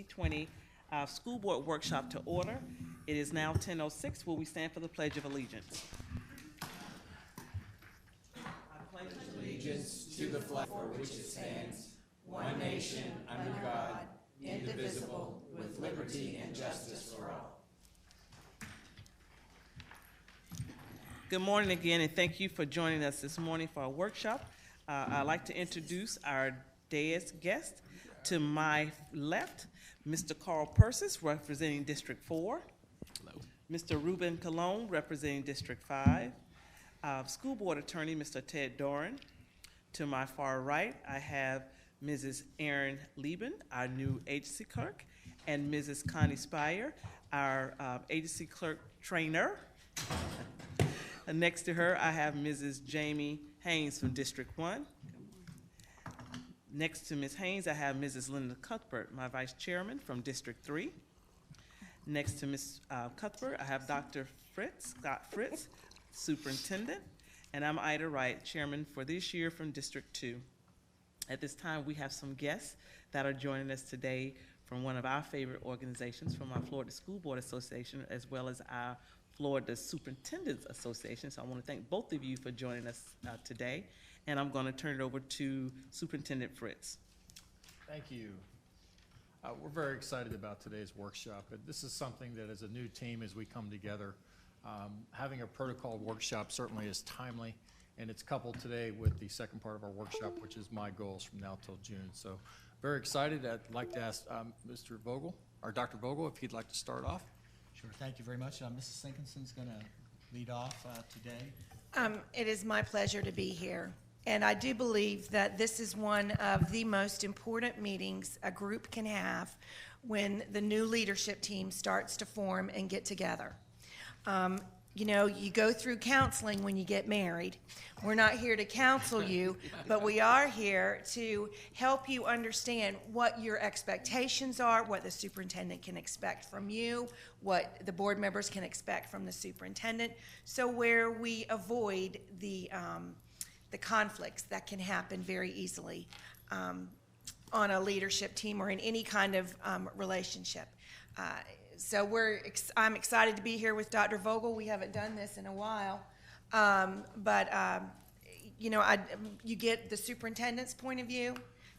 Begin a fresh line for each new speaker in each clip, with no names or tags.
2020 School Board Workshop to order. It is now 10:06. Will we stand for the Pledge of Allegiance? I pledge
allegiance to the flag for which it stands, one nation, under God, indivisible, with liberty and justice for all.
Good morning again, and thank you for joining us this morning for our workshop. I'd like to introduce our day's guest. To my left, Mr. Carl Persis, representing District 4.
Hello.
Mr. Ruben Colon, representing District 5. School Board Attorney, Mr. Ted Doran. To my far right, I have Mrs. Erin Lieben, our new agency clerk, and Mrs. Connie Spire, our agency clerk trainer. And next to her, I have Mrs. Jamie Haynes from District 1. Next to Ms. Haynes, I have Mrs. Linda Cuthbert, my vice chairman from District 3. Next to Ms. Cuthbert, I have Dr. Scott Fritz, superintendent, and I'm Ida Wright, chairman for this year from District 2. At this time, we have some guests that are joining us today from one of our favorite organizations, from our Florida School Board Association, as well as our Florida Superintendents Association. So I want to thank both of you for joining us today. And I'm going to turn it over to Superintendent Fritz.
Thank you. We're very excited about today's workshop. This is something that as a new team, as we come together, having a protocol workshop certainly is timely, and it's coupled today with the second part of our workshop, which is my goals from now till June. So very excited. I'd like to ask Mr. Vogel, or Dr. Vogel, if he'd like to start off.
Sure, thank you very much. Mrs. Sinkinson's going to lead off today.
It is my pleasure to be here. And I do believe that this is one of the most important meetings a group can have when the new leadership team starts to form and get together. You know, you go through counseling when you get married. We're not here to counsel you, but we are here to help you understand what your expectations are, what the superintendent can expect from you, what the board members can expect from the superintendent, so where we avoid the conflicts that can happen very easily on a leadership team or in any kind of relationship. So I'm excited to be here with Dr. Vogel. We haven't done this in a while, but you know, you get the superintendent's point of view,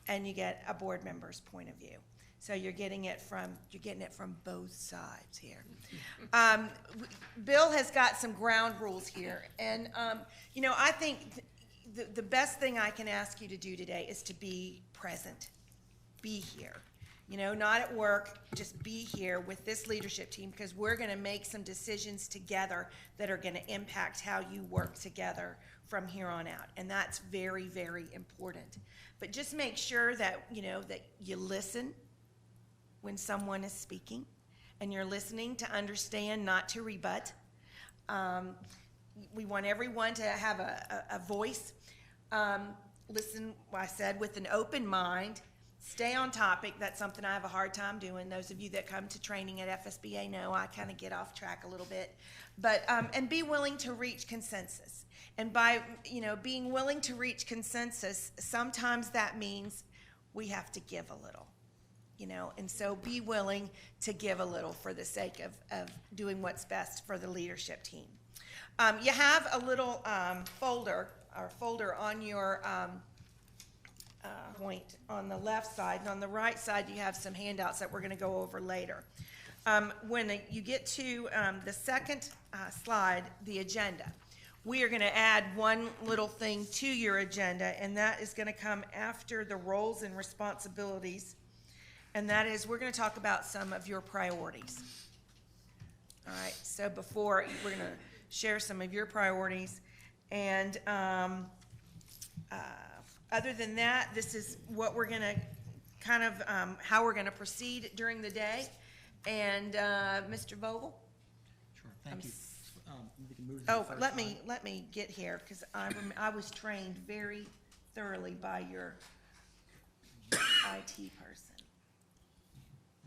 and you get a board member's point of view. So you're getting it from both sides here. Bill has got some ground rules here, and you know, I think the best thing I can ask you to do today is to be present, be here. You know, not at work, just be here with this leadership team, because we're going to make some decisions together that are going to impact how you work together from here on out. And that's very, very important. But just make sure that, you know, that you listen when someone is speaking, and you're listening to understand, not to rebut. We want everyone to have a voice. Listen, I said, with an open mind. Stay on topic. That's something I have a hard time doing. Those of you that come to training at FSBA know I kind of get off track a little bit. But and be willing to reach consensus. And by, you know, being willing to reach consensus, sometimes that means we have to give a little, you know. And so be willing to give a little for the sake of doing what's best for the leadership team. You have a little folder on your point on the left side, and on the right side you have some handouts that we're going to go over later. When you get to the second slide, the agenda, we are going to add one little thing to your agenda, and that is going to come after the roles and responsibilities, and that is we're going to talk about some of your priorities. All right, so before we're going to share some of your priorities, and other than that, this is what we're going to kind of how we're going to proceed during the day. And Mr. Vogel?
Sure, thank you. We can move to
Oh,
the first
let
slide.
me get here, because I was trained very thoroughly by your IT person.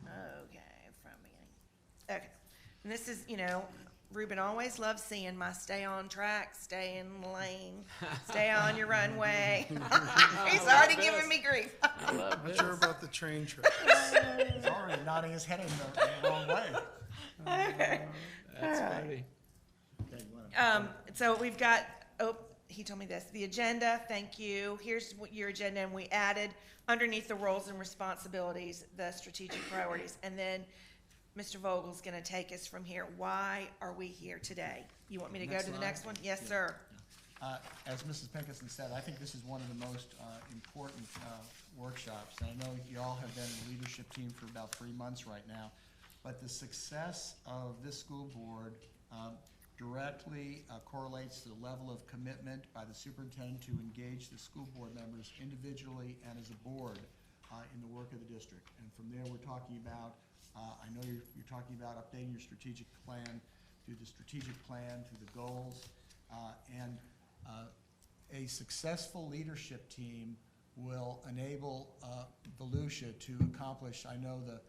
Okay, from beginning. Okay, and this is, you know, Ruben always loves seeing my stay on track, stay in the lane, stay on your runway. He's already giving me grief.
Not sure about the train trip.
He's already nodding his head in the wrong way.
That's funny.
Okay, you wanna-
So we've got, oh, he told me this, the agenda, thank you. Here's what your agenda, and we added underneath the roles and responsibilities, the strategic priorities. And then Mr. Vogel's gonna take us from here. Why are we here today? You want me to go
Next
to the
slide?
next one? Yes,
Yeah.
sir.
As Mrs. Pinkerton said, I think this is one of the most important workshops. And I know you all have been in the leadership team for about 3 months right now, but the success of this school board directly correlates to the level of commitment by the superintendent to engage the school board members individually and as a board in the work of the district. And from there, we're talking about, I know you're talking about updating your strategic plan, through the strategic plan, through the goals, and a successful leadership team will enable Volusia to accomplish, I know the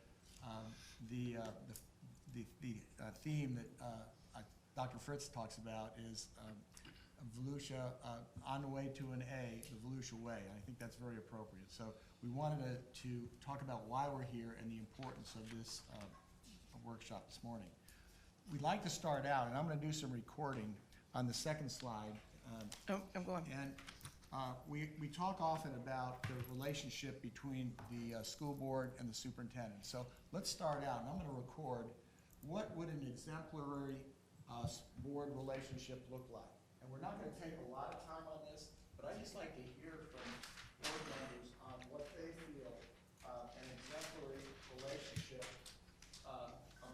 theme that Dr. Fritz talks about is Volusia on the way to an A, the Volusia way. And I think that's very appropriate. So we wanted to talk about why we're here and the importance of this workshop this morning. We'd like to start out, and I'm going to do some recording on the second slide.
Oh, I'm going.
And we talk often about the relationship between the school board and the superintendent. So let's start out, and I'm going to record what would an exemplary board relationship look like. And we're not going to take a lot of time on this, but I'd just like to hear from board members on what they feel an exemplary relationship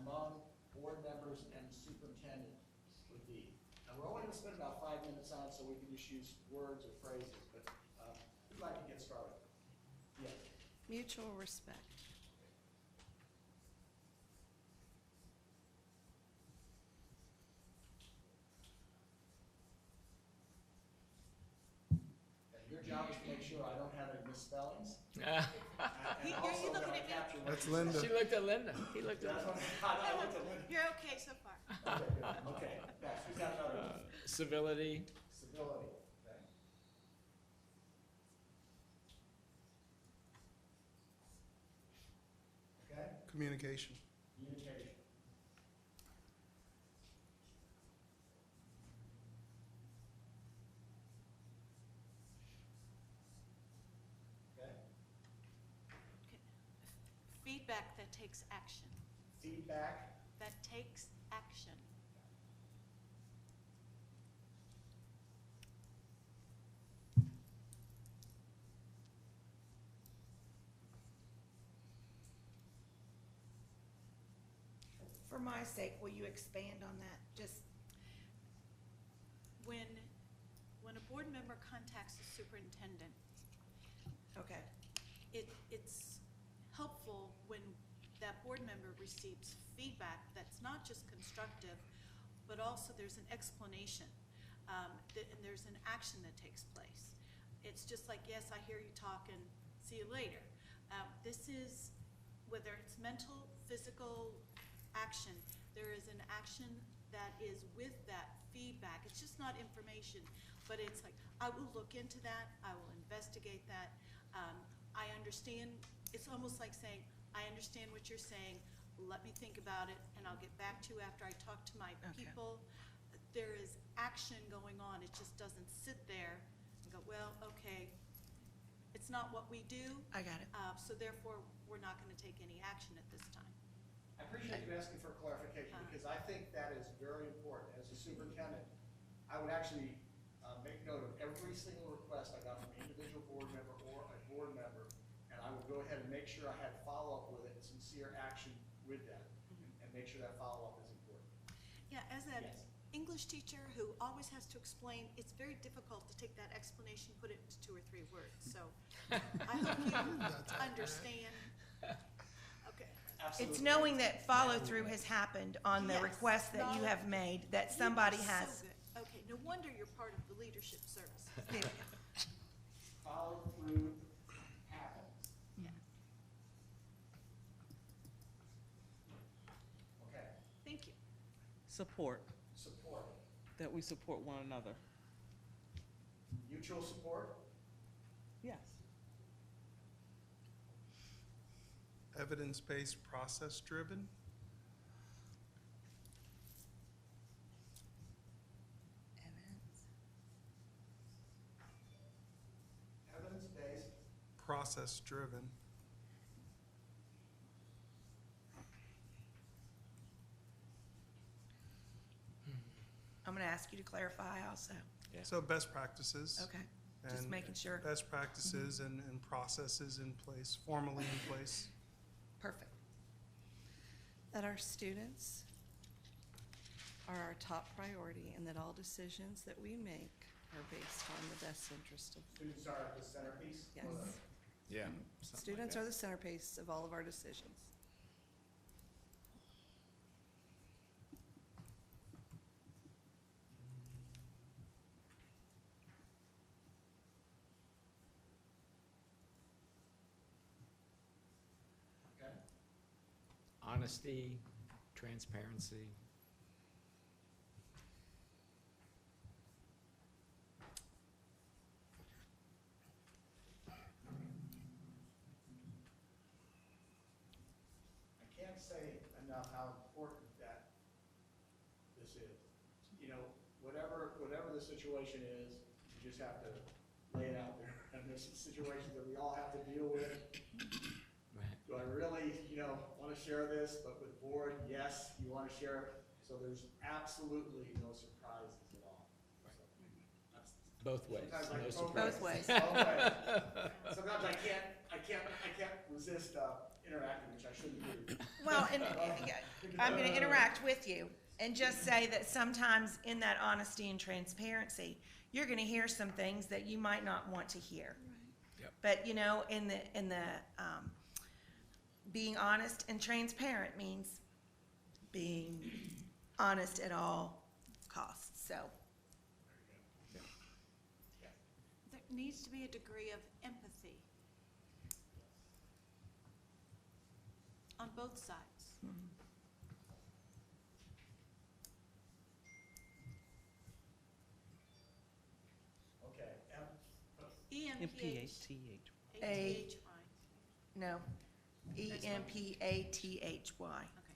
among board members and superintendent would be. And we're only going to spend about 5 minutes on it, so we can just use words or phrases, but we'd like to get started. Yes.
Mutual respect.
Your job is to make sure I don't have any misspellings.
Ah,
And also that I capture what
That's
you
Linda.
She looked at Linda. He looked at
That's
Linda.
what I looked at Linda.
You're okay so far.
Okay, good. Okay, next, who's got another one?
Civility,
Civility, okay. Okay,
Communication.
communication. Okay,
Feedback that takes action.
feedback,
That takes action.
For my sake, will you expand on that? Just,
When a board member contacts the superintendent,
okay.
it's helpful when that board member receives feedback that's not just constructive, but also there's an explanation, and there's an action that takes place. It's just like, yes, I hear you talk and see you later. This is, whether it's mental, physical action, there is an action that is with that feedback. It's just not information, but it's like, I will look into that, I will investigate that. I understand, it's almost like saying, I understand what you're saying, let me think about it, and I'll get back to you after I talk to my
Okay.
people. There is action going on, it just doesn't sit there and go, well, okay, it's not what we do,
I got it.
so therefore, we're not gonna take any action at this time.
I appreciate you asking for clarification, because I think that is very important. As a superintendent, I would actually make note of every single request I got from an individual board member or a board member, and I would go ahead and make sure I had follow-up with it, and sincere action with that, and make sure that follow-up is important.
Yeah, as an
Yes.
English teacher who always has to explain, it's very difficult to take that explanation, put it into 2 or 3 words, so I hope you understand. Okay.
Absolutely.
It's knowing that follow-through has happened on the
Yes.
request that you have made, that somebody
So
has.
good. Okay, no wonder you're part of the leadership service.
Follow through happens.
Yeah.
Okay.
Thank you.
Support.
Support.
that we support one another.
Mutual support.
Yes.
Evidence-based, process-driven.
Evidence-based.
Process-driven.
I'm gonna ask you to clarify also.
So best practices.
Okay, just
and
making sure.
Best practices and processes in place, formally in place.
Perfect.
That our students are our top priority and that all decisions that we make are based on the best interest of,
Students are the centerpiece.
yes.
Yeah.
Students are the centerpiece of all of our decisions.
Okay.
Honesty, transparency.
I can't say enough how important that this is. You know, whatever the situation is, you just have to lay it out there. And there's situations that we all have to deal with.
Right.
Do I really, want to share this, but with board, yes, you want to share it. So there's absolutely no surprises at all. So, that's-
Both ways.
sometimes I-
No
Both
surprises.
ways.
Both ways. Sometimes I can't resist interacting, which I shouldn't do.
Well, and I'm gonna interact with you and just say that sometimes in that honesty and transparency, you're gonna hear some things that you might not want to hear.
Yep.
But, in the being honest and transparent means being honest at all costs, so.
There needs to be a degree of empathy on both sides.
Okay.
EMPH.
A-
ATHY.
No, EMPATHY.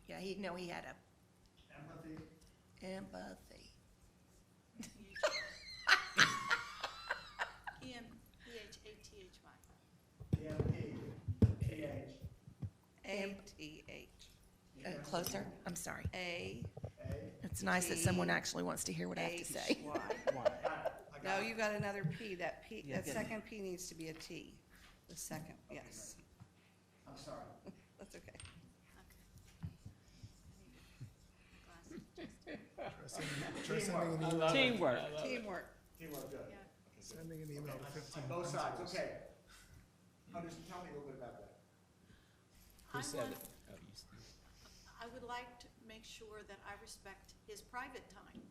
Yeah, he had a
Empathy.
empathy.
EMPHATHY.
ATH.
Closer, I'm sorry.
A.
It's nice that someone actually wants to hear what I have to say.
No, you got another P. That P,
Yeah,
that
good.
second P needs to be a T. The second, yes.
I'm sorry.
That's okay.
Try sending an email.
Teamwork.
Teamwork.
Teamwork, good.
Yeah.
Sending an email to 15
On both sides,
principals.
okay. Just tell me a little bit about that.
Who said
want-
it? Oh, you said it.
I would like to make sure that I respect his private time,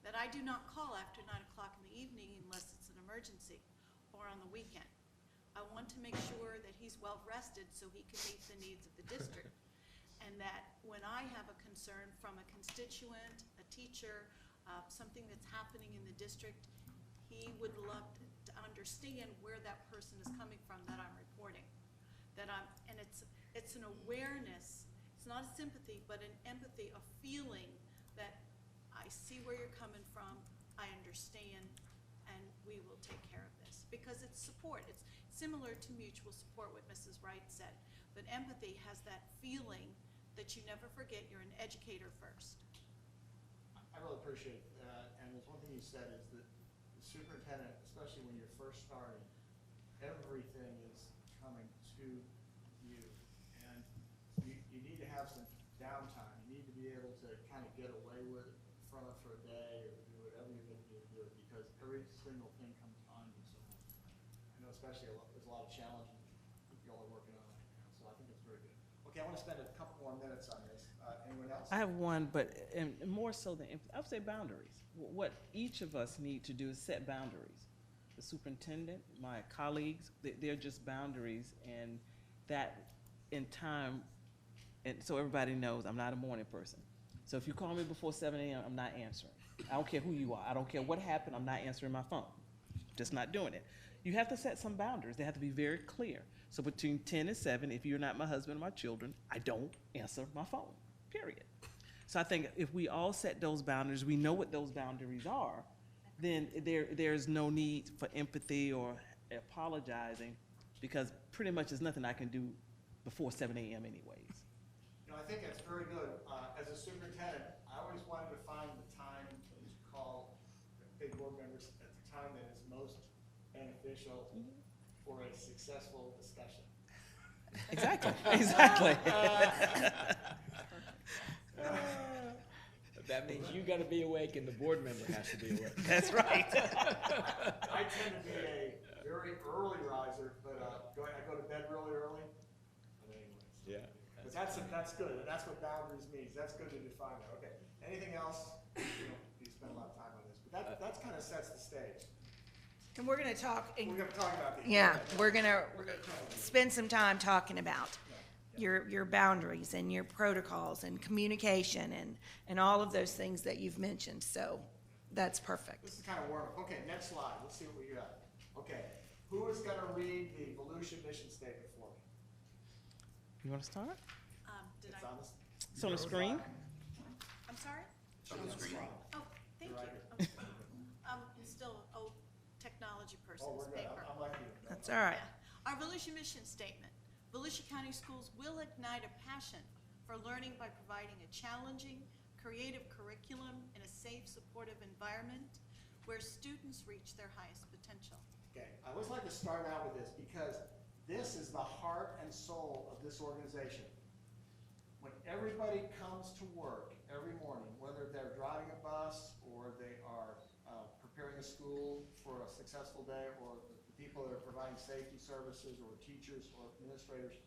that I do not call after 9 o'clock in the evening unless it's an emergency or on the weekend. I want to make sure that he's well-rested so he can meet the needs of the district. And that when I have a concern from a constituent, a teacher, something that's happening in the district, he would love to understand where that person is coming from that I'm reporting. And it's an awareness, it's not a sympathy, but an empathy, a feeling that I see where you're coming from, I understand, and we will take care of this. Because it's support, it's similar to mutual support, what Mrs. Wright said. But empathy has that feeling that you never forget you're an educator first.
I really appreciate that, and there's one thing you said is that the superintendent, especially when you're first starting, everything is coming to you. And you need to have some downtime. You need to be able to kind of get away with it from it for a day or do whatever you need to do to do it, because every single thing comes on you. So I know especially there's a lot of challenges that y'all are working on right now, so I think it's very good. Okay, I want to spend a couple more minutes on this. Anyone else?
I have one, but and more so than, I would say boundaries. What each of us need to do is set boundaries. The superintendent, my colleagues, they're just boundaries, and that in time, and so everybody knows I'm not a morning person. So if you call me before 7 a.m., I'm not answering. I don't care who you are. I don't care what happened. I'm not answering my phone. Just not doing it. You have to set some boundaries. They have to be very clear. So between 10 and 7, if you're not my husband or my children, I don't answer my phone, period. So I think if we all set those boundaries, we know what those boundaries are, then there's no need for empathy or apologizing, because pretty much there's nothing I can do before 7 a.m. anyways.
You know, I think that's very good. As a superintendent, I always wanted to find the time to call big board members at the time that is most beneficial for a successful discussion.
Exactly, exactly.
That means you gotta be awake and the board member has to be awake.
That's right.
I tend to be a very early riser, but I go to bed really early. But anyways.
Yeah.
But that's good, and that's what boundaries means. That's good to define that. Okay. Anything else? You spend a lot of time on this, but that's kind of sets the stage.
And we're gonna talk,
We're going to talk about these.
yeah, we're gonna spend some time talking about your boundaries and your protocols and communication and all of those things that you've mentioned, so that's perfect.
This is kind of warm up. Okay, next slide. Let's see what we got. Okay, who is going to read the Volusia mission statement for me?
You want to start?
Did
It's
I,
on the
It's on the screen.
I'm sorry?
on the screen.
Oh, thank you.
Right.
I'm still an old technology person's
Oh, we're good.
paper.
I'm like you.
That's all right.
Yeah. Our Volusia mission statement. Volusia County Schools will ignite a passion for learning by providing a challenging, creative curriculum in a safe, supportive environment where students reach their highest potential.
Okay, I always like to start out with this because this is the heart and soul of this organization. When everybody comes to work every morning, whether they're driving a bus or they are preparing a school for a successful day, or the people that are providing safety services, or teachers or administrators,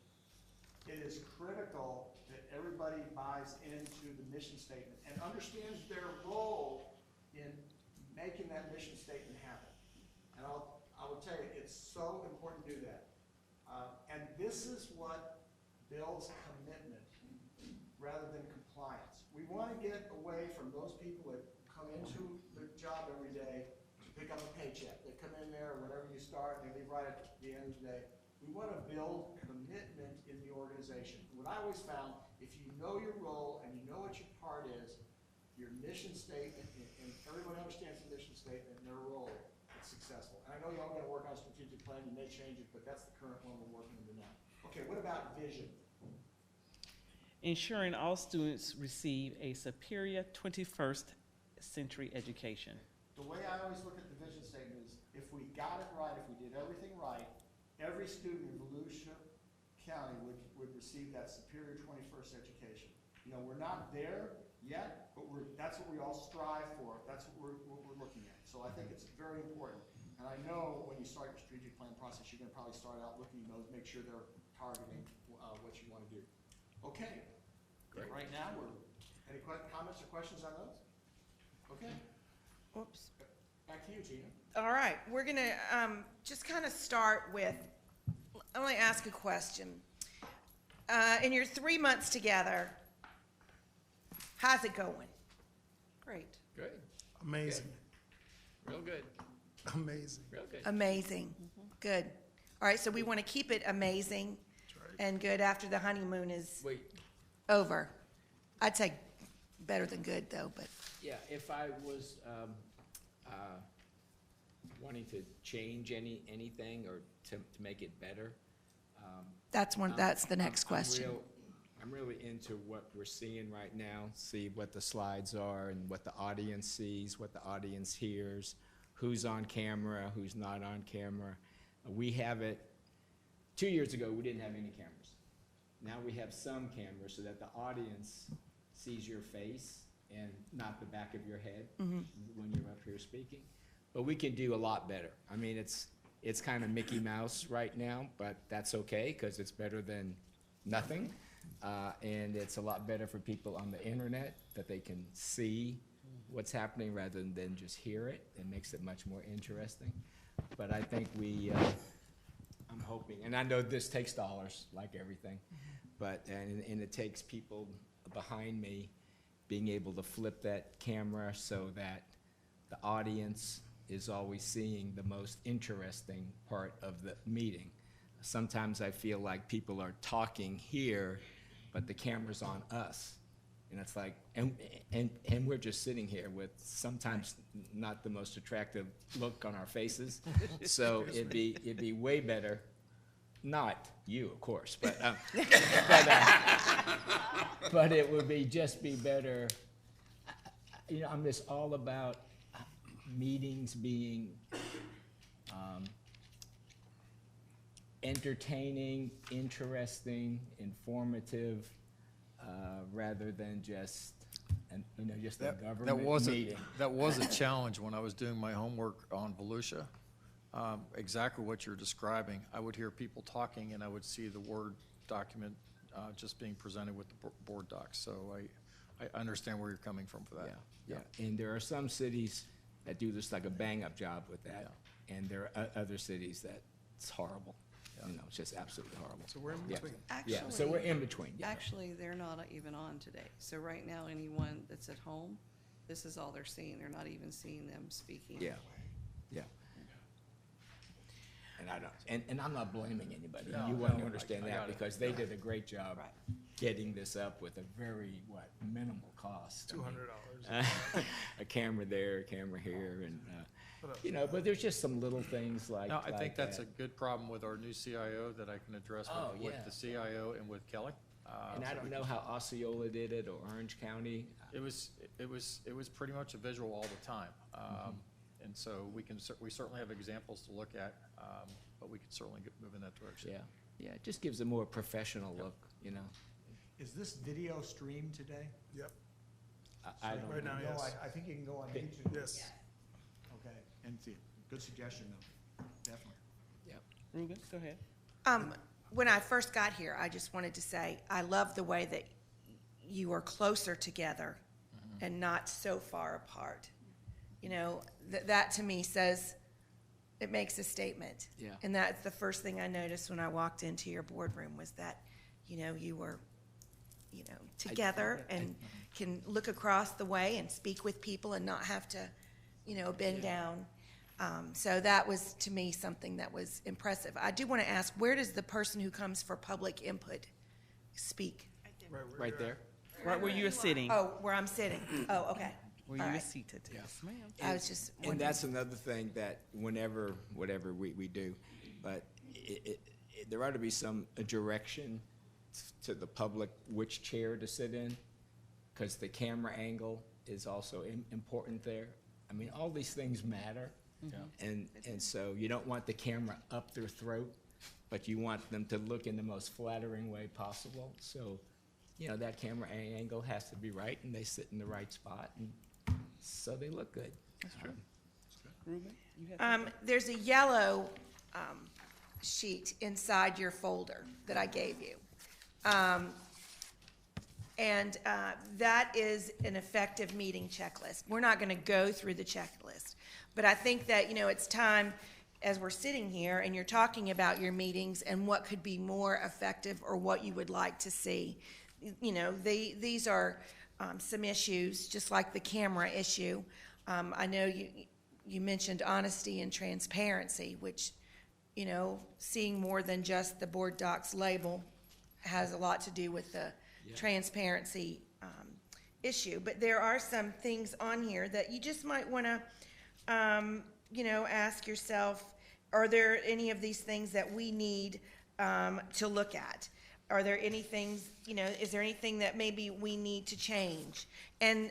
it is critical that everybody buys into the mission statement and understands their role in making that mission statement happen. And I will tell you, it's so important to do that. And this is what builds commitment rather than compliance. We want to get away from those people that come into the job every day to pick up a paycheck. They come in there, whenever you start, and they leave right at the end of the day. We want to build commitment in the organization. What I always found, if you know your role and you know what your part is, your mission statement, and everyone understands the mission statement and their role, it's successful. And I know y'all got to work on a strategic plan, you may change it, but that's the current one we're working on now. Okay, what about vision?
Ensuring all students receive a superior 21st century education.
The way I always look at the vision statement is, if we got it right, if we did everything right, every student in Volusia County would receive that superior 21st education. You know, we're not there yet, but that's what we all strive for. That's what we're looking at. So I think it's very important. And I know when you start your strategic plan process, you're going to probably start out looking at those, make sure they're targeting what you want to do. Okay.
Great.
Right now, any comments or questions on those? Okay.
Whoops.
Back to you, Tina.
All right, we're gonna just kind of start with, I want to ask a question. In your 3 months together, how's it going?
Great.
Good.
Amazing,
Real good.
amazing.
Real good.
Amazing. Good. All right, so we want to keep it amazing
That's right.
and good after the honeymoon is
Wait,
over. I'd say better than good, though, but
yeah, if I was, wanting to change anything or to make it better,
that's the next question.
I'm really into what we're seeing right now, see what the slides are and what the audience sees, what the audience hears, who's on camera, who's not on camera. We have it, 2 years ago, we didn't have any cameras. Now we have some cameras so that the audience sees your face and not the back of your head when you're up here speaking. But we can do a lot better. I mean, it's kind of Mickey Mouse right now, but that's okay because it's better than nothing. And it's a lot better for people on the internet that they can see what's happening rather than just hear it. It makes it much more interesting. But I think I'm hoping, and I know this takes dollars like everything, but, and it takes people behind me being able to flip that camera so that the audience is always seeing the most interesting part of the meeting. Sometimes I feel like people are talking here, but the camera's on us. And it's like, and we're just sitting here with sometimes not the most attractive look on our faces. So it'd be way better, not you, of course, but it would be better. You know, I'm just all about meetings being entertaining, interesting, informative, rather than just just a government meeting.
That was a challenge when I was doing my homework on Volusia. Exactly what you're describing. I would hear people talking, and I would see the Word document just being presented with the board docs. So I understand where you're coming from for that.
Yeah. And there are some cities that do this like a bang-up job with that, and there are other cities that it's horrible. It's just absolutely horrible.
So we're in between.
Yeah, so we're in between. Yeah.
Actually, they're not even on today. So right now, anyone that's at home, this is all they're seeing. They're not even seeing them speaking.
Yeah. And I don't, and I'm not blaming anybody.
No,
You want to
no,
understand
I
that
got it.
because they did a great job
Right.
getting this up with a very, minimal cost. I mean,
$200.
a camera there, a camera here, and,
But,
but there's just some little things like.
No, I think
like
that's a
that.
good problem with our new CIO that I can address
Oh,
with
yeah.
the CIO and with Kelly.
And I don't know how Osceola did it or Orange County.
It was pretty much a visual all the time. And so we certainly have examples to look at, but we could certainly move in that direction.
Yeah, it just gives a more professional look,
Is this video streamed today?
Yep,
I don't
Right
know.
now, yes.
I think you can go on YouTube.
yes.
Okay, and good suggestion though, definitely.
Ruben, go ahead.
When I first got here, I just wanted to say, I love the way that you are closer together and not so far apart. That to me says, it makes a statement.
Yeah.
And that's the first thing I noticed when I walked into your boardroom was that, you were, together and can look across the way and speak with people and not have to, bend down. So that was, to me, something that was impressive. I do want to ask, where does the person who comes for public input speak?
Right there.
Right where you're sitting,
Oh, where I'm sitting. Oh, okay.
where
all
you were
right.
seated. Yes, ma'am.
I was just
And
wondering.
that's another thing that whatever we do, but there ought to be some direction to the public which chair to sit in, because the camera angle is also important there. I mean, all these things matter. And so you don't want the camera up their throat, but you want them to look in the most flattering way possible. So, that camera angle has to be right, and they sit in the right spot, and so they look good.
That's true. Ruben, you have
There's a yellow sheet inside your folder that I gave you. And that is an effective meeting checklist. We're not going to go through the checklist, but I think that, it's time, as we're sitting here and you're talking about your meetings and what could be more effective or what you would like to see. These are some issues, just like the camera issue. I know you mentioned honesty and transparency, which, seeing more than just the board docs label has a lot to do with the transparency issue. But there are some things on here that you just might want to, ask yourself, are there any of these things that we need to look at? Are there any things, is there anything that maybe we need to change? And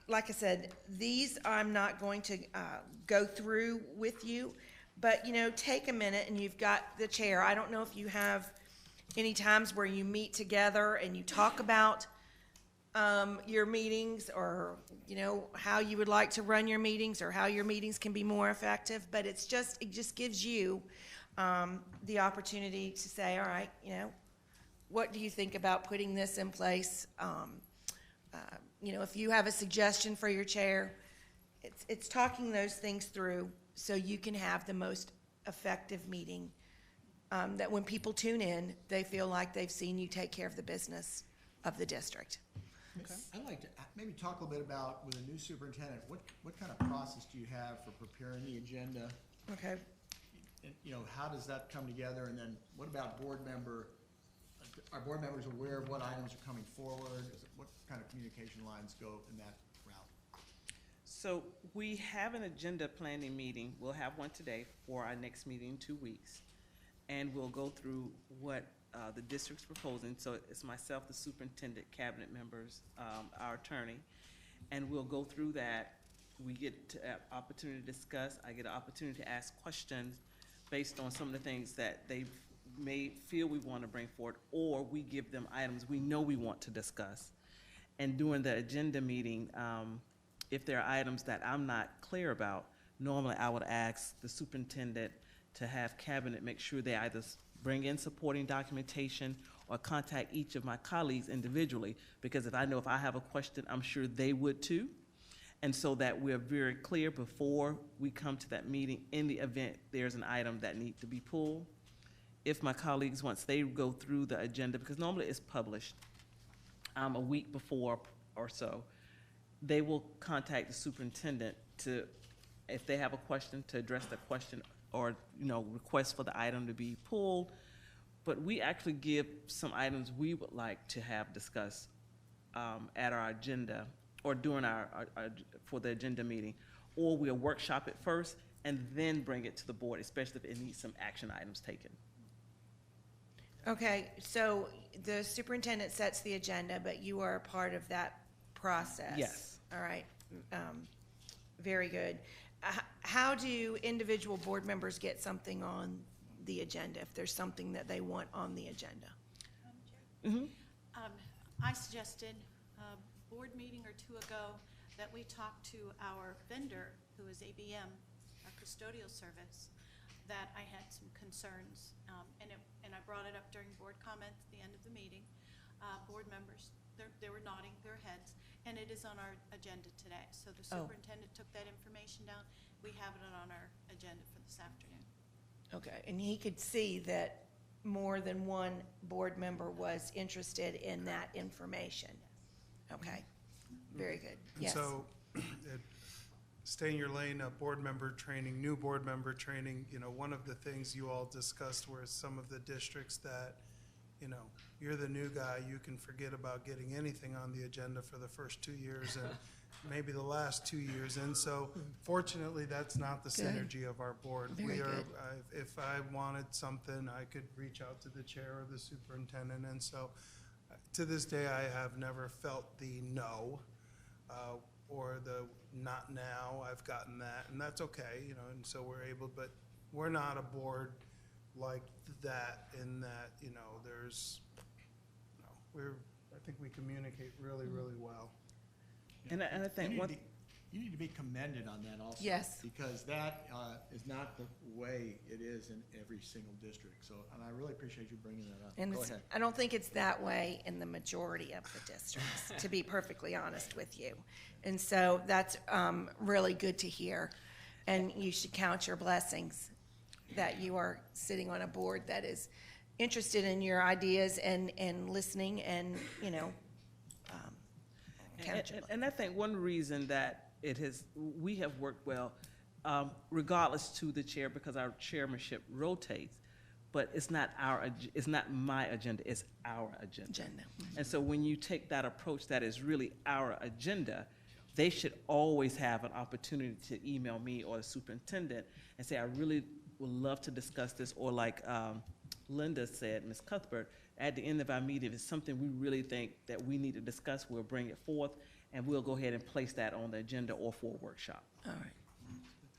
like I said, these I'm not going to go through with you, but, take a minute, and you've got the chair. I don't know if you have any times where you meet together and you talk about your meetings, or, how you would like to run your meetings, or how your meetings can be more effective, but it just gives you the opportunity to say, all right, what do you think about putting this in place? If you have a suggestion for your chair, it's talking those things through so you can have the most effective meeting, that when people tune in, they feel like they've seen you take care of the business of the district.
I'd like to maybe talk a little bit about, with a new superintendent, what kind of process do you have for preparing the agenda?
Okay.
And, you know, how does that come together? And then what about are board members aware of what items are coming forward? What kind of communication lines go in that route?
So we have an agenda planning meeting. We'll have one today for our next meeting in 2 weeks. And we'll go through what the district's proposing. So it's myself, the superintendent, cabinet members, our attorney. And we'll go through that. We get to have opportunity to discuss. I get an opportunity to ask questions based on some of the things that they may feel we want to bring forward, or we give them items we know we want to discuss. And during the agenda meeting, if there are items that I'm not clear about, normally I would ask the superintendent to have cabinet make sure they either bring in supporting documentation or contact each of my colleagues individually, because if I know if I have a question, I'm sure they would too. And so that we're very clear before we come to that meeting in the event there's an item that needs to be pulled. If my colleagues, once they go through the agenda, because normally it's published a week before or so, they will contact the superintendent to, if they have a question, to address the question or, you know, request for the item to be pulled. But we actually give some items we would like to have discussed at our agenda or during our for the agenda meeting, or we'll workshop it first and then bring it to the board, especially if it needs some action items taken.
Okay, so the superintendent sets the agenda, but you are a part of that process?
Yes.
All right, very good. How do individual board members get something on the agenda, if there's something that they want on the agenda?
Mm-hmm.
I suggested a board meeting or two ago that we talk to our vendor, who is ABM, our custodial service, that I had some concerns, and I brought it up during board comment at the end of the meeting. Board members, they were nodding their heads, and it is on our agenda today. So the superintendent took that information down. We have it on our agenda for this afternoon.
Okay, and he could see that more than one board member was interested in that information? Okay, very good,
And
yes.
so, stay in your lane, board member training, new board member training, you know, one of the things you all discussed were some of the districts that, you know, you're the new guy, you can forget about getting anything on the agenda for the first 2 years and maybe the last 2 years. And so fortunately, that's not the
Good.
synergy of our board.
Very good.
If I wanted something, I could reach out to the chair or the superintendent. And so to this day, I have never felt the no or the not now. I've gotten that, and that's okay, you know, and so we're able, but we're not a board like that in that, you know, there's, no, I think we communicate really, really well.
And I think one.
You need to be commended on that also.
Yes.
Because that is not the way it is in every single district. So, and I really appreciate you bringing that up.
And
Go
it's,
ahead.
I don't think it's that way in the majority of the districts, to be perfectly honest with you. And so that's really good to hear. And you should count your blessings that you are sitting on a board that is interested in your ideas and listening and, you know, count your blessings.
And I think one reason that we have worked well, regardless to the chair, because our chairmanship rotates, but it's not my agenda, it's our agenda. And so when you take that approach that is really our agenda, they should always have an opportunity to email me or the superintendent and say, I really would love to discuss this, or like Linda said, Ms. Cuthbert, at the end of our meeting, if it's something we really think that we need to discuss, we'll bring it forth, and we'll go ahead and place that on the agenda or for a workshop.
All right,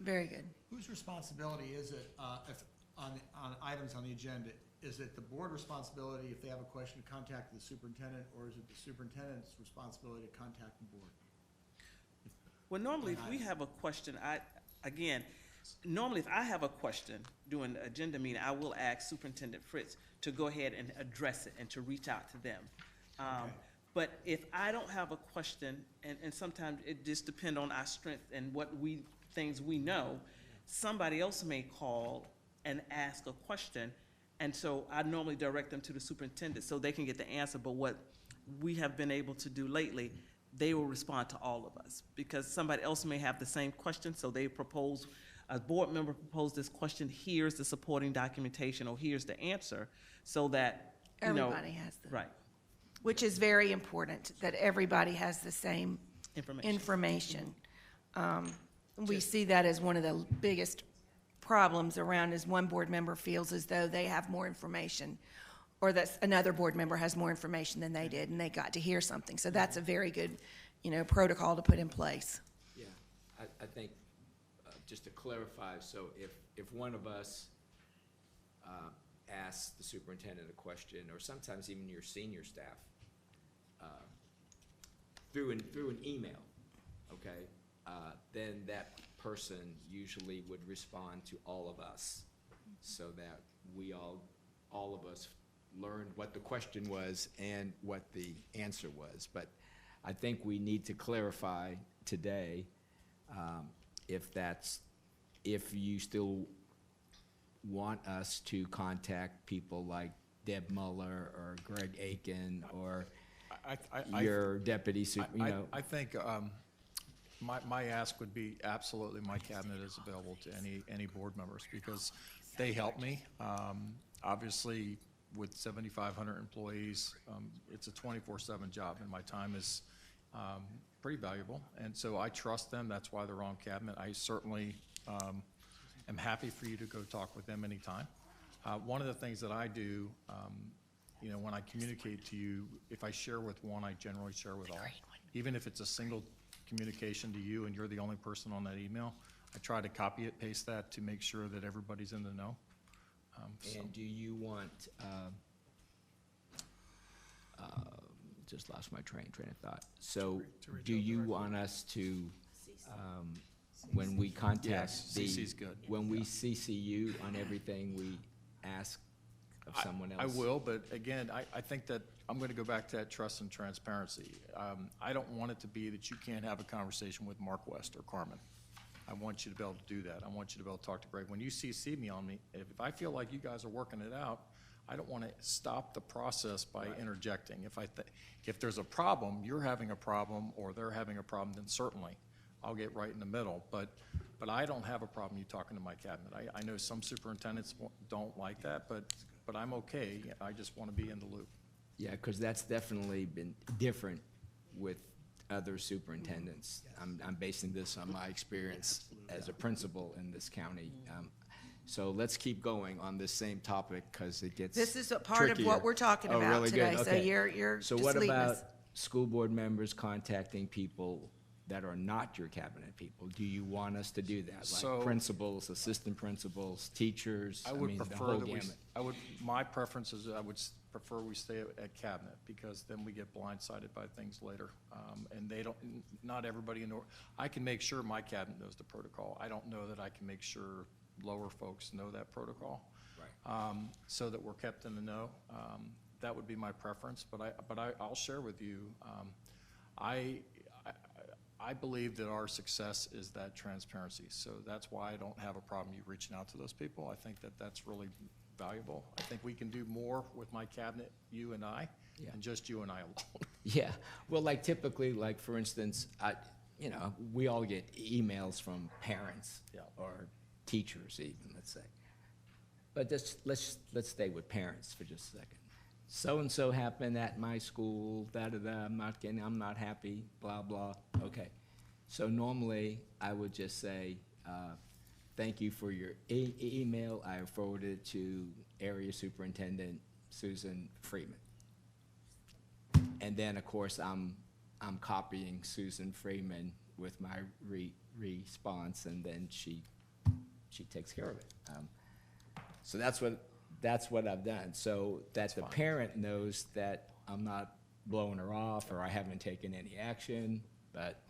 very good.
Whose responsibility is it, if on items on the agenda? Is it the board responsibility, if they have a question, to contact the superintendent, or is it the superintendent's responsibility to contact the board?
Well, normally, if we have a question, normally if I have a question during the agenda meeting, I will ask Superintendent Fritz to go ahead and address it and to reach out to them.
Okay.
But if I don't have a question, and sometimes it just depends on our strength and what things we know, somebody else may call and ask a question, and so I normally direct them to the superintendent so they can get the answer. But what we have been able to do lately, they will respond to all of us, because somebody else may have the same question, so they propose, a board member proposed this question, here's the supporting documentation, or here's the answer, so that, you know.
Everybody has the.
Right,
Which is very important, that everybody has the same information. We see that as one of the biggest problems around, is one board member feels as though they have more information, or that another board member has more information than they did, and they got to hear something. So that's a very good, protocol to put in place.
Yeah, I think, just to clarify, so if one of us asks the superintendent a question, or sometimes even your senior staff, through an email, okay, then that person usually would respond to all of us, so that we all of us learned what the question was and what the answer was. But I think we need to clarify today, if you still want us to contact people like Deb Muller or Greg Aiken or your deputy super,
I think my ask would be absolutely my cabinet is available to any board members, because they help me. Obviously, with 7,500 employees, it's a 24/7 job, and my time is pretty valuable. And so I trust them. That's why they're on cabinet. I certainly am happy for you to go talk with them anytime. One of the things that I do, when I communicate to you, if I share with one, I generally share with all. Even if it's a single communication to you and you're the only person on that email, I try to copy it, paste that to make sure that everybody's in the know.
And do you want, just lost my train of thought. So do you want us to, when we contact
Yes, CC's good.
when we CC you on everything, we ask of someone else?
I will, but again, I think that I'm going to go back to that trust and transparency. I don't want it to be that you can't have a conversation with Mark West or Carmen. I want you to be able to do that. I want you to be able to talk to Greg. When you CC me on me, if I feel like you guys are working it out, I don't want to stop the process by interjecting. If there's a problem, you're having a problem, or they're having a problem, then certainly I'll get right in the middle. But I don't have a problem you talking to my cabinet. I know some superintendents don't like that, but I'm okay. I just want to be in the loop.
Yeah, because that's definitely been different with other superintendents. I'm basing this on my experience as a principal in this county. So let's keep going on this same topic, because it gets
This is a part of
trickier.
what we're talking
Oh,
about
really
today,
good.
so
Okay.
you're
So
just
what
leading
about
us.
school board members contacting people that are not your cabinet people? Do you want us to do that?
So-
Like principals, assistant principals, teachers?
I would
mean, the
prefer
whole
that
gamut.
my preference is I would prefer we stay at cabinet, because then we get blindsided by things later. And not everybody I can make sure my cabinet knows the protocol. I don't know that I can make sure lower folks know that protocol.
Right.
So that we're kept in the know. That would be my preference, but I'll share with you. I believe that our success is that transparency. So that's why I don't have a problem you reaching out to those people. I think that that's really valuable. I think we can do more with my cabinet, you and I,
Yeah.
and just you and I alone.
Yeah, well, like typically, like for instance, we all get emails from parents
Yeah.
or teachers even, let's say. But let's stay with parents for just a second. So-and-so happened at my school, da-da-da, I'm not happy, blah, blah, okay. So normally, I would just say, thank you for your email. I forwarded it to Area Superintendent Susan Freeman. And then, of course, I'm copying Susan Freeman with my response, and then she takes care of it. So that's what I've done, so that the parent knows that I'm not blowing her off or I haven't taken any action. But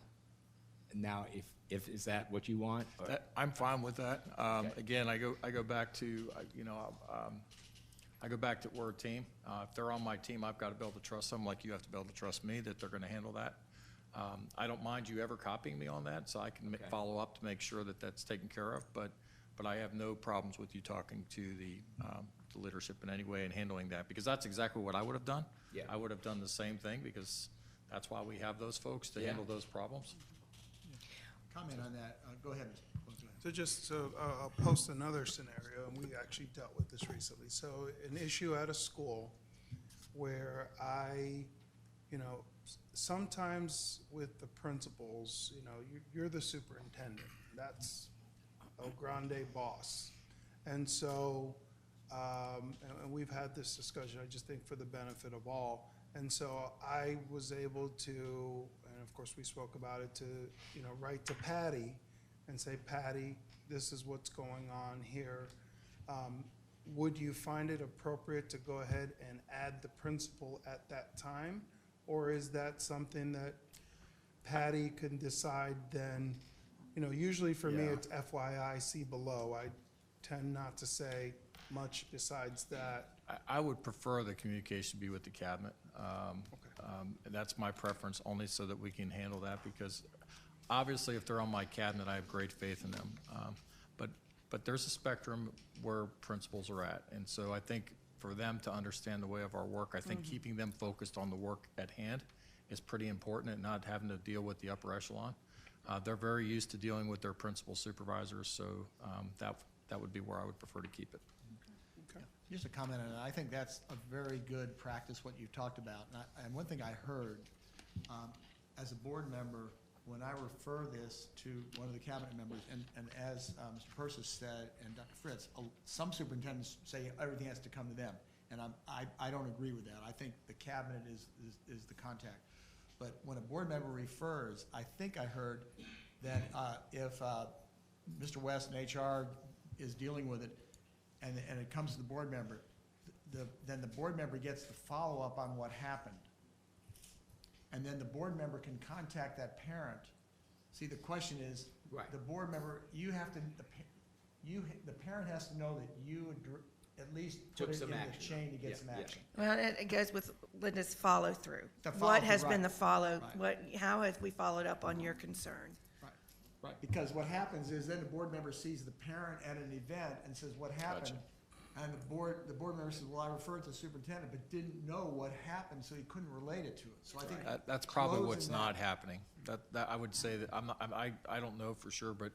now, if is that what you want? Or-
I'm fine with that.
Okay.
Again, I go back to, I go back to we're a team. If they're on my team, I've got to be able to trust them, like you have to be able to trust me that they're going to handle that. I don't mind you ever copying me on that, so I can
Okay.
follow up to make sure that that's taken care of. But I have no problems with you talking to the leadership in any way and handling that, because that's exactly what I would have done.
Yeah.
I would have done the same thing, because that's why we have those folks to
Yeah.
handle those problems.
Comment on that. Go ahead, Mr. Go ahead.
So I'll post another scenario, and we actually dealt with this recently. So an issue at a school where sometimes with the principals, you're the superintendent. That's El Grande boss. And so, and we've had this discussion, I just think for the benefit of all. And so I was able to, and of course we spoke about it, to, write to Patty and say, Patty, this is what's going on here. Would you find it appropriate to go ahead and add the principal at that time? Or is that something that Patty can decide then? Usually for me,
Yeah.
it's FYI, see below. I tend not to say much besides that.
I would prefer the communication be with the cabinet. And that's my preference, only so that we can handle that, because obviously if they're on my cabinet, I have great faith in them. But there's a spectrum where principals are at. And so I think for them to understand the way of our work, I think keeping them focused on the work at hand is pretty important, and not having to deal with the upper echelon. They're very used to dealing with their principal supervisors, so that would be where I would prefer to keep it.
Just a comment on that. I think that's a very good practice, what you've talked about. And one thing I heard, as a board member, when I refer this to one of the cabinet members, and as Mr. Persis said, and Dr. Fritz, some superintendents say everything has to come to them. And I don't agree with that. I think the cabinet is the contact. But when a board member refers, I think I heard that if Mr. West in HR is dealing with it, and it comes to the board member, then the board member gets the follow-up on what happened. And then the board member can contact that parent. See, the question is,
Right.
the board member, the parent has to know that you at least
Took
put it
some
in the
action.
chain to get
Yeah,
some
yeah.
action.
Well, it goes with Linda's follow-through.
The
What
follow-through,
has been
right.
the
Right.
how have we followed up on your concern?
Right, because what happens is then the board member sees the parent at an event and says, what happened? And the board member says, well, I referred to the superintendent, but didn't know what happened, so he couldn't relate it to it. So I think
That's probably what's
closing
not
that-
happening. That I would say that I don't know for sure, but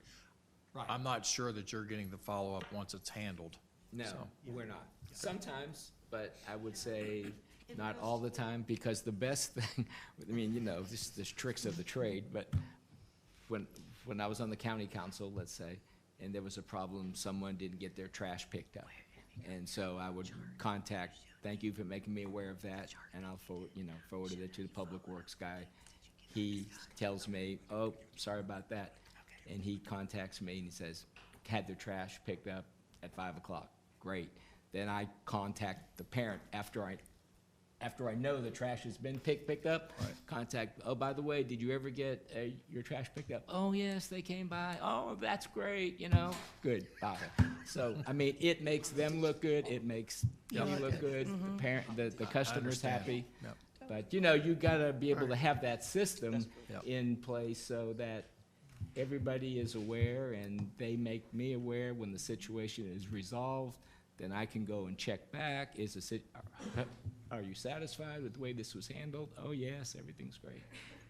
Right.
I'm not sure that you're getting the follow-up once it's handled.
No,
So-
we're not. Sometimes, but I would say not all the time, because the best thing, there's tricks of the trade, but when I was on the county council, let's say, and there was a problem, someone didn't get their trash picked up. And so I would contact, thank you for making me aware of that, and I'll forwarded it to the public works guy. He tells me, oh, sorry about that. And he contacts me and he says, had their trash picked up at 5 o'clock. Great. Then I contact the parent after I know the trash has been picked up.
Right.
Contact, oh, by the way, did you ever get your trash picked up? Oh, yes, they came by. Oh, that's great, Good, bye. So, it makes them look good. It makes you look good. The parent, the customer's
understand.
happy.
Yep.
But, you gotta be able to have that system
Yep.
in place so that everybody is aware, and they make me aware when the situation is resolved. Then I can go and check back. Are you satisfied with the way this was handled? Oh, yes, everything's great.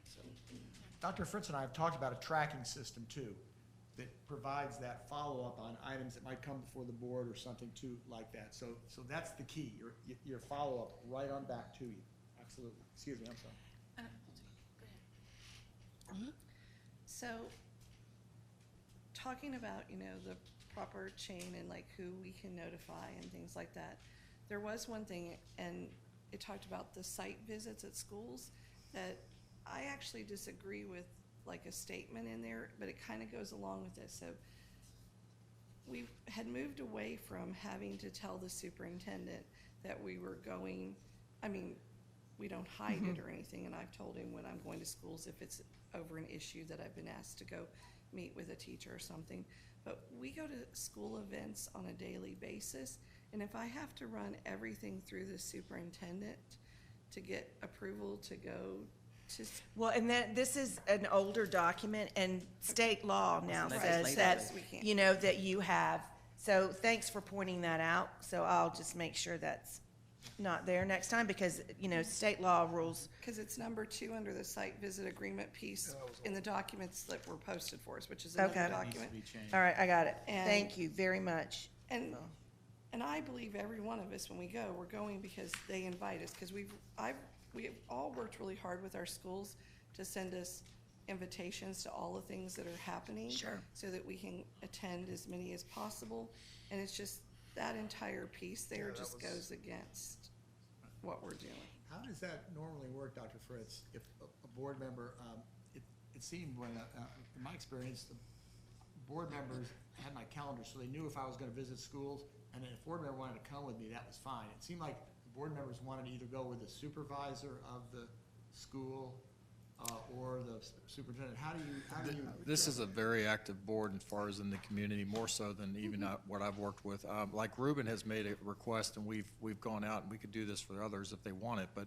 So,
Dr. Fritz and I have talked about a tracking system too, that provides that follow-up on items that might come before the board or something too like that. So that's the key, your follow-up right on back to you. Absolutely. Excuse me, I'm sorry.
Go ahead.
So, talking about, the proper chain and like who we can notify and things like that, there was one thing, and it talked about the site visits at schools, that I actually disagree with, like a statement in there, but it kind of goes along with this. So we had moved away from having to tell the superintendent that we were going, we don't hide it or anything, and I've told him when I'm going to schools if it's over an issue that I've been asked to go meet with a teacher or something. But we go to school events on a daily basis, and if I have to run everything through the superintendent to get approval to go to,
Well, and this is an older document, and state law now
Right.
says
Right.
that,
We can't.
that you have. So thanks for pointing that out. So I'll just make sure that's not there next time because, you know, state law rules.
Because it's number 2 under the site visit agreement piece in the documents that were posted for us, which is
Okay.
another
That needs to
document.
be changed.
All right, I got it.
And-
Thank you very much.
And I believe every one of us, when we go, we're going because they invite us, because we have all worked really hard with our schools to send us invitations to all the things that are happening.
Sure.
So that we can attend as many as possible, and it's just, that entire piece there just goes against what we're doing.
How does that normally work, Dr. Fritz? If a board member, it seemed when, in my experience, the board members had my calendar, so they knew if I was gonna visit schools, and then if a board member wanted to come with me, that was fine. It seemed like the board members wanted to either go with the supervisor of the school, or the superintendent. How do you?
This is a very active board as far as in the community, more so than even what I've worked with. Like Ruben has made a request, and we've gone out, and we could do this for others if they want it, but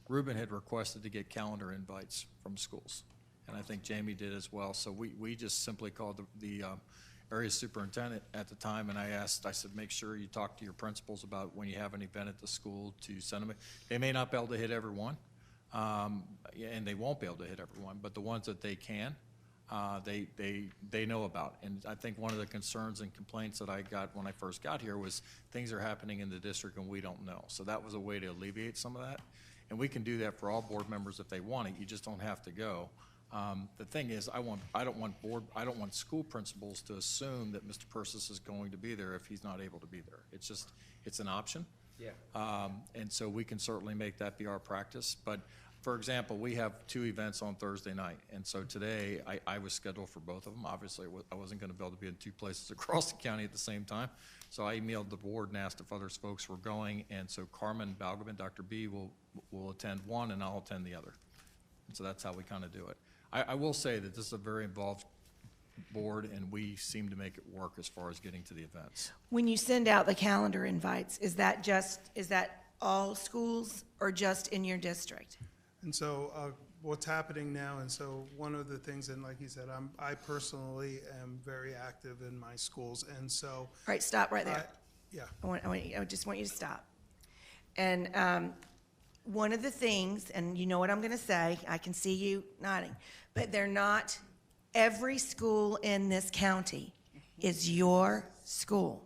Ruben had requested to get calendar invites from schools, and I think Jamie did as well. So we just simply called the area superintendent at the time, and I said, make sure you talk to your principals about when you have an event at the school to send them. They may not be able to hit everyone. And they won't be able to hit everyone, but the ones that they can, they know about. And I think one of the concerns and complaints that I got when I first got here was things are happening in the district and we don't know. So that was a way to alleviate some of that. And we can do that for all board members if they want it. You just don't have to go. The thing is, I don't want school principals to assume that Mr. Persis is going to be there if he's not able to be there. It's an option.
Yeah.
And so we can certainly make that be our practice. But, for example, we have 2 events on Thursday night. And so today, I was scheduled for both of them. Obviously, I wasn't going to be able to be in 2 places across the county at the same time. So I emailed the board and asked if other folks were going. And so Carmen Balgobin, Dr. B, will attend one, and I'll attend the other. And so that's how we kind of do it. I will say that this is a very involved board, and we seem to make it work as far as getting to the events.
When you send out the calendar invites, is that all schools or just in your district?
And so what's happening now, and so one of the things, and like he said, I personally am very active in my schools, and so.
All right, stop right there.
Yeah.
I just want you to stop. And one of the things, and you know what I'm going to say, I can see you nodding, but they're not, every school in this county is your school.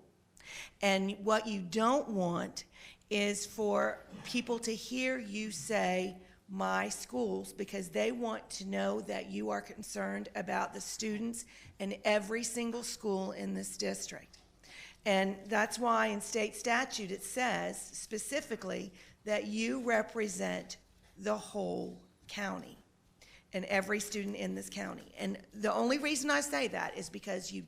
And what you don't want is for people to hear you say, my schools, because they want to know that you are concerned about the students in every single school in this district. And that's why in state statute it says specifically that you represent the whole county and every student in this county. And the only reason I say that is because you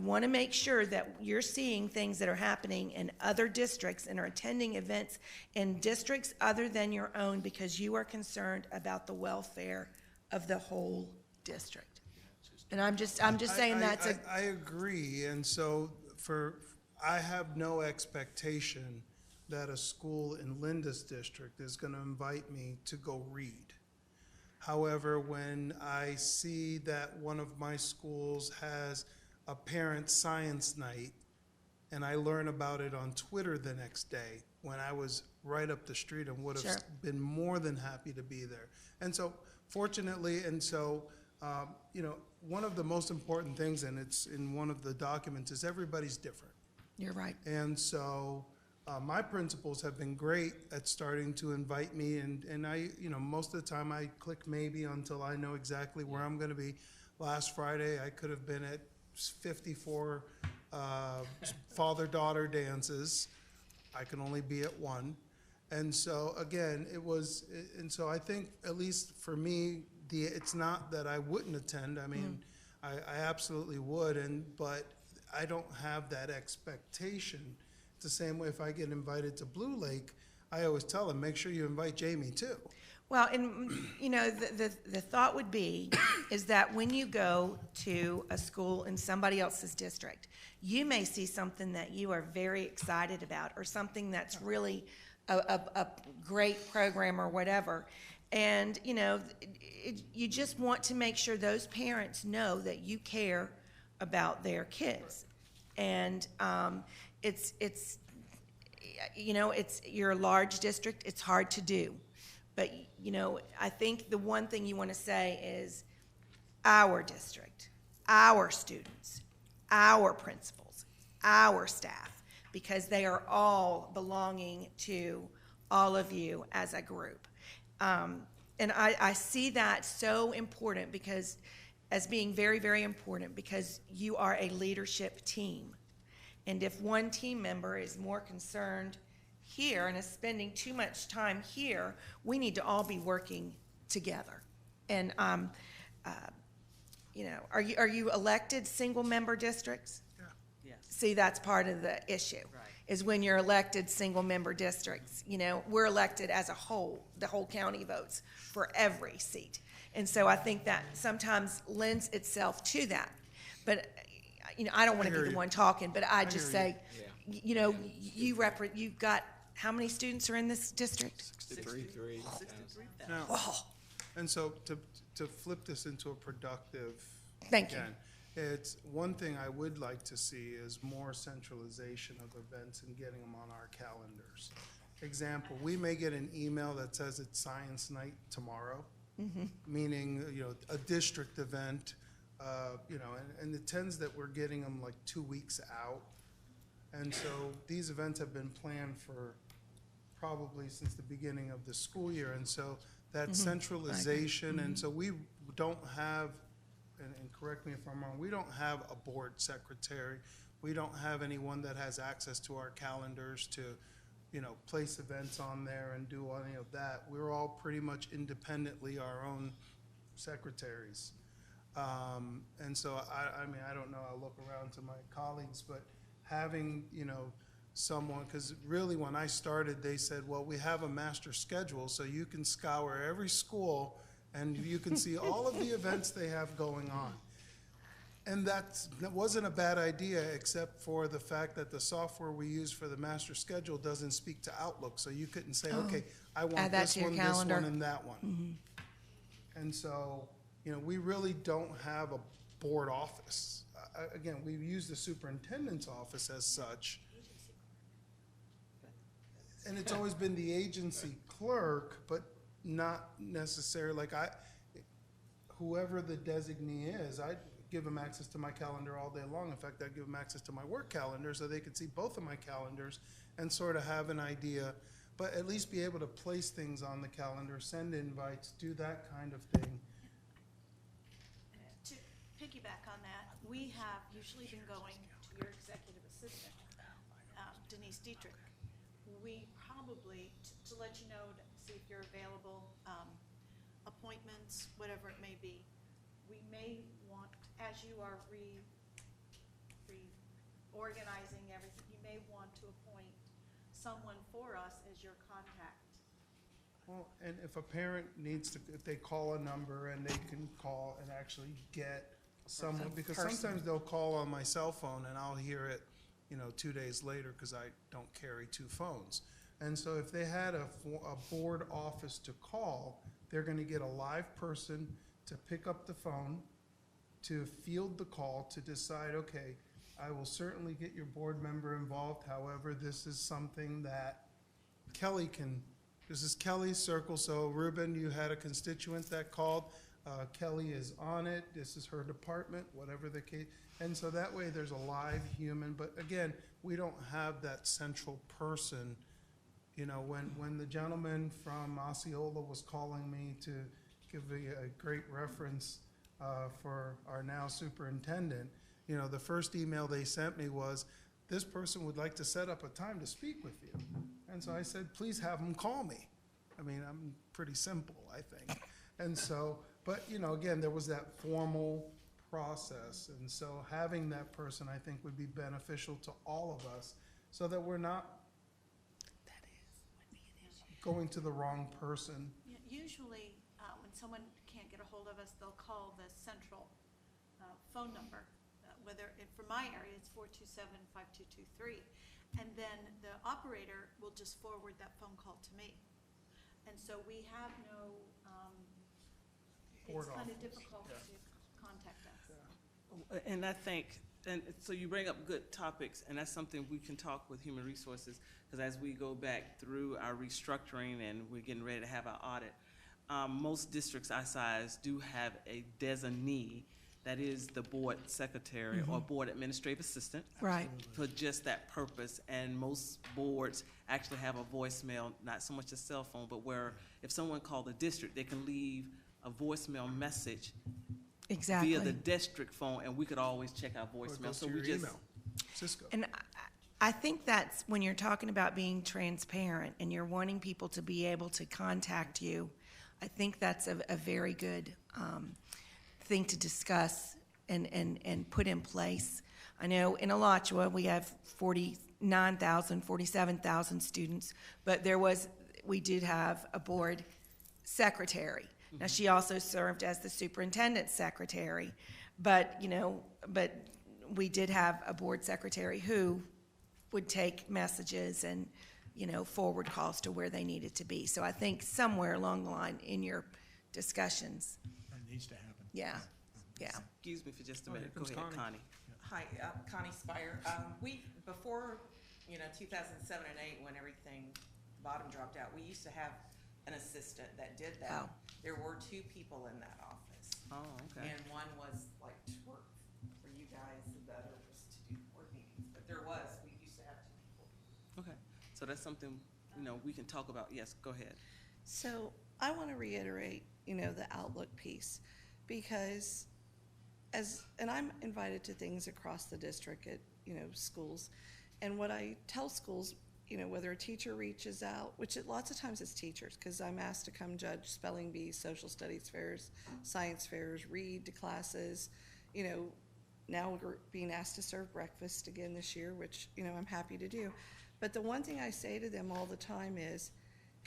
want to make sure that you're seeing things that are happening in other districts and are attending events in districts other than your own because you are concerned about the welfare of the whole district. And I'm just saying
I agree, and so I have no expectation that a school in Linda's district is going to invite me to go read. However, when I see that one of my schools has a parent science night, and I learn about it on Twitter the next day, when I was right up the street and would have been more than happy to be there. And so, fortunately, one of the most important things, and it's in one of the documents, is everybody's different.
You're right.
And so my principals have been great at starting to invite me, and I, most of the time I click maybe until I know exactly where I'm going to be. Last Friday, I could have been at 54 father-daughter dances. I can only be at one. And so, again, so I think, at least for me, it's not that I wouldn't attend. I mean, I absolutely would, but I don't have that expectation. It's the same way if I get invited to Blue Lake, I always tell them, make sure you invite Jamie too.
Well, and the thought would be is that when you go to a school in somebody else's district, you may see something that you are very excited about, or something that's really a great program or whatever, and you just want to make sure those parents know that you care about their kids, and you know, you're a large district, it's hard to do. But, you know, I think the one thing you want to say is our district, our students, our principals, our staff, because they are all belonging to all of you as a group. And I see that so important because, as being very, very important, because you are a leadership team. And if one team member is more concerned here and is spending too much time here, we need to all be working together. And, you know, are you elected single-member districts?
Yes.
See, that's part of the issue,
Right.
is when you're elected single-member districts. You know, we're elected as a whole. The whole county votes for every seat. And so I think that sometimes lends itself to that. But, you know, I don't want to be the one talking, but I just say, you know, you've got, how many students are in this district?
63.
Now,
Oh,
and so to flip this into a productive,
thank you.
again, it's one thing I would like to see is more centralization of events and getting them on our calendars. Example, we may get an email that says it's science night tomorrow, meaning, you know, a district event, you know, and it tends that we're getting them like 2 weeks out. And so these events have been planned for probably since the beginning of the school year. And so that centralization, and so we don't have, and correct me if I'm wrong, we don't have a board secretary. We don't have anyone that has access to our calendars to, you know, place events on there and do any of that. We're all pretty much independently our own secretaries. And so I mean, I don't know, I'll look around to my colleagues, but having, you know, someone, because really when I started, they said, well, we have a master schedule, so you can scour every school and you can see all of the events they have going on. And that wasn't a bad idea, except for the fact that the software we use for the master schedule doesn't speak to Outlook, so you couldn't say, okay, I want
Add that
this
to your
one,
calendar.
and that one. And so, you know, we really don't have a board office. Again, we use the superintendent's office as such. And it's always been the agency clerk, but not necessarily, like whoever the designee is, I give them access to my calendar all day long. In fact, I give them access to my work calendar so they could see both of my calendars and sort of have an idea, but at least be able to place things on the calendar, send invites, do that kind of thing.
To piggyback on that, we have usually been going to your executive assistant, Denise Dietrich. We probably, to let you know, to see if you're available, appointments, whatever it may be, we may want, as you are reorganizing everything, you may want to appoint someone for us as your contact.
Well, and if a parent needs to, if they call a number and they can call and actually get someone, because sometimes they'll call on my cell phone and I'll hear it, you know, 2 days later because I don't carry 2 phones. And so if they had a board office to call, they're going to get a live person to pick up the phone, to field the call, to decide, okay, I will certainly get your board member involved. However, this is something that Kelly can, this is Kelly's circle. So Ruben, you had a constituent that called. Kelly is on it. This is her department, whatever the case. And so that way there's a live human. But again, we don't have that central person. You know, when the gentleman from Osceola was calling me to give a great reference for our now superintendent, you know, the first email they sent me was, this person would like to set up a time to speak with you. And so I said, please have them call me. I mean, I'm pretty simple, I think. And so, but, you know, again, there was that formal process. And so having that person, I think, would be beneficial to all of us so that we're not going to the wrong person.
Yeah, usually, when someone can't get a hold of us, they'll call the central phone number. For my area, it's 427-5223. And then the operator will just forward that phone call to me. And so we have no, it's
Board
kind of
office.
difficult to contact us.
And I think And so you bring up good topics, and that's something we can talk with Human Resources, because as we go back through our restructuring and we're getting ready to have our audit, most districts our size do have a designee that is the board secretary or board administrative assistant.
Right.
For just that purpose, and most boards actually have a voicemail, not so much a cell phone, but where if someone called the district, they can leave a voicemail message
Exactly.
via the district phone, and we could always check our
Or it
voicemail.
goes
So
to
we
your
just,
email. Cisco.
And I think that's when you're talking about being transparent and you're wanting people to be able to contact you, I think that's a very good thing to discuss and put in place. I know in Alachua, we have 49,000, 47,000 students, but we did have a board secretary. Now, she also served as the superintendent's secretary, but we did have a board secretary who would take messages and, forward calls to where they needed to be. So I think somewhere along the line in your discussions,
That needs to happen.
yeah.
excuse me for just a
Oh,
minute.
here
Go
comes
ahead,
Connie.
Connie.
Hi, Connie Spire. Before, 2007 and 8, when everything bottom dropped out, we used to have an assistant that did that.
Oh.
There were 2 people in that office.
Oh, okay.
And one was like to work for you guys, and the other was to do board meetings. But we used to have 2 people.
Okay, so that's something, we can talk about. Yes, go ahead.
So I want to reiterate, the Outlook piece, because and I'm invited to things across the district at, schools. And what I tell schools, whether a teacher reaches out, which lots of times it's teachers, because I'm asked to come judge spelling bees, social studies fairs, science fairs, read to classes. Now we're being asked to serve breakfast again this year, which, I'm happy to do. But the one thing I say to them all the time is,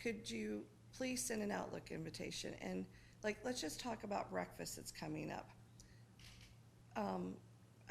could you please send an Outlook invitation? And let's just talk about breakfast that's coming up.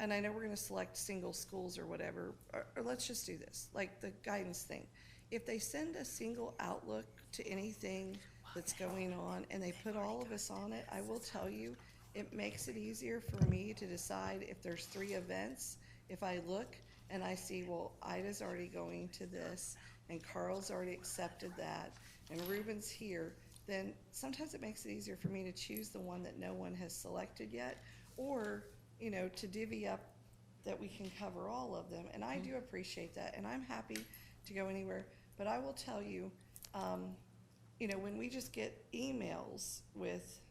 And I know we're going to select single schools or whatever, or let's just do this, like the guidance thing. If they send a single Outlook to anything that's going on and they put all of us on it, I will tell you, it makes it easier for me to decide if there's 3 events. If I look and I see, well, Ida's already going to this, and Carl's already accepted that, and Ruben's here, then sometimes it makes it easier for me to choose the one that no one has selected yet, or to divvy up that we can cover all of them. And I do appreciate that, and I'm happy to go anywhere. But I will tell you, when we just get emails with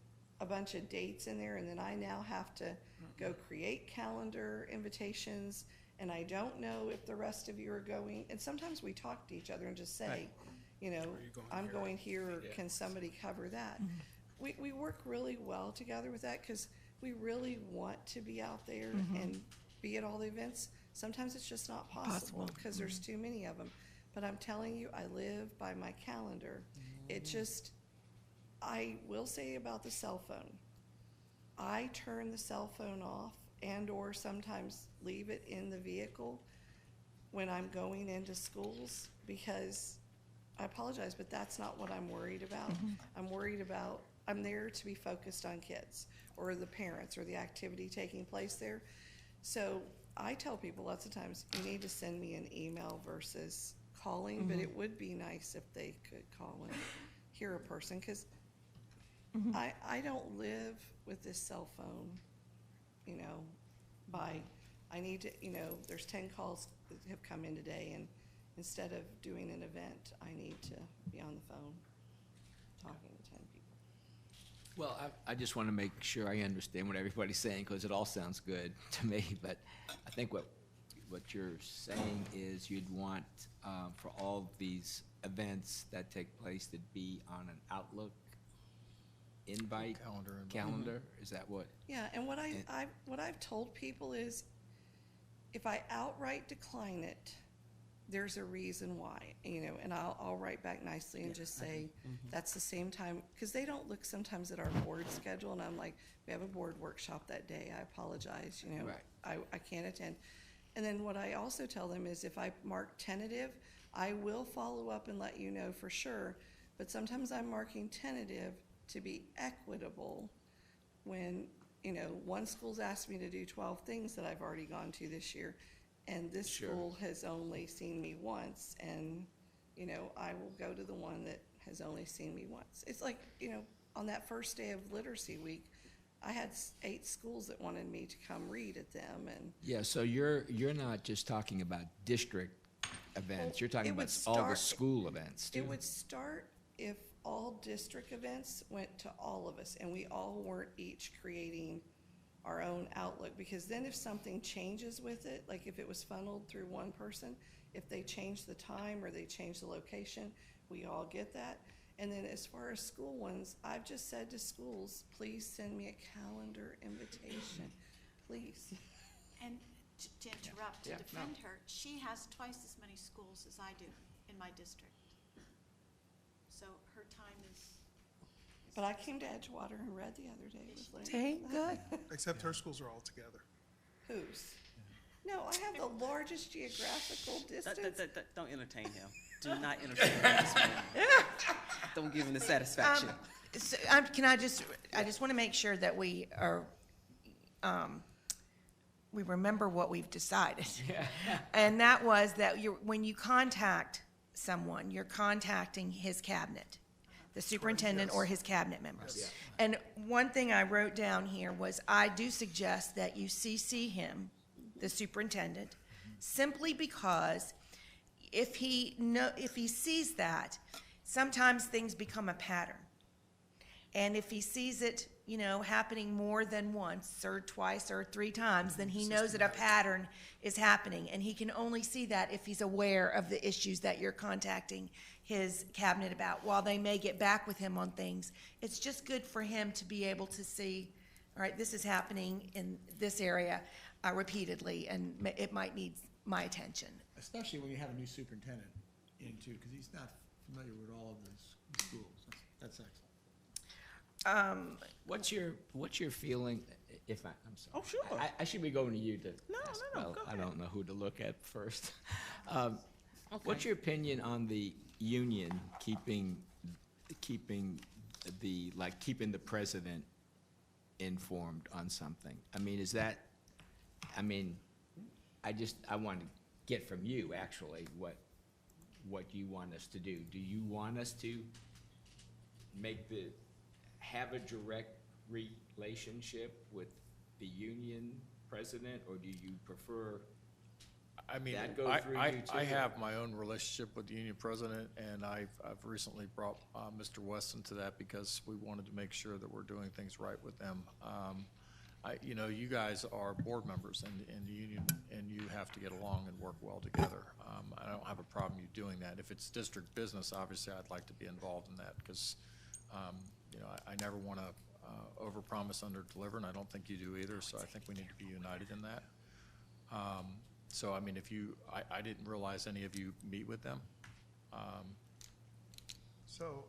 a bunch of dates in there, and then I now have to go create calendar invitations, and I don't know if the rest of you are going. And sometimes we talk to each other and just say, I'm going here, or can somebody cover that? We work really well together with that, because we really want to be out there and be at all the events. Sometimes it's just not possible because there's too many of them. But I'm telling you, I live by my calendar. I will say about the cell phone, I turn the cell phone off and or sometimes leave it in the vehicle when I'm going into schools, because I apologize, but that's not what I'm worried about. I'm there to be focused on kids or the parents or the activity taking place there. So I tell people lots of times, you need to send me an email versus calling, but it would be nice if they could call and hear a person, because I don't live with this cell phone, I need to, there's 10 calls that have come in today, and instead of doing an event, I need to be on the phone talking to 10 people.
Well, I just want to make sure I understand what everybody's saying, because it all sounds good to me, but I think what you're saying is you'd want for all these events that take place to be on an Outlook invite calendar. Is that what?
Yeah, and what I've told people is, if I outright decline it, there's a reason why, and I'll write back nicely and just say, that's the same time, because they don't look sometimes at our board schedule, and I'm like, we have a board workshop that day, I apologize,
Right.
I can't attend. And then what I also tell them is, if I mark tentative, I will follow up and let you know for sure, but sometimes I'm marking tentative to be equitable when one school's asked me to do 12 things that I've already gone to this year, and this
Sure.
school has only seen me once, and, I will go to the one that has only seen me once. It's like, on that first day of Literacy Week, I had 8 schools that wanted me to come read at them, and
Yeah, so you're not just talking about district events,
Well,
you're talking
it would
about all the
start-
school events too.
it would start if all district events went to all of us, and we all weren't each creating our own outlook, because then if something changes with it, like if it was funneled through one person, if they change the time or they change the location, we all get that. And then as far as school ones, I've just said to schools, please send me a calendar invitation, please.
And to interrupt, to
Yeah,
defend her, she has twice as many schools as I do in my district. So her time is.
But I came to Edgewater and read the other day with Lynn.
Hey, good.
Except her schools are all together.
Whose? No, I have the largest geographical distance.
Don't entertain him. Do not entertain him this morning. Don't give him the satisfaction.
So, I just want to make sure that we are, we remember what we've decided. And that was that when you contact someone, you're contacting his cabinet, the superintendent or his cabinet members.
Yes.
And one thing I wrote down here was, I do suggest that you CC him, the superintendent, simply because if he sees that, sometimes things become a pattern. And if he sees it, happening more than once or twice or 3 times, then he knows that a pattern is happening. And he can only see that if he's aware of the issues that you're contacting his cabinet about. While they may get back with him on things, it's just good for him to be able to see, all right, this is happening in this area repeatedly, and it might need my attention.
Especially when you have a new superintendent in too, because he's not familiar with all of the schools. That's excellent.
What's your feeling, I'm sorry.
Oh, sure.
I should be going to you to.
No,
ask.
no,
Well,
go
I
ahead.
don't know who to look at first. What's
Okay.
your opinion on the union keeping the president informed on something? I mean, I want to get from you actually what you want us to do. Do you want us to have a direct relationship with the union president, or do you prefer
I mean,
that go through you
I
too?
have my own relationship with the union president, and I've recently brought Mr. Weston to that because we wanted to make sure that we're doing things right with them. You guys are board members in the union, and you have to get along and work well together. I don't have a problem you doing that. If it's district business, obviously, I'd like to be involved in that because, I never want to overpromise, underdeliver, and I don't think you do either, so I think we need to be united in that. So, I mean, I didn't realize any of you meet with them.
So,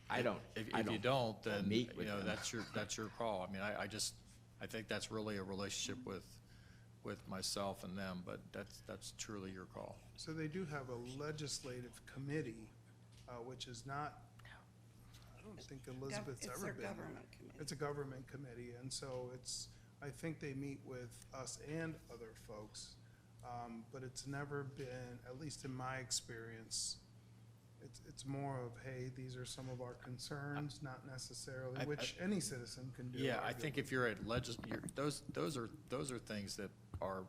I don't.
If
I
you don't, then,
meet with them.
that's your call. I mean, I think that's really a relationship with myself and them, but that's truly your call.
so they do have a legislative committee, which is not, I don't think Elizabeth's
It's
ever
their
been.
government committee.
It's a government committee, and so I think they meet with us and other folks. But it's never been, at least in my experience, it's more of, hey, these are some of our concerns, not necessarily, which any citizen can do.
Yeah, I think
arguably.
if you're at those are things that are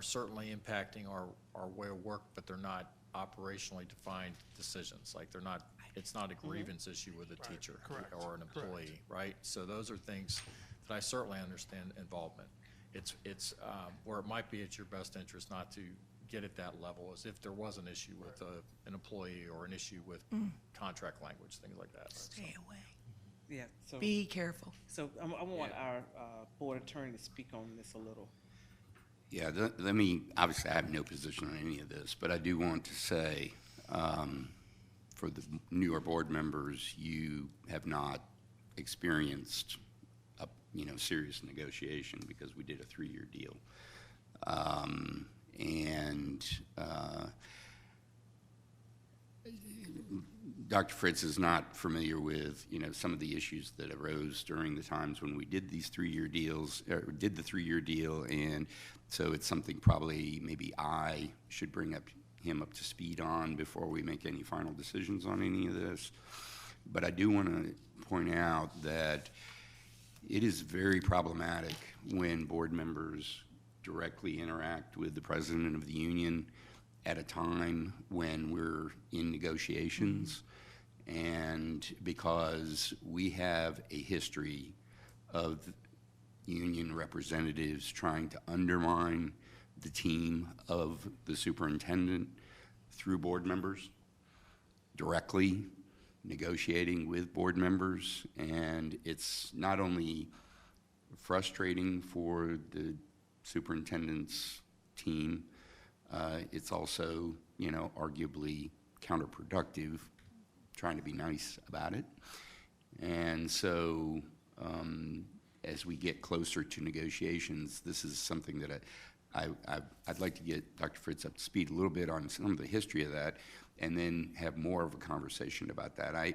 certainly impacting our way of work, but they're not operationally defined decisions. Like it's not a grievance issue with a
Right,
teacher
correct,
or an
correct.
employee, right? So those are things that I certainly understand involvement. It's where it might be at your best interest not to get at that level as if there was an issue with an employee or an issue with contract language, things like that.
Stay away.
Yeah, so,
Be careful.
so I want our board attorney to speak on this a little.
Yeah, let me, obviously, I have no position on any of this, but I do want to say, for the newer board members, you have not experienced a, serious negotiation because we did a 3-year deal. Dr. Fritz is not familiar with, some of the issues that arose during the times when we did these 3-year deals, or did the 3-year deal, and so it's something probably maybe I should bring him up to speed on before we make any final decisions on any of this. But I do want to point out that it is very problematic when board members directly interact with the president of the union at a time when we're in negotiations, and because we have a history of union representatives trying to undermine the team of the superintendent through board members, directly negotiating with board members, and it's not only frustrating for the superintendent's team, it's also, arguably counterproductive, trying to be nice about it. And so as we get closer to negotiations, this is something that I'd like to get Dr. Fritz up to speed a little bit on some of the history of that, and then have more of a conversation about that.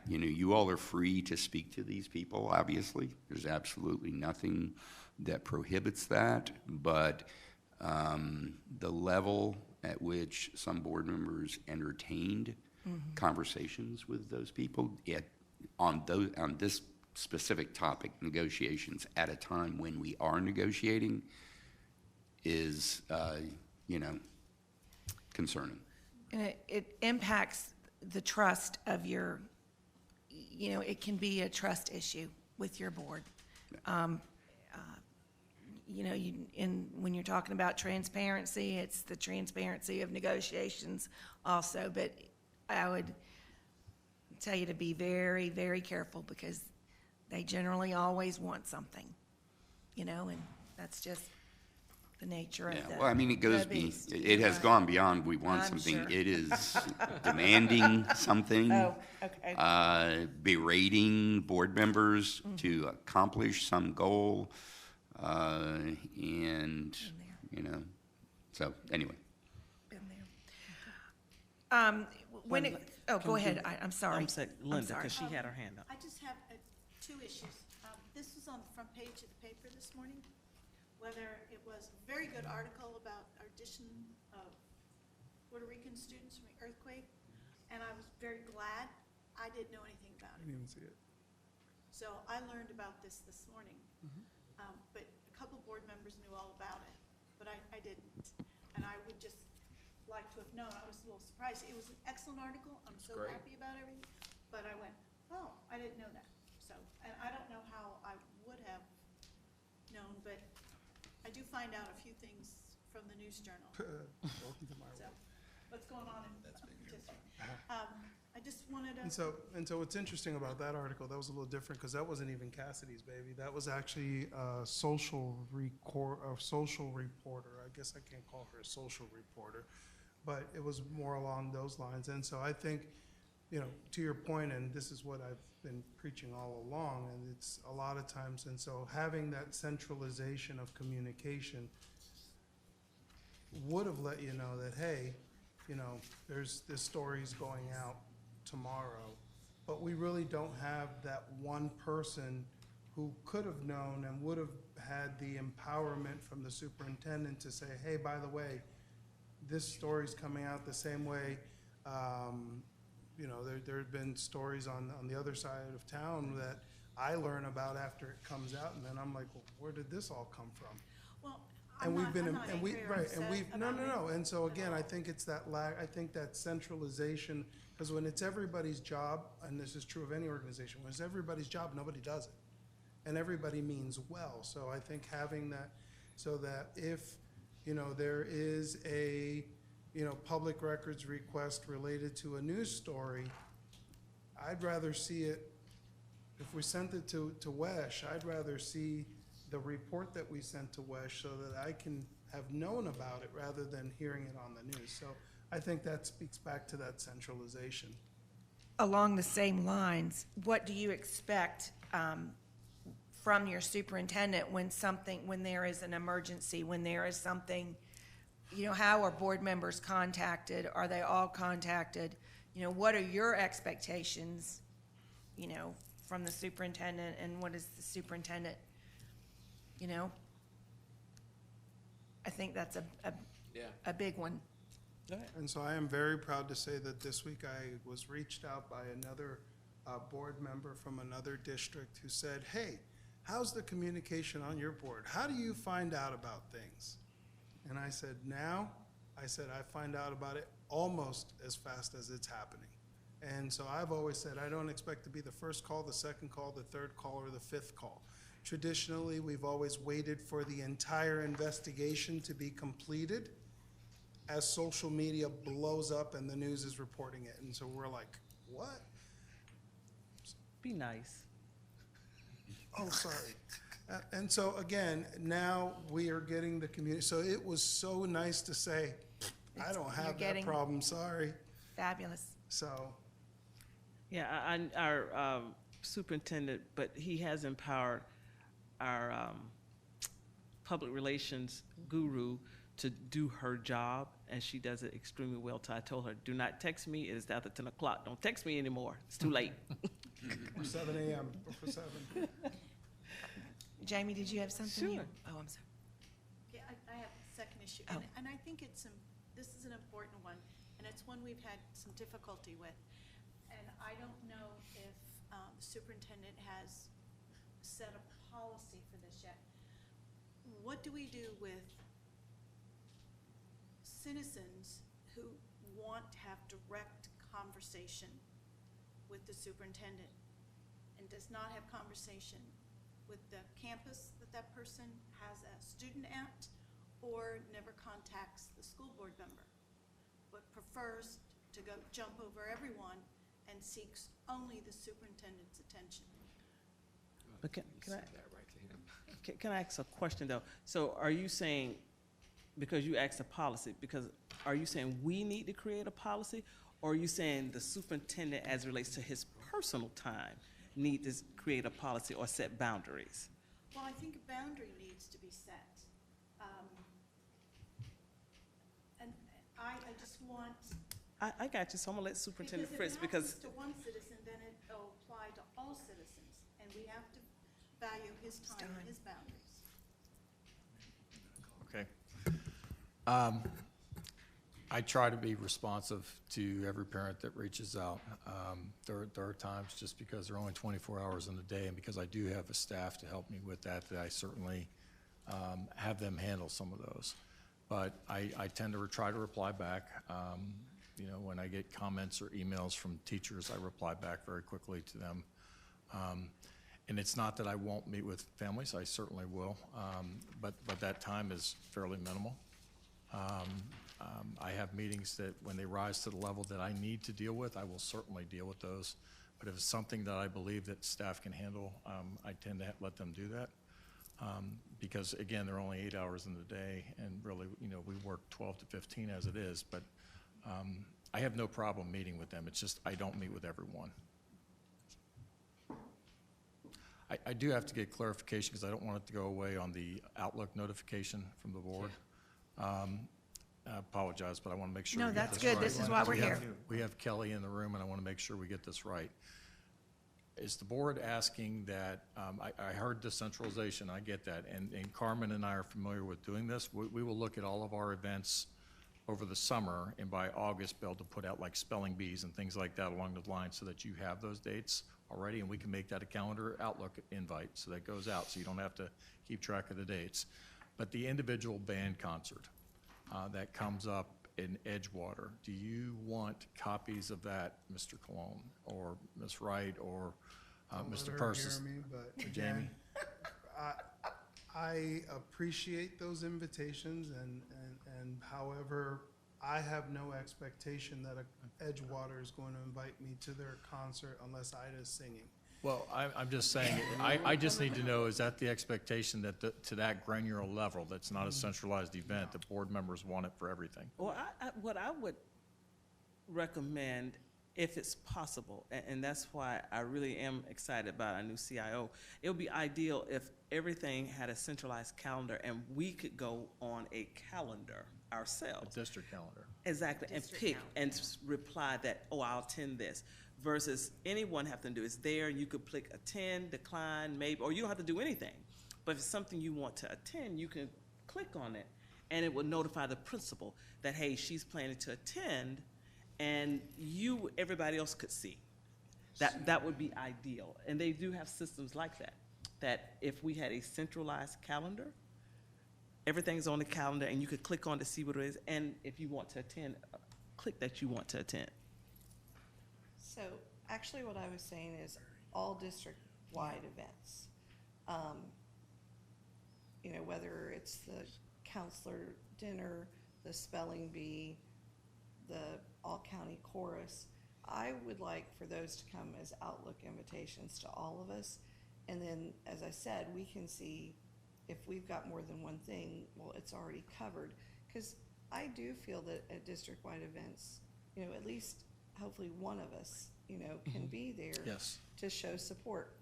You all are free to speak to these people, obviously. There's absolutely nothing that prohibits that, but the level at which some board members entertained conversations with those people on this specific topic, negotiations, at a time when we are negotiating, is concerning.
And it impacts the trust of your, it can be a trust issue with your board. When you're talking about transparency, it's the transparency of negotiations also, but I would tell you to be very, very careful, because they generally always want something, and that's just the nature of the
Well, it goes
beast.
it has gone beyond we want
I'm
something.
sure.
It is demanding something,
Oh, okay.
berating board members to accomplish some goal, and, so anyway.
Been there. Go ahead, I'm sorry.
I'm sorry, Linda,
sorry.
because she had her hand up.
I just have 2 issues. This was on the front page of the paper this morning, whether it was a very good article about our addition of Puerto Rican students from the earthquake, and I was very glad. I didn't know anything about
I
it.
didn't even see it.
So I learned about this morning. But a couple board members knew all about it, but I didn't. And I would just like to have known. I was a little surprised. It was an excellent article. I'm so
great.
happy about everything. But I went, oh, I didn't know that. So, and I don't know how I would have known, but I do find out a few things from the News Journal.
Welcome to my
So,
world.
what's going on in district? I just wanted to.
And so what's interesting about that article, that was a little different, because that wasn't even Cassidy's baby. That was actually a social reporter. I guess I can't call her a social reporter, but it was more along those lines. And so I think, to your point, and this is what I've been preaching all along, and it's a lot of times, and so having that centralization of communication would have let you know that, hey, this story's going out tomorrow, but we really don't have that one person who could have known and would have had the empowerment from the superintendent to say, hey, by the way, this story's coming out the same way. There have been stories on the other side of town that I learn about after it comes out, and then I'm like, well, where did this all come from?
Well,
And
I'm
we've
not,
been,
I'm not
and we,
angry or
right,
upset
and we've, no,
about
no, no,
it
and so
at
again,
all.
I think it's that I think that centralization, because when it's everybody's job, and this is true of any organization, when it's everybody's job, nobody does it. And everybody means well, so I think having that, so that if, there is a, public records request related to a news story, I'd rather see it, if we sent it to WESH, I'd rather see the report that we sent to WESH so that I can have known about it rather than hearing it on the news. So I think that speaks back to that centralization.
Along the same lines, what do you expect from your superintendent when there is an emergency, when there is something, how are board members contacted? Are they all contacted? you know, what are your expectations, you know, from the superintendent, and what is the superintendent, you know? I think that's a big one.
And so I am very proud to say that this week I was reached out by another board member from another district who said, hey, how's the communication on your board? How do you find out about things? And I said, I find out about it almost as fast as it's happening. And so I've always said, I don't expect to be the first call, the second call, the third call, or the fifth call. Traditionally, we've always waited for the entire investigation to be completed as social media blows up and the news is reporting it. And so we're like, what?
Be nice.
Oh, sorry. And so again, now we are getting the community. So it was so nice to say, I don't have that problem, sorry.
Fabulous.
So,
Yeah, our superintendent, but he has empowered our public relations guru to do her job, and she does it extremely well. So I told her, do not text me. It is after 10 o'clock. Don't text me anymore. It's too late.
or 7 a.m. for 7.
Jamie, did you have something?
Sure.
Oh, I'm sorry.
Okay, I have a second issue,
Oh.
and I think this is an important one, and it's one we've had some difficulty with. And I don't know if the superintendent has set a policy for this yet. What do we do with citizens who want to have direct conversation with the superintendent and does not have conversation with the campus that person has a student at, or never contacts the school board member, but prefers to go jump over everyone and seeks only the superintendent's attention?
But can I,
Send that right to him.
can I ask a question, though? So are you saying, because you asked a policy, because are you saying we need to create a policy? Or are you saying the superintendent, as it relates to his personal time, need to create a policy or set boundaries?
Well, I think a boundary needs to be set. And I just want,
I got you, so I'm gonna let Superintendent
because
Fritz,
if it
because,
happens to one citizen, then it'll apply to all citizens, and we have to value his time and his boundaries.
Okay. I try to be responsive to every parent that reaches out. There are times, just because there are only 24 hours in the day, and because I do have a staff to help me with that I certainly have them handle some of those. But I tend to try to reply back. You know, when I get comments or emails from teachers, I reply back very quickly to them. And it's not that I won't meet with families, I certainly will, but that time is fairly minimal. I have meetings that when they rise to the level that I need to deal with, I will certainly deal with those. But if it's something that I believe that staff can handle, I tend to let them do that. Because again, they're only 8 hours in the day, and really, you know, we work 12 to 15 as it is, but I have no problem meeting with them. It's just I don't meet with everyone. I do have to get clarification, because I don't want it to go away on the Outlook notification from the board. I apologize, but I want to make sure
No,
we get
that's
this
good.
right.
This is why we're here.
We have Kelly in the room, and I want to make sure we get this right. Is the board asking that, I heard decentralization, I get that, and Carmen and I are familiar with doing this. We will look at all of our events over the summer, and by August, be able to put out like spelling bees and things like that along the line, so that you have those dates already, and we can make that a calendar Outlook invite, so that goes out, so you don't have to keep track of the dates. But the individual band concert that comes up in Edgewater, do you want copies of that, Mr. Cologne, or Ms. Wright, or Mr. Persis?
Jeremy, but
Or
again,
Jamie?
I appreciate those invitations, and however, I have no expectation that Edgewater is going to invite me to their concert unless Ida's singing.
Well, I'm just saying, I just need to know, is that the expectation that to that granular level, that's not a centralized event, the board members want it for everything?
well, what I would recommend if it's possible, and that's why I really am excited about our new CIO. It would be ideal if everything had a centralized calendar and we could go on a calendar
A
ourselves.
district calendar.
Exactly, and
District
pick
calendar.
and reply that, oh, I'll attend this, versus anyone have to do. It's there, you could click attend, decline, maybe, or you don't have to do anything. But if it's something you want to attend, you can click on it, and it will notify the principal that, hey, she's planning to attend, and everybody else could see. That would be ideal. And they do have systems like that if we had a centralized calendar, everything's on the calendar, and you could click on to see what it is, and if you want to attend, click that you want to attend.
So actually what I was saying is all district-wide events. You know, whether it's the counselor dinner, the spelling bee, the all-county chorus, I would like for those to come as Outlook invitations to all of us. And then, as I said, we can see if we've got more than one thing, well, it's already covered. Because I do feel that at district-wide events, you know, at least hopefully one of us, you know, can be there
Yes.
to show support.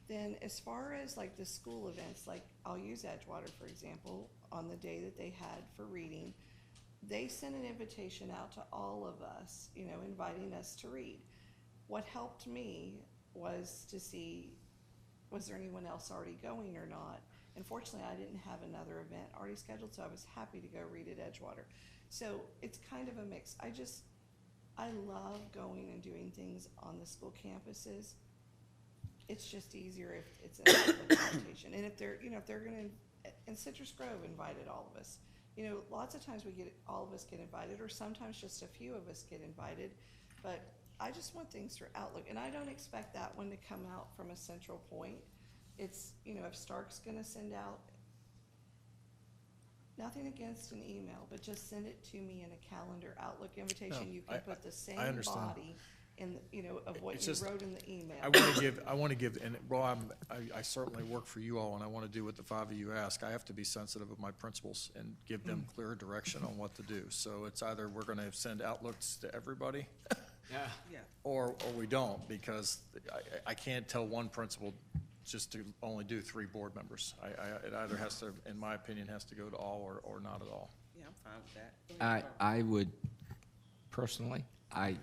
Then as far as like the school events, like I'll use Edgewater, for example, on the day that they had for reading, they sent an invitation out to all of us, you know, inviting us to read. What helped me was to see, was there anyone else already going or not? Unfortunately, I didn't have another event already scheduled, so I was happy to go read at Edgewater. So it's kind of a mix. I love going and doing things on the school campuses. It's just easier if it's an Outlook invitation. And if they're, you know, if they're gonna, and Citrus Grove invited all of us. You know, lots of times all of us get invited, or sometimes just a few of us get invited. But I just want things through Outlook, and I don't expect that one to come out from a central point. It's, you know, if Stark's gonna send out, nothing against an email, but just send it to me in a calendar Outlook invitation.
No,
You can put the same
understand.
body in, you know, of what
It's
you
just-
wrote in the email.
I want to give, and well, I certainly work for you all, and I want to do what the five of you ask. I have to be sensitive of my principals and give them clear direction on what to do. So it's either we're going to send outlooks to everybody,
Yeah.
Yeah.
or we don't, because I can't tell one principal just to only do 3 board members. It either has to, in my opinion, has to go to all or not at all.
Yeah, I'm fine with that.
I would, personally, I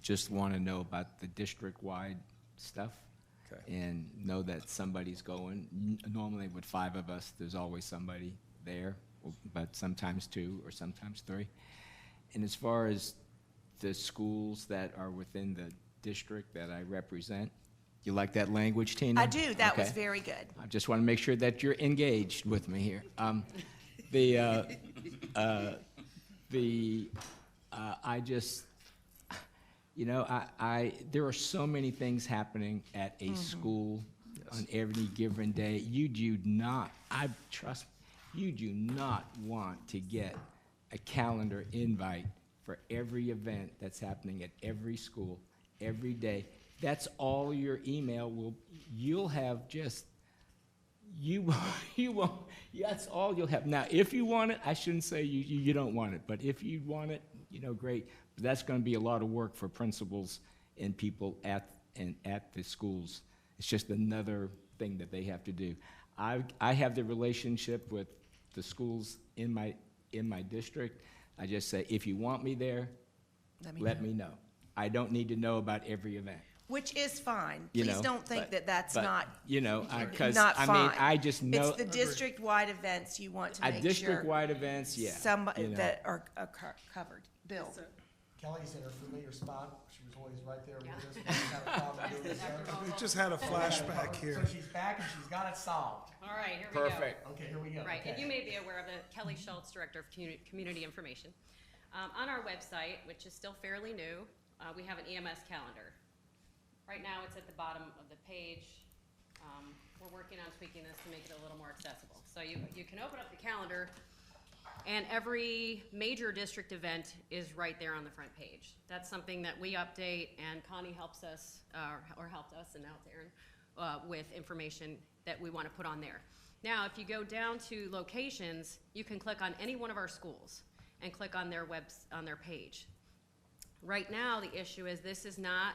just want to know about the district-wide stuff.
Okay.
And know that somebody's going. Normally with 5 of us, there's always somebody there, but sometimes 2 or sometimes 3. And as far as the schools that are within the district that I represent, you like that language, Tina?
I do, that was
Okay.
very good.
I just want to make sure that you're engaged with me here. I just, you know, there are so many things happening at a school on every given day. You do not want to get a calendar invite for every event that's happening at every school, every day. That's all your email you'll have just, you won't, that's all you'll have. Now, if you want it, I shouldn't say you don't want it, but if you want it, you know, great. But that's going to be a lot of work for principals and people at the schools. It's just another thing that they have to do. I have the relationship with the schools in my district. I just say, if you want me there, let me know. I don't need to know about every event.
Which is fine.
You
Please
know,
don't think that that's
but,
not,
you know, because
not
I
fine.
mean, I just know
It's the district-wide events you want to make sure.
district-wide events, yeah.
Somebody
you know.
that are covered. Bill?
Kelly's in her familiar spot. She was always right there with us. We just had a problem doing this.
We just had a flashback here.
So she's back and she's got it solved.
All right, here we go.
Perfect.
Okay, here we go.
Right, and
Okay.
you may be aware of the Kelly Schultz, Director of Community Information. On our website, which is still fairly new, we have an EMS calendar. Right now, it's at the bottom of the page. We're working on tweaking this to make it a little more accessible. So you can open up the calendar, and every major district event is right there on the front page. That's something that we update, and Connie helps us, or helped us, and now it's Erin, with information that we want to put on there. Now, if you go down to locations, you can click on any one of our schools and click on their page. Right now, the issue is this is not,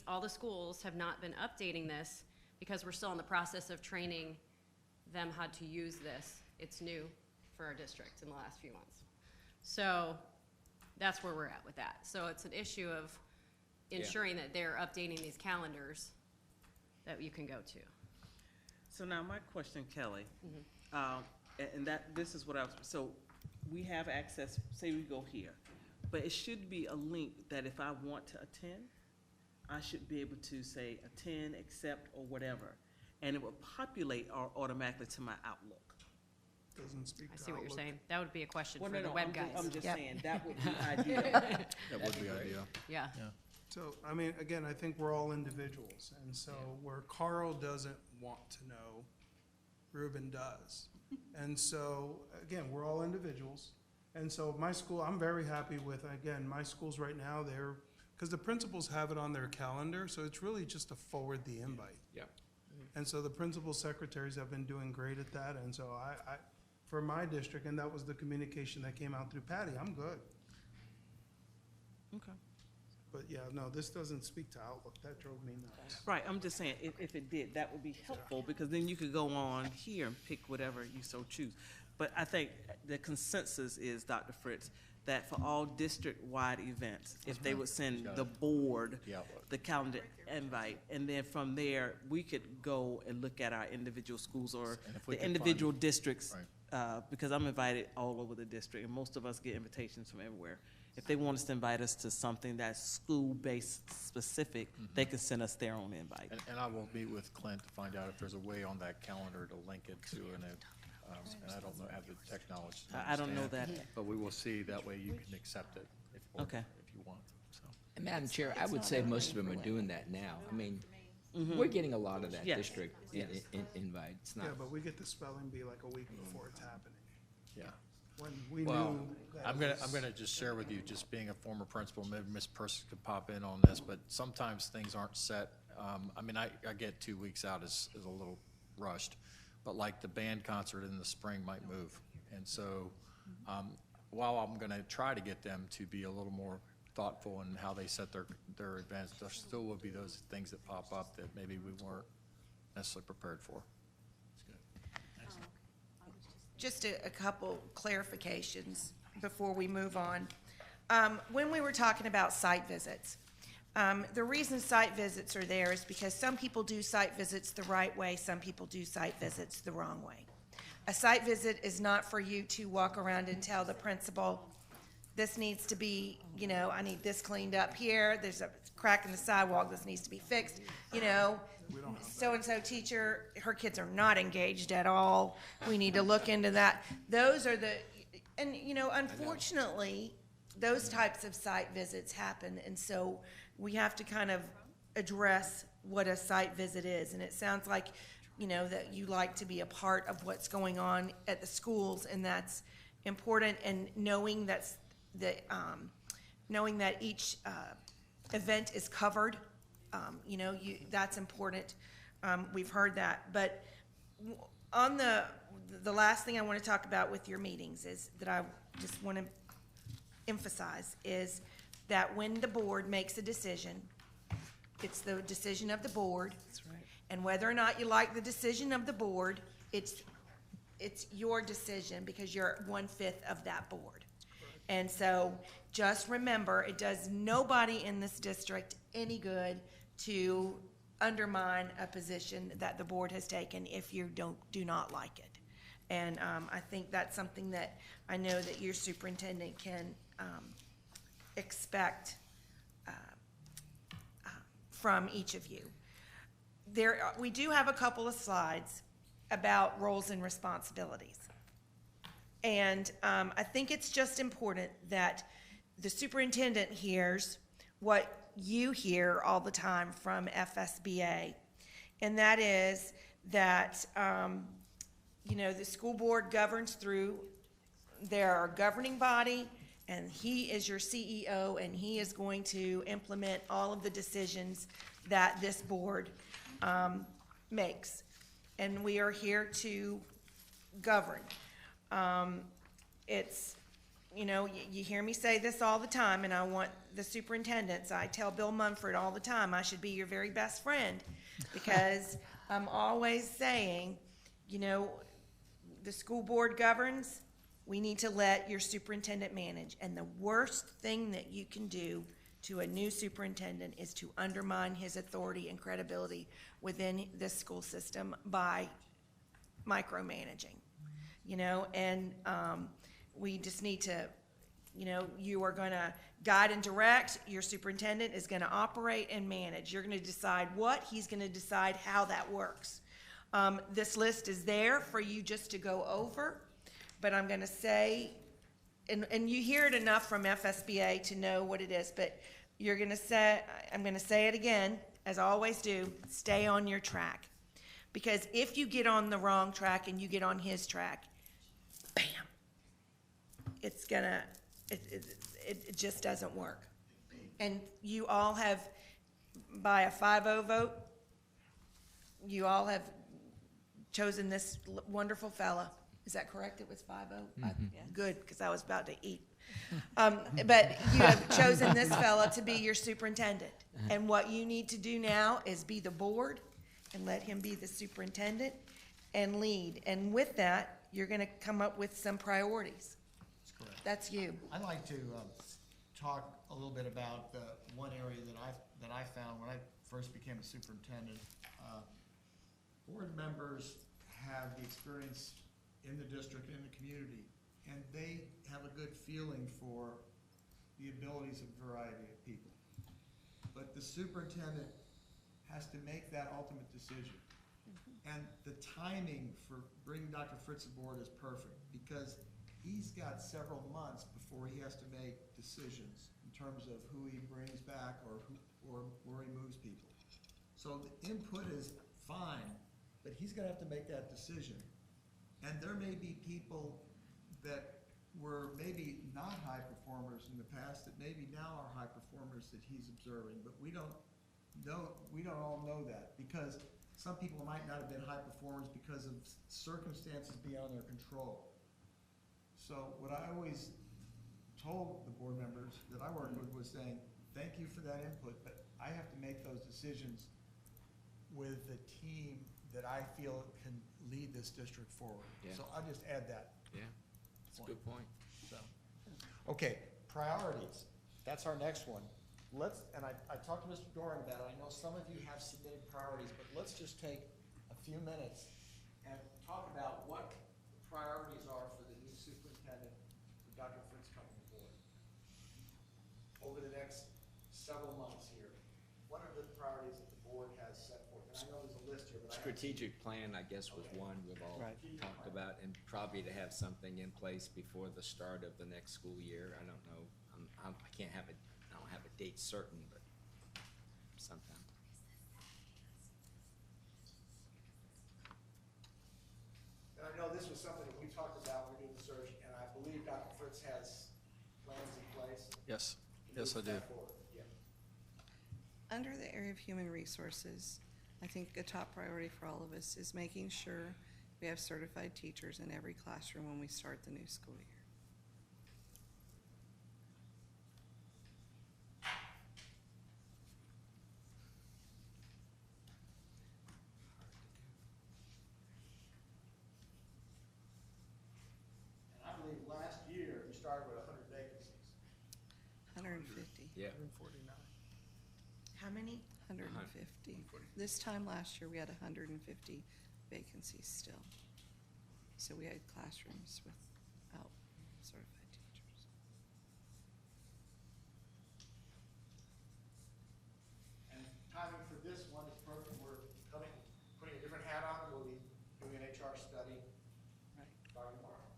all the schools have not been updating this because we're still in the process of training them how to use this. It's new for our district in the last few months. So that's where we're at with that. So it's an issue of ensuring that they're updating these calendars that you can go to.
So now my question, Kelly, and that, this is what I was, so we have access, say we go here, but it should be a link that if I want to attend, I should be able to say attend, accept, or whatever, and it will populate automatically to my Outlook.
Doesn't speak
I
to
see what you're
Outlook.
saying. That would be a question
Well,
for the web guys.
I'm just
Yep.
saying, that would be ideal.
That would be ideal.
Yeah.
So, I mean, again, I think we're all individuals, and so where Carl doesn't want to know, Ruben does. And so, again, we're all individuals. And so my school, I'm very happy with, again, my schools right now, because the principals have it on their calendar, so it's really just to forward the invite.
Yep.
And so the principal secretaries have been doing great at that, and so I for my district, and that was the communication that came out through Patty, I'm good.
Okay.
But yeah, no, this doesn't speak to Outlook, that drove me nuts.
Right, I'm just saying, if it did, that would be helpful, because then you could go on here and pick whatever you so choose. But I think the consensus is, Dr. Fritz, that for all district-wide events, if they would send the board
The Outlook.
the calendar invite, and then from there, we could go and look at our individual schools or
And if we
the
could
individual
find-
districts,
Right.
because I'm invited all over the district, and most of us get invitations from everywhere. If they want us to invite us to something that's school-based specific, they can send us their own invite.
And I will meet with Clint to find out if there's a way on that calendar to link it to and I don't know, have the technology to
I don't know
understand.
that.
But we will see, that way you can accept it
Okay.
if you want, so.
And Madam Chair, I would say most of them are doing that now. I mean, we're getting a lot of that
Yes.
district invite. It's not,
Yeah, but we get the spelling bee like a week before it's happening,
Yeah.
when we
Well,
knew that
I'm
it was-
gonna just share with you, just being a former principal, maybe Ms. Persis could pop in on this, but sometimes things aren't set. I mean, I get 2 weeks out is a little rushed, but like the band concert in the spring might move. And so, while I'm gonna try to get them to be a little more thoughtful in how they set their events, there still will be those things that pop up that maybe we weren't necessarily prepared for.
Just a couple clarifications before we move on. When we were talking about site visits, the reason site visits are there is because some people do site visits the right way, some people do site visits the wrong way. A site visit is not for you to walk around and tell the principal, this needs to be, I need this cleaned up here, there's a crack in the sidewalk, this needs to be fixed, so-and-so teacher, her kids are not engaged at all, we need to look into that. Those are unfortunately, those types of site visits happen, and so we have to kind of address what a site visit is, and it sounds like, that you like to be a part of what's going on at the schools, and that's important, and knowing that each event is covered, that's important. We've heard that, but on the last thing I want to talk about with your meetings is that I just want to emphasize is that when the board makes a decision, it's the decision of the board.
That's right.
And whether or not you like the decision of the board, it's your decision because you're 1/5 of that board. And so just remember, it does nobody in this district any good to undermine a position that the board has taken if you do not like it. And I think that's something that I know that your superintendent can expect from each of you. We do have a couple of slides about roles and responsibilities. And I think it's just important that the superintendent hears what you hear all the time from FSBA. And that is that, the school board governs through their governing body, and he is your CEO, and he is going to implement all of the decisions that this board makes. And we are here to govern. It's you know, you hear me say this all the time, and I want the superintendents, I tell Bill Mumford all the time, I should be your very best friend, because I'm always saying, you know, the school board governs, we need to let your superintendent manage. And the worst thing that you can do to a new superintendent is to undermine his authority and credibility within this school system by micromanaging, you know, and we just need to, you know, you are going to guide and direct, your superintendent is going to operate and manage. You're going to decide what, he's going to decide how that works. This list is there for you just to go over, but I'm going to say, and you hear it enough from FSBA to know what it is, but you're going to say, I'm going to say it again, as I always do, stay on your track. Because if you get on the wrong track and you get on his track, bam, it's gonna, it just doesn't work. And you all have, by a 5-0 vote, you all have chosen this wonderful fella. Is that correct? It was 5-0? Good, because I was about to eat. But you have chosen this fella to be your superintendent. And what you need to do now is be the board and let him be the superintendent and lead. And with that, you're going to come up with some priorities.
That's correct.
That's you.
I'd like to talk a little bit about one area that I found when I first became a superintendent. Board members have the experience in the district, in the community, and they have a good feeling for the abilities of a variety of people. But the superintendent has to make that ultimate decision. And the timing for bringing Dr. Fritz aboard is perfect, because he's got several months before he has to make decisions in terms of who he brings back or where he moves people. So the input is fine, but he's gonna have to make that decision. And there may be people that were maybe not high performers in the past that maybe now are high performers that he's observing, but we don't all know that, because some people might not have been high performers because of circumstances beyond their control. So what I always told the board members that I worked with was saying, thank you for that input, but I have to make those decisions with the team that I feel can lead this district forward.
Yeah.
So I'll just add that.
Yeah, that's a good point.
So, okay, priorities. That's our next one. And I talked to Mr. Doran about it. I know some of you have submitted priorities, but let's just take a few minutes and talk about what the priorities are for the new superintendent, for Dr. Fritz coming aboard. Over the next several months here, what are the priorities that the board has set forth? And I know there's a list here, but
Strategic plan, I guess, was one we've all talked about, and probably to have something in place before the start of the next school year. I don't know, I can't have it. I don't have a date certain, but sometime.
And I know this was something that we talked about when we did the search, and I believe Dr. Fritz has plans in place.
Yes, yes, I do.
Yeah.
Under the area of human resources, I think a top priority for all of us is making sure we have certified teachers in every classroom when we start the new school year.
And I believe last year, we started with 100 vacancies.
150.
Yeah.
149.
How many?
150. This time last year, we had 150 vacancies still. So we had classrooms without certified teachers.
And timing for this one is perfect. We're putting a different hat on, and we'll be doing an HR study starting tomorrow.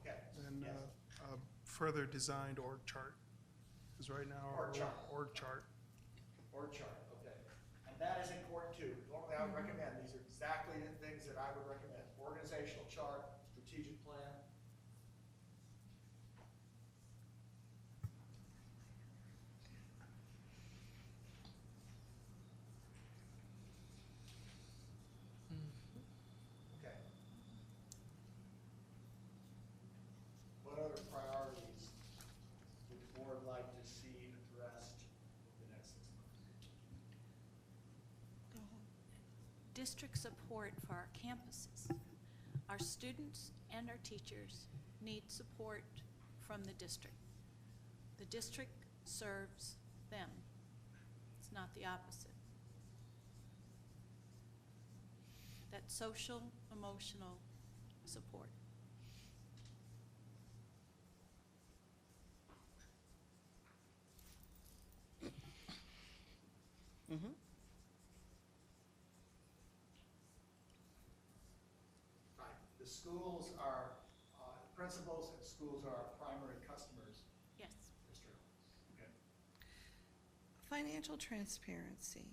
Okay.
And
Yes.
further designed org chart, because right now our
Org chart.
org chart.
Org chart, okay. And that is important too. Normally I would recommend, these are exactly the things that I would recommend. Organizational chart, strategic plan. Okay. What other priorities
district support for our campuses. Our students and our teachers need support from the district. The district serves them. It's not the opposite. That social, emotional support.
Mhm.
Right. The schools are, principals and schools are our primary customers,
Yes.
Mr. Okay.
Financial transparency.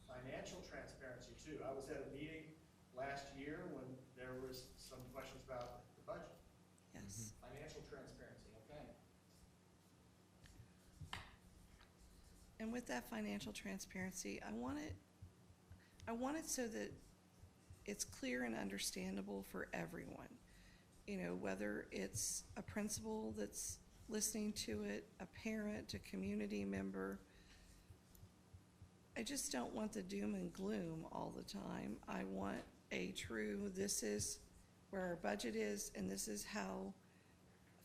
Financial transparency too. I was at a meeting last year when there was some questions about the budget.
Yes.
Financial transparency, okay.
And with that financial transparency, I want it so that it's clear and understandable for everyone. You know, whether it's a principal that's listening to it, a parent, a community member. I just don't want the doom and gloom all the time. I want a true, this is where our budget is and this is how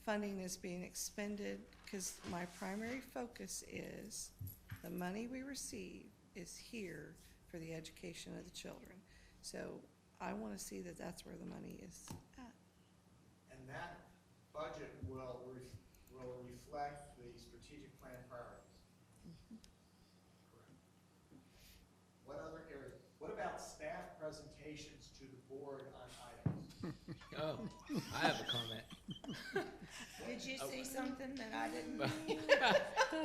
funding is being expended, because my primary focus is the money we receive is here for the education of the children. So I want to see that that's where the money is at.
And that budget will reflect the strategic plan priorities. Correct. What other area? What about staff presentations to the board on items?
Oh, I have a comment.
Did you see something that I didn't?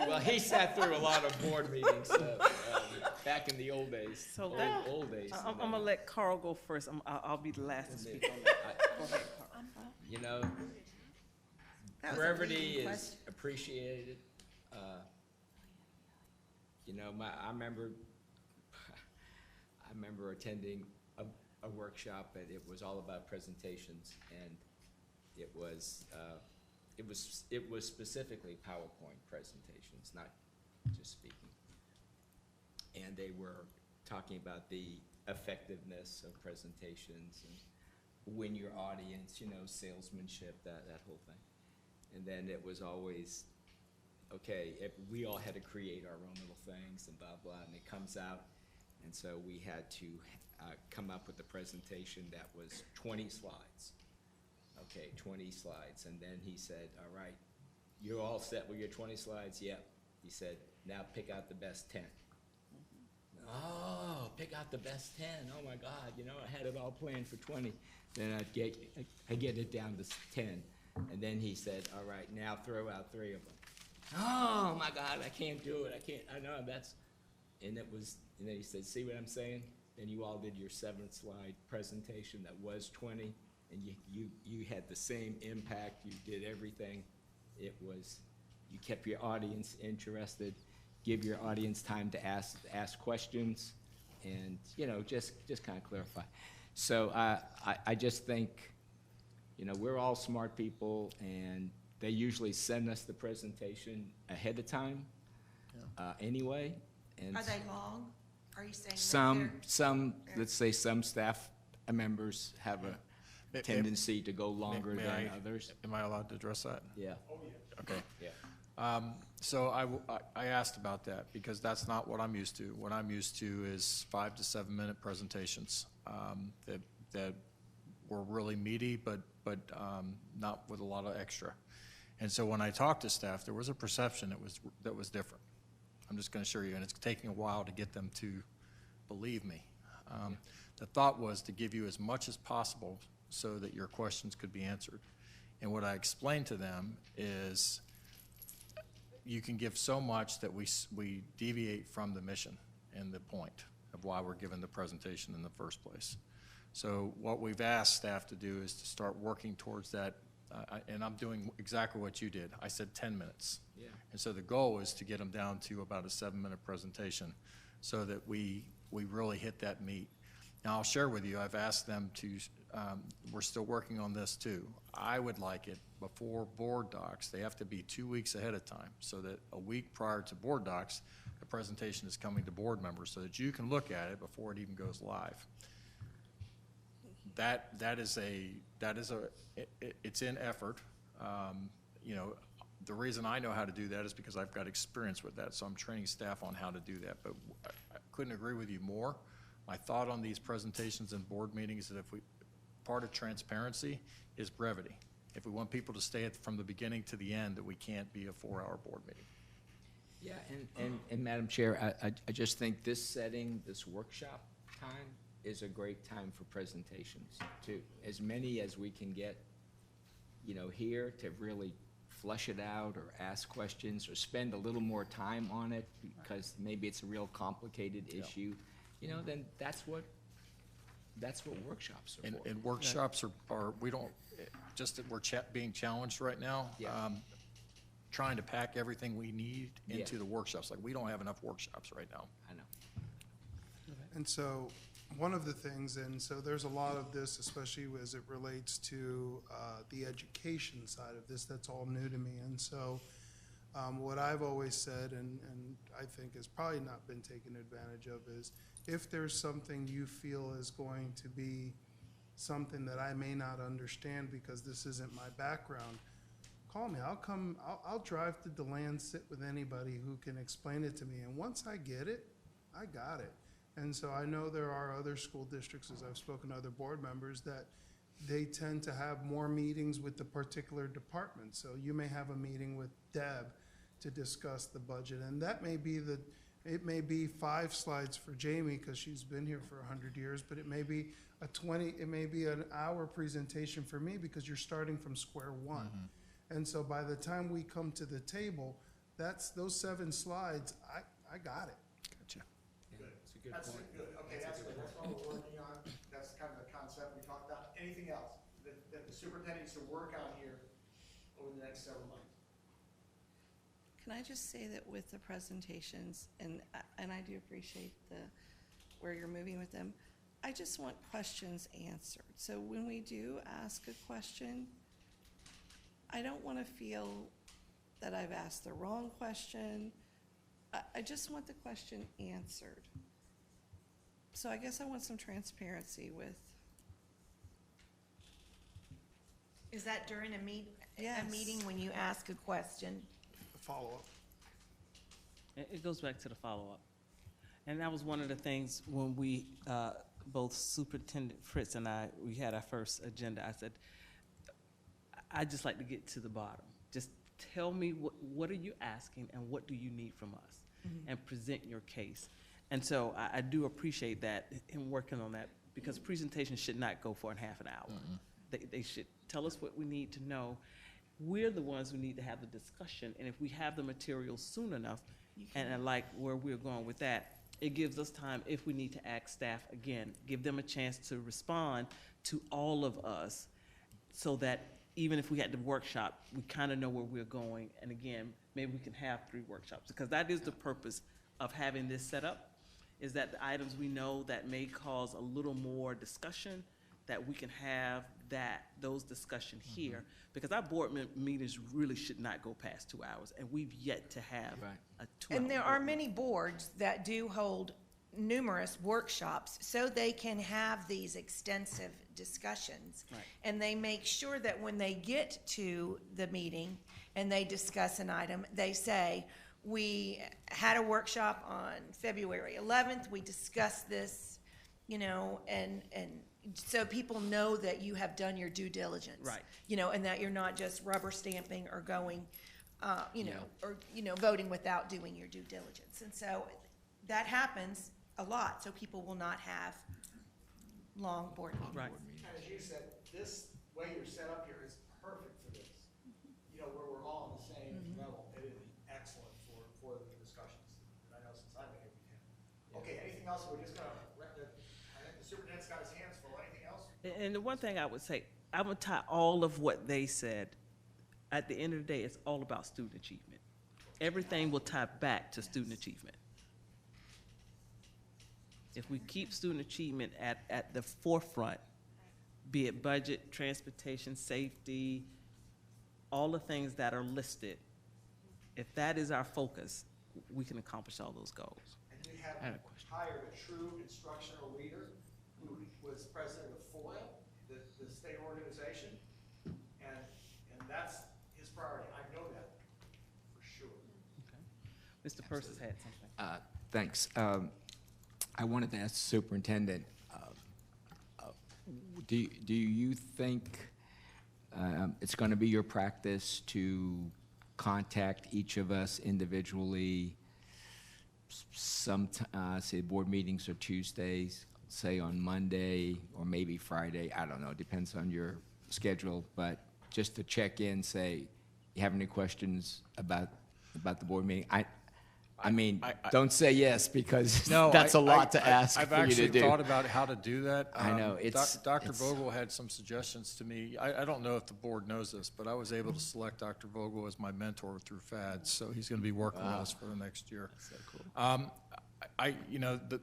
Well, he sat through a lot of board meetings back in the old days.
So that-
Old days.
I'm gonna let Carl go first. I'll be the last to speak on that. Go ahead, Carl.
You know,
That was a
brevity
leading
is
question.
appreciated. You know, I remember attending a workshop, and it was all about presentations, and it was specifically PowerPoint presentations, not just speaking. And they were talking about the effectiveness of presentations and win your audience, you know, salesmanship, that whole thing. And then it was always, okay, we all had to create our own little things and blah, blah, and it comes out. And so we had to come up with a presentation that was 20 slides. Okay, 20 slides. And then he said, all right, you're all set with your 20 slides? Yep. He said, now pick out the best 10. Oh, pick out the best 10. Oh my God, you know, I had it all planned for 20. Then I get it down to 10. And then he said, all right, now throw out 3 of them. Oh my God, I can't do it. I know that's, and then he said, see what I'm saying? Then you all did your 7-slide presentation that was 20, and you had the same impact. You did everything. It was, you kept your audience interested, give your audience time to ask questions, and, you know, just kind of clarify. So I just think, you know, we're all smart people, and they usually send us the presentation ahead of time anyway. And
Are they long? Are you saying? that
some,
they're-
let's say some staff members have a tendency to go longer
May
than
I-
others.
Am I allowed to address that?
Yeah,
Okay.
yeah.
So I asked about that because that's not what I'm used to. What I'm used to is 5 to 7 minute presentations that were really meaty, but not with a lot of extra. And so when I talked to staff, there was a perception that was different. I'm just going to assure you, and it's taking a while to get them to believe me. The thought was to give you as much as possible so that your questions could be answered. And what I explained to them is you can give so much that we deviate from the mission and the point of why we're giving the presentation in the first place. So what we've asked staff to do is to start working towards that, and I'm doing exactly what you did. I said 10 minutes.
Yeah.
And so the goal is to get them down to about a 7-minute presentation so that we really hit that meat. Now, I'll share with you, I've asked them to, we're still working on this too. I would like it before board docs, they have to be 2 weeks ahead of time so that a week prior to board docs, the presentation is coming to board members so that you can look at it before it even goes live. that is it's in effort. You know, the reason I know how to do that is because I've got experience with that, so I'm training staff on how to do that. But I couldn't agree with you more. My thought on these presentations and board meetings is part of transparency is brevity. If we want people to stay from the beginning to the end, that we can't be a 4-hour board meeting.
Yeah, and Madam Chair, I just think this setting, this workshop time is a great time for presentations too. As many as we can get, you know, here to really flush it out or ask questions or spend a little more time on it because maybe it's a real complicated issue, you know, then that's what workshops are for.
And workshops are we don't, just that we're being challenged right now.
Yeah.
Trying to pack everything we need into
Yeah.
the workshops. Like, we don't have enough workshops right now.
I know.
And so, one of the things, and so there's a lot of this, especially as it relates to the education side of this, that's all new to me. And so, what I've always said, and I think has probably not been taken advantage of, is if there's something you feel is going to be something that I may not understand because this isn't my background, call me. I'll come. I'll drive to DeLand, sit with anybody who can explain it to me. And once I get it, I got it. And so I know there are other school districts, as I've spoken to other board members, that they tend to have more meetings with the particular department. So you may have a meeting with Deb to discuss the budget, and that may be it may be 5 slides for Jamie because she's been here for 100 years, but it may be it may be an hour presentation for me because you're starting from square one. Mm-hmm. And so by the time we come to the table, those 7 slides, I got it.
Gotcha.
Good. It's a good
That's
point.
good. Okay, that's good. That's what we're working on. That's kind of the concept we talked about. Anything else that the superintendent needs to work on here over the next several months?
Can I just say that with the presentations, and I do appreciate where you're moving with them, I just want questions answered. So when we do ask a question, I don't want to feel that I've asked the wrong question. I just want the question answered. So I guess I want some transparency with.
Is that during a
Yes.
meeting when you ask a question?
Follow-up.
It goes back to the follow-up. And that was one of the things when we, both Superintendent Fritz and we had our first agenda. I said, I'd just like to get to the bottom. Just tell me what are you asking and what do you need from us? Mm-hmm. And present your case. And so I do appreciate that, him working on that, because presentations should not go for half an hour. Mm-hmm. They should tell us what we need to know. We're the ones who need to have the discussion, and if we have the material soon enough, and I like where we're going with that, it gives us time, if we need to ask staff again, give them a chance to respond to all of us, so that even if we had the workshop, we kind of know where we're going, and again, maybe we can have 3 workshops, because that is the purpose of having this set up, is that the items we know that may cause a little more discussion, that we can have those discussions here, because our board meetings really should not go past 2 hours, and we've yet to have a 2-hour.
And there are many boards that do hold numerous workshops so they can have these extensive discussions.
Right.
And they make sure that when they get to the meeting and they discuss an item, they say, we had a workshop on February 11th, we discussed this, and so people know that you have done your due diligence.
Right.
And that you're not just rubber stamping or going, or voting without doing your due diligence. And so that happens a lot, so people will not have long board meetings.
Right.
And as you said, this way you're set up here is perfect for this. Where we're all on the same level. It is excellent for the discussions. And I know since I've been here, we can. Okay, anything else? We're just gonna, I think the superintendent's got his hands full. Anything else?
And the one thing I would say, I would tie all of what they said, at the end of the day, it's all about student achievement. Everything will tie back to student achievement. If we keep student achievement at the forefront, be it budget, transportation, safety, all the things that are listed, if that is our focus, we can accomplish all those goals.
And you have hired a true instructional leader who was president of FOIL
state organization, and that's his priority. I know that for sure.
Mr. Persis had something.
Thanks. I wanted to ask the superintendent, do you think it's going to be your practice to contact each of us individually? Say board meetings are Tuesdays, say on Monday or maybe Friday, I don't know, it depends on your schedule, but just to check in, say, you have any questions about the board meeting? I mean, don't say yes, because
No,
that's a lot to ask
I've
for you to
actually
do.
thought about how to do that.
I know,
Dr.
it's-
Vogel had some suggestions to me. I don't know if the board knows this, but I was able to select Dr. Vogel as my mentor through FAD, so he's going to be working with us for the next year.
That's so cool.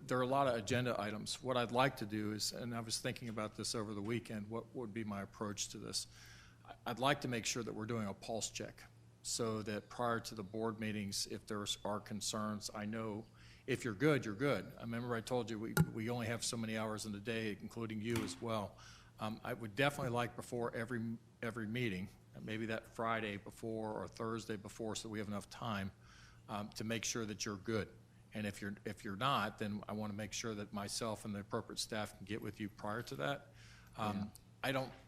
There are a lot of agenda items. What I'd like to do is, and I was thinking about this over the weekend, what would be my approach to this? I'd like to make sure that we're doing a pulse check, so that prior to the board meetings, if there are concerns, I know if you're good, you're good. I remember I told you we only have so many hours in the day, including you as well. I would definitely like before every meeting, maybe that Friday before or Thursday before, so we have enough time to make sure that you're good. And if you're not, then I want to make sure that myself and the appropriate staff can get with you prior to that.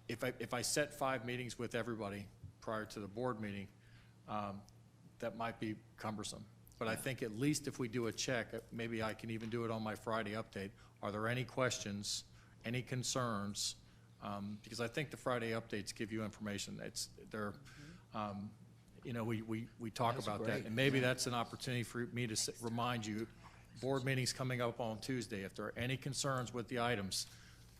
If I set 5 meetings with everybody prior to the board meeting, that might be cumbersome. But I think at least if we do a check, maybe I can even do it on my Friday update. Are there any questions, any concerns? Because I think the Friday updates give you information. We talk
That's
about
great.
that. And maybe that's an opportunity for me to remind you, board meeting's coming up on Tuesday. If there are any concerns with the items,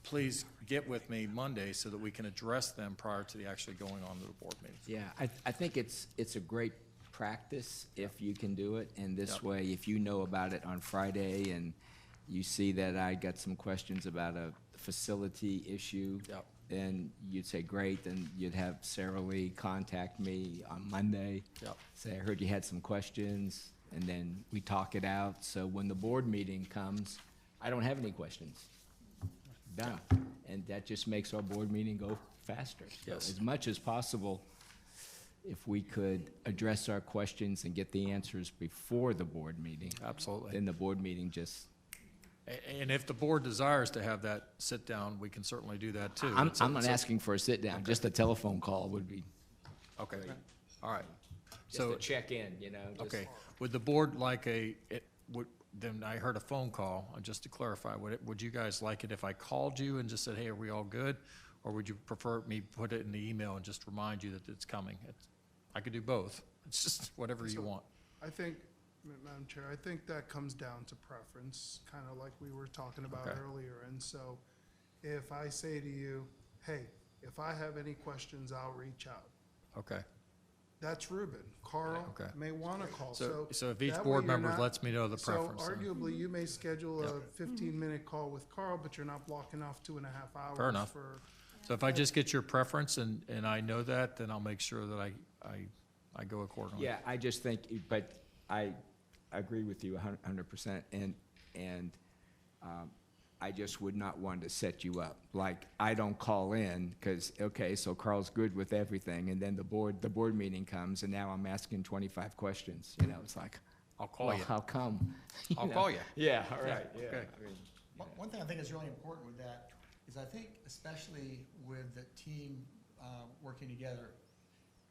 please get with me Monday so that we can address them prior to the actually going on to the board meeting.
Yeah, I think it's a great practice if you can do it, and this
Yep.
way, if you know about it on Friday and you see that I got some questions about a facility issue,
Yep.
then you'd say, great, then you'd have Sarah Lee contact me on Monday.
Yep.
Say, I heard you had some questions, and then we talk it out, so when the board meeting comes, I don't have any questions. Done. And that just makes our board meeting go faster. So
Yes.
as much as possible, if we could address our questions and get the answers before the board meeting,
Absolutely.
then the board meeting just,
And if the board desires to have that sit down, we can certainly do that too.
I'm
It's a-
not
it's a-
asking for a sit-down,
Okay.
just a telephone call would be,
Okay, all right.
just
So,
a check-in, you know? just-
okay, would the board like then I heard a phone call, just to clarify, would you guys like it if I called you and just said, hey, are we all good? Or would you prefer me put it in the email and just remind you that it's coming? I could do both. It's just whatever you
So-
want.
I think, Madam Chair, I think that comes down to preference, kind of like we were talking about
Okay.
earlier. And so if I say to you, hey, if I have any questions, I'll reach out.
Okay.
That's Ruben. Carl
Okay.
may want to call.
So if each
that way
board
you're
member
not-
lets me know the preference.
So
then-
arguably, you may schedule a
Yep.
15-minute call with Carl, but you're not blocking off 2.5 hours.
Fair enough.
For
So if I just get your preference and I know that, then I'll make sure that I go accordingly.
Yeah, I just think, but I agree with you 100%, and I just would not want to set you up. Like, I don't call in, because, okay, so Carl's good with everything, and then the board meeting comes, and now I'm asking 25 questions, you know, it's like,
I'll call
well,
you.
how come?
I'll call you.
Yeah, all right, yeah.
okay.
I mean,
One thing I think is really important with that is I think especially with the team working together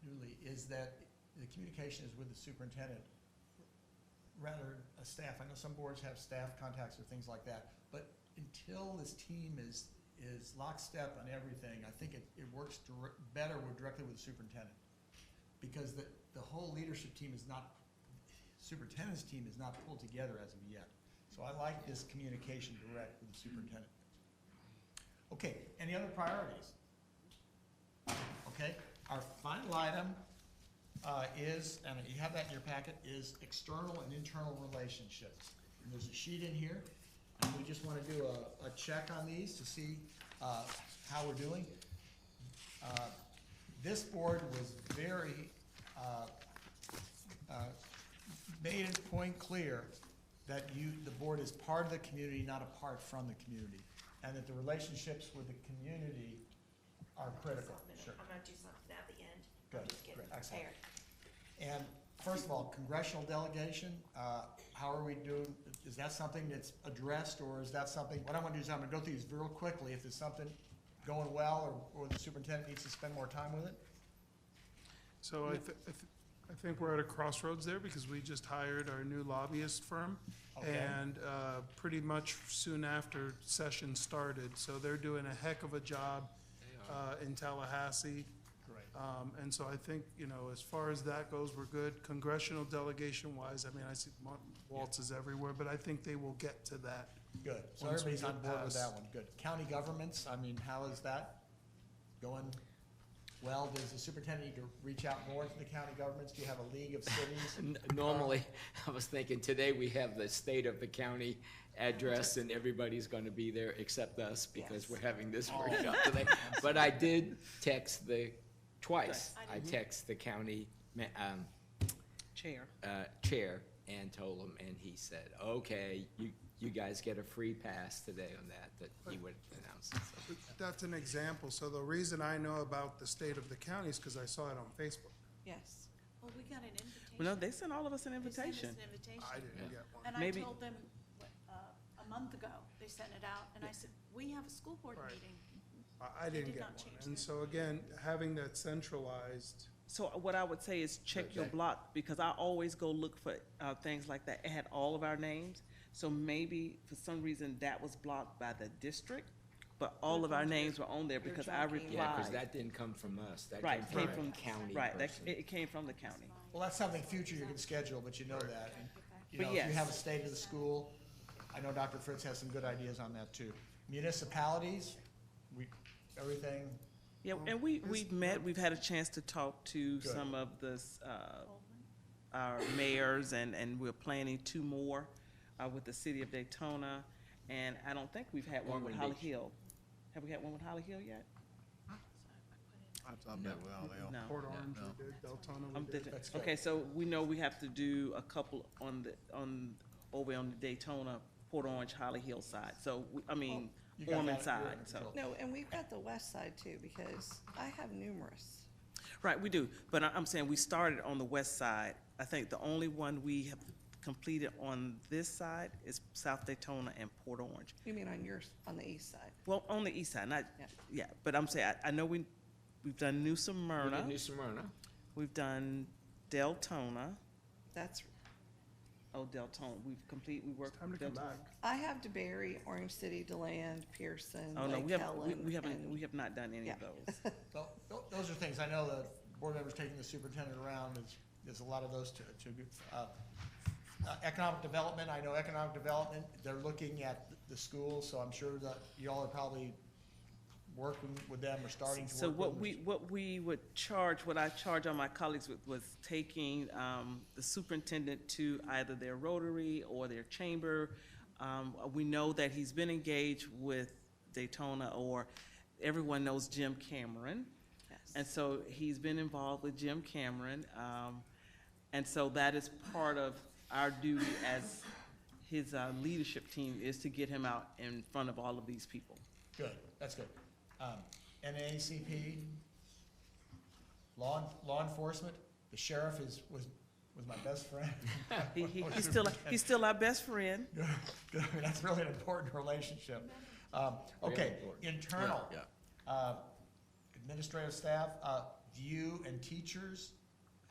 newly, is that the communication is with the superintendent rather a staff. I know some boards have staff contacts or things like that, but until this team is lockstep on everything, I think it works better directly with the superintendent. Because the whole leadership team is not, superintendent's team is not pulled together as of yet. So I like this communication direct with the superintendent. Okay, any other priorities? Okay, our final item is, and you have that in your packet, is external and internal relationships. And there's a sheet in here, and we just want to do a check on these to see how we're doing. This board was very, made its point clear that the board is part of the community, not apart from the community, and that the relationships with the community are critical, sure.
I'm gonna do something at the end.
Good,
I'm just getting
great, excellent.
prepared.
And first of all, congressional delegation, how are we doing? Is that something that's addressed, or is that something, what I'm gonna do is I'm gonna go through these real quickly. If there's something going well, or the superintendent needs to spend more time with it?
So I think we're at a crossroads there because we just hired our new lobbyist firm.
Okay.
And pretty much soon after session started, so they're doing a heck of a job in Tallahassee.
Great.
And so I think, as far as that goes, we're good. Congressional delegation wise, I mean, I see Waltz is everywhere, but I think they will get to that.
Good, so
Once we
everybody's on
get
board with
past-
that one, good. County governments, I mean, how is that going? Well, does the superintendent need to reach out more to the county governments? Do you have a league of cities?
Normally, I was thinking today we have the state of the county address and everybody's gonna be there except us because
Yes.
we're having this workshop today. But I did text twice. I text the county
Chair.
chair and told him, and he said, okay, you guys get a free pass today on that he would announce it. So.
That's an example. So the reason I know about the state of the county is because I saw it on Facebook.
Yes.
Well, we got an invitation.
Well, no, they sent all of us an
They sent us
invitation.
an invitation.
I didn't get one.
And I
Maybe-
told them, a month ago, they sent it out, and I said, we have a school board
Right.
meeting.
I
They
didn't
did
get
not
one.
change
And
that.
so again, having that centralized,
So what I would say is check your
Okay.
block, because I always go look for things like that. It had all of our names, so maybe for some reason that was blocked by the district, but all of our names were on there
Your
because I
junk email.
Yeah, because
replied.
that didn't come from us. That
Right,
came
came
from
from,
a county
right,
person.
it came from the county.
Well, that's something future you can schedule, but you know that. And,
But
if you have a
yes.
state of the school, I know Dr. Fritz has some good ideas on that too. Municipalities, everything,
Yeah, and we've met, we've had a chance to talk to
Good.
some of the, our mayors, and we're planning 2 more with the city of Daytona, and I don't think we've had one with
Ormond
Holly
Beach.
Hill. Have we had one with Holly Hill yet?
I bet we will.
No.
Port Orange, we did, Deltona, we
I'm
did.
thinking-
That's good.
Okay, so we know we have to do a couple over on the Daytona, Port Orange, Holly Hill side, so,
You got
Ormond
that
side,
under
so.
control.
No, and we've got the west side too, because I have numerous.
Right, we do, but I'm saying we started on the west side. I think the only one we have completed on this side is South Daytona and Port Orange.
You mean on the east side?
Well, on the east side, not,
Yeah.
yeah, but I'm saying, I know we've done New
We
Smyrna,
did New Smyrna.
we've done Deltona,
That's,
Deltona, we worked.
Time to come
Deltona.
back.
I have DeBerry, Orange City, DeLand, Pearson,
Oh, no,
Lake
we
Helen. and-
we have not done any of
Yeah.
those.
So, those are things, I know the board members taking the superintendent around, there's a lot of those to economic development, I know economic development, they're looking at the schools, so I'm sure that y'all are probably working with them or starting to work
So
with them.
what we would charge, what I charge on my colleagues with was taking the superintendent to either their Rotary or their chamber. We know that he's been engaged with Daytona, or everyone knows Jim Cameron.
Yes.
And so he's been involved with Jim Cameron. And so that is part of our duty as his leadership team, is to get him out in front of all of these people.
Good, that's good. NAACP, law enforcement, the sheriff was my best friend.
He's still our best friend.
Good. That's really an important relationship. Okay, internal. Administrative staff, you and teachers,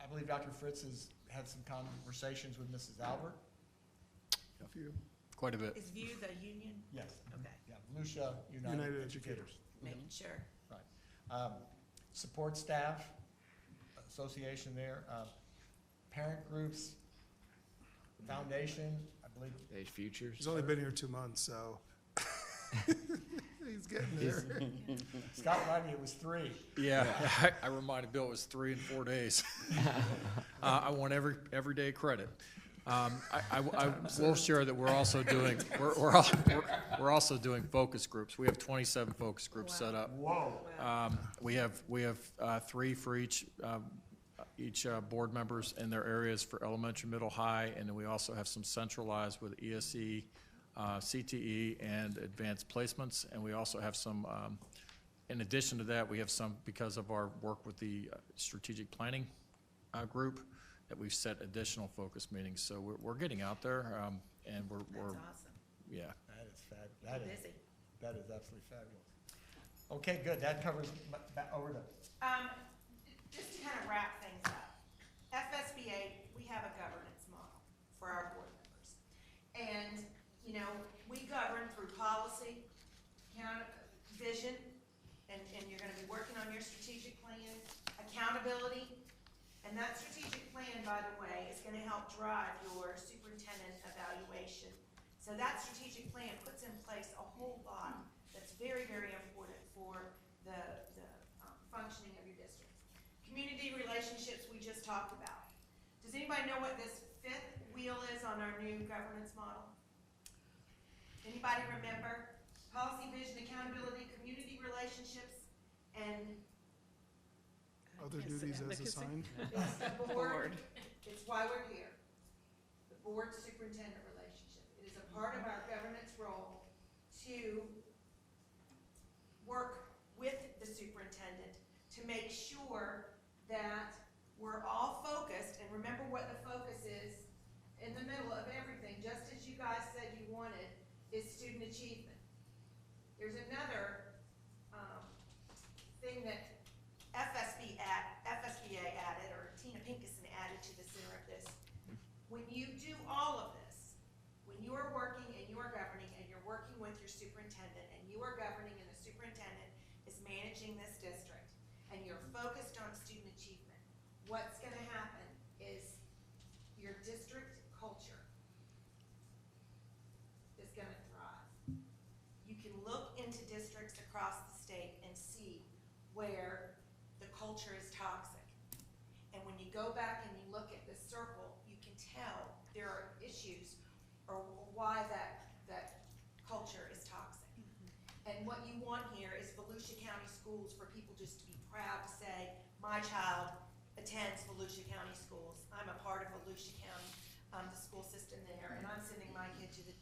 I believe Dr. Fritz has had some conversations with Mrs. Albert.
A few.
Quite a bit.
Is VIEW the union?
Yes.
Okay.
Yeah, Volusia United
United
Educators.
Making sure.
Right. Support staff, association there, parent groups, foundation, I believe.
There's Futures.
He's only been here 2 months, so. He's getting there.
Scott reminded me it was 3.
Yeah, I reminded Bill it was 3 and 4 days. I want every day credit. I will share that we're also doing, we're also doing focus groups. We have 27 focus groups set up.
Whoa.
We have 3 for each board members in their areas for elementary, middle, high, and then we also have some centralized with ESE, CTE, and advanced placements, and we also have some In addition to that, we have some, because of our work with the strategic planning group, that we've set additional focus meetings. So we're getting out there, and we're,
That's awesome.
yeah.
That is fabulous.
Busy.
That is absolutely fabulous. Okay, good. That covers, back over to,
Just to kind of wrap things up, FSBA, we have a governance model for our board members. And, you know, we govern through policy, vision, and you're gonna be working on your strategic plan, accountability, and that strategic plan, by the way, is gonna help drive your superintendent evaluation. So that strategic plan puts in place a whole lot that's very, very important for the functioning of your district. Community relationships we just talked about. Does anybody know what this fifth wheel is on our new governance model? Anybody remember? Policy, vision, accountability, community relationships, and
Other duties as assigned.
it's the board. It's why we're here. The board superintendent relationship. It is a part of our governance role to work with the superintendent to make sure that we're all focused, and remember what the focus is in the middle of everything, just as you guys said you wanted, is student achievement. There's another thing that FSBA added, or Tina Pinkeson added to the center of this. When you do all of this, when you are working and you are governing and you're working with your superintendent and you are governing and the superintendent is managing this district and you're focused on student achievement, what's gonna happen is your district culture is gonna thrive. You can look into districts across the state and see where the culture is toxic. And when you go back and you look at this circle, you can tell there are issues or why that culture is toxic. And what you want here is Volusia County schools for people just to be proud to say, my child attends Volusia County schools. I'm a part of Volusia County, the school system there, and I'm sending my kid to the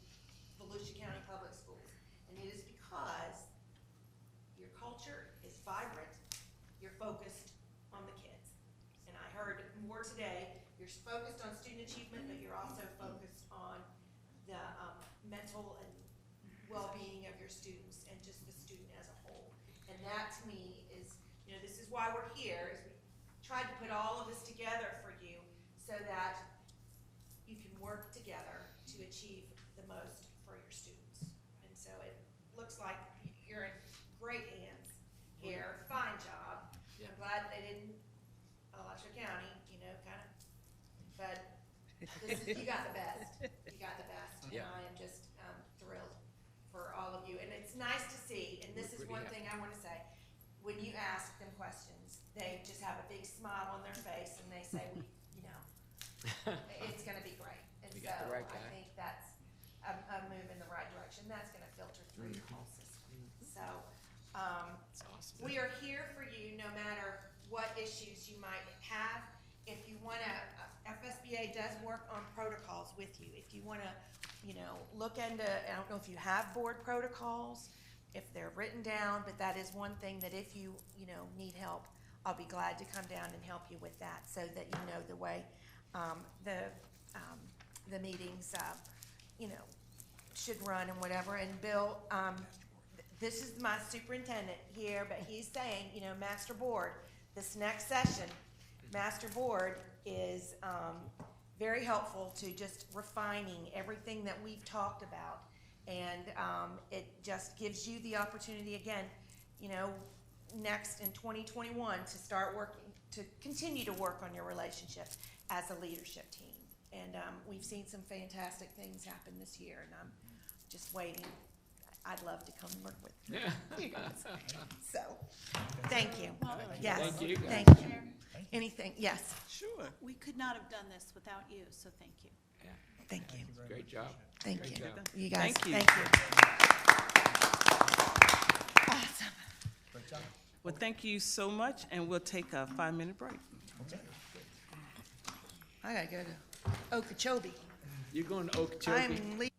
Volusia County Public Schools. And it is because your culture is vibrant, you're focused on the kids. And I heard more today, you're focused on student achievement, but you're also focused on the mental and well-being of your students and just the student as a whole. And that to me is, you know, this is why we're here, is we tried to put all of this together for you so that you can work together to achieve the most for your students. And so it looks like you're in great hands here. Fine job.
Yeah.
I'm glad they didn't, Alachua County, you know, kind of, but you got the best. You got the best.
Yeah.
And I am just thrilled for all of you. And it's nice to see, and this is one thing I want to say, when you ask them questions, they just have a big smile on their face and they say, you know, it's going to be great. And
We
so
got the right
I
guy.
think that's a move in the right direction. That's going to filter through your whole system. So
That's awesome.
we are here for you no matter what issues you might have. If you want to, FSBA does work on protocols with you. If you want to, you know, look into, I don't know if you have board protocols, if they're written down, but that is one thing that if you, you know, need help, I'll be glad to come down and help you with that so that you know the way the meetings, you know, should run and whatever. And Bill, this is my superintendent here, but he's saying, you know, Master Board, this next session, Master Board is very helpful to just refining everything that we've talked about. And it just gives you the opportunity again, you know, next in 2021 to start working, to continue to work on your relationship as a leadership team. And we've seen some fantastic things happen this year, and I'm just waiting. I'd love to come work with you guys. So, thank you. Yes,
Thank you.
thank you. Anything, yes,
Sure.
We could not have done this without you, so thank you.
Yeah.
thank you,
Great job.
thank
Great
you.
job.
You guys,
Thank you.
thank you. Awesome.
great job.
Well, thank you so much, and we'll take a 5-minute break.
Okay.
I gotta go to Okeechobee.
You're going to Okeechobee?
I'm leaving.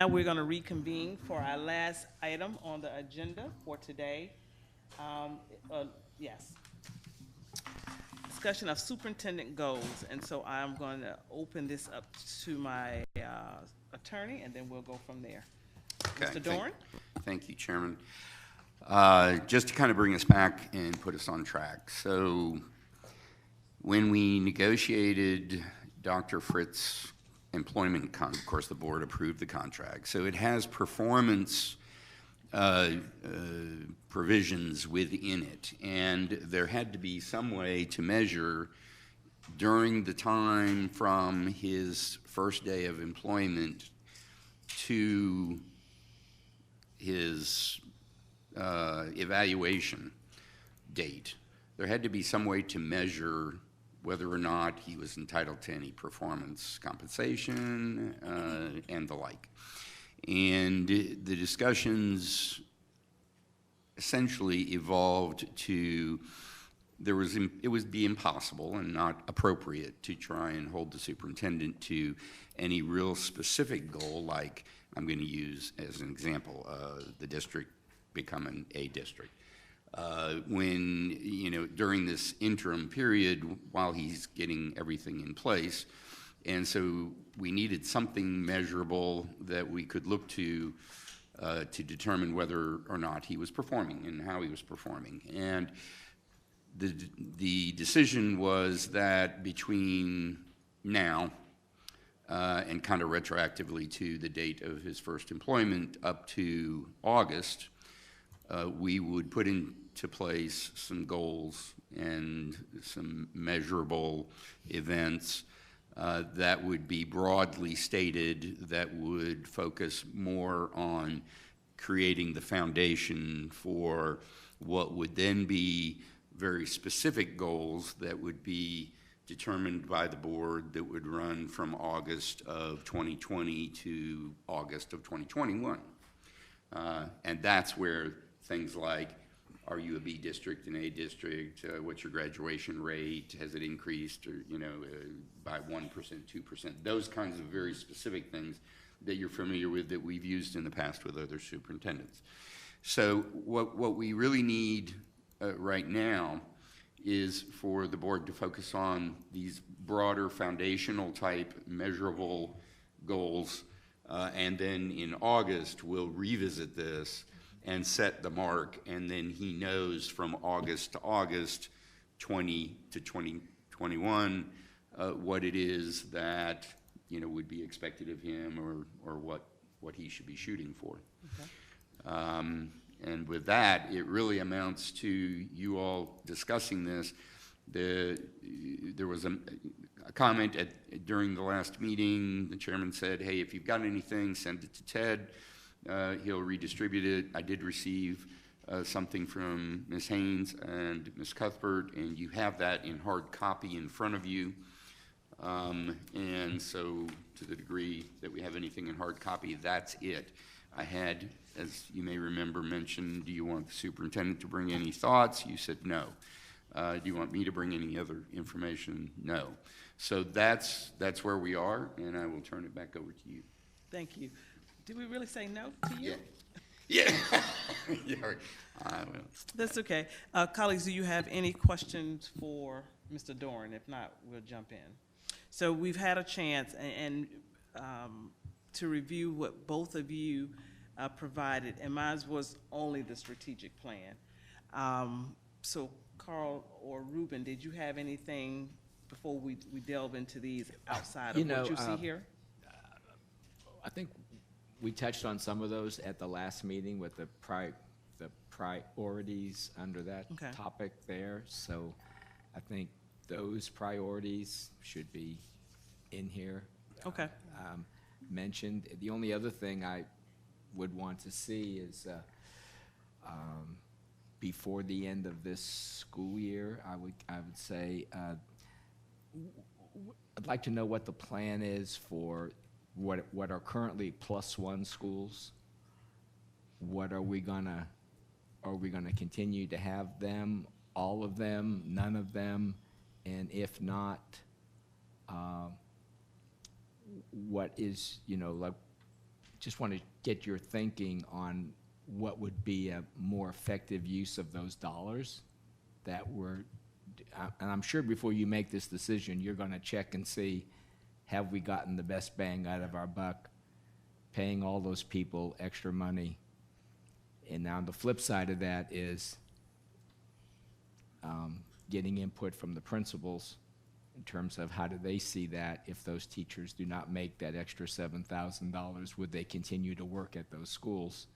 Now we're going to reconvene for our last item on the agenda for today. Yes. Discussion of superintendent goals. And so I'm going to open this up to my attorney, and then we'll go from there.
Okay,
Mr. Dorn?
Thank you, Chairman. Just to kind of bring us back and put us on track. So when we negotiated Dr. Fritz's employment, of course, the board approved the contract. So it has performance provisions within it. And there had to be some way to measure during the time from his first day of employment to his evaluation date. There had to be some way to measure whether or not he was entitled to any performance compensation and the like. And the discussions essentially evolved to, it would be impossible and not appropriate to try and hold the superintendent to any real specific goal, like I'm going to use as an example, the district becoming a district. When, during this interim period while he's getting everything in place. And so we needed something measurable that we could look to determine whether or not he was performing and how he was performing. And the decision was that between now and kind of retroactively to the date of his first employment up to August, we would put into place some goals and some measurable events that would be broadly stated, that would focus more on creating the foundation for what would then be very specific goals that would be determined by the board, that would run from August of 2020 to August of 2021. And that's where things like, are you a B district, an A district? What's your graduation rate? Has it increased, or by 1%, 2%? Those kinds of very specific things that you're familiar with, that we've used in the past with other superintendents. So what we really need right now is for the board to focus on these broader foundational type measurable goals, and then in August we'll revisit this and set the mark, and then he knows from August to August 20 to 2021 what it is that would be expected of him, or what he should be shooting for. Okay. And with that, it really amounts to you all discussing this. There was a comment during the last meeting. The chairman said, hey, if you've got anything, send it to Ted. He'll redistribute it. I did receive something from Ms. Haynes and Ms. Cuthbert, and you have that in hard copy in front of you. And so to the degree that we have anything in hard copy, that's it. I had, as you may remember, mentioned, do you want the superintendent to bring any thoughts? You said no. Do you want me to bring any other information? No. So that's where we are, and I will turn it back over to you.
Thank you. Did we really say no to you?
Yeah. Yeah. I will.
That's okay. Colleagues, do you have any questions for Mr. Dorn? If not, we'll jump in. So we've had a chance and to review what both of you provided, and mine was only the strategic plan. So Carl or Ruben, did you have anything before we delve into these outside of what you see here?
I think we touched on some of those at the last meeting with the priorities under that topic there. So I think those priorities should be in here.
Okay.
Mentioned. The only other thing I would want to see is before the end of this school year, I would say I'd like to know what the plan is for what are currently +1 schools. What are we gonna continue to have them, all of them, none of them, and if not, what is, like just want to get your thinking on what would be a more effective use of those dollars that were, and I'm sure before you make this decision, you're going to check and see, have we gotten the best bang out of our buck, paying all those people extra money? And now the flip side of that is getting input from the principals in terms of how do they see that if those teachers do not make that extra $7,000, would they continue to work at those schools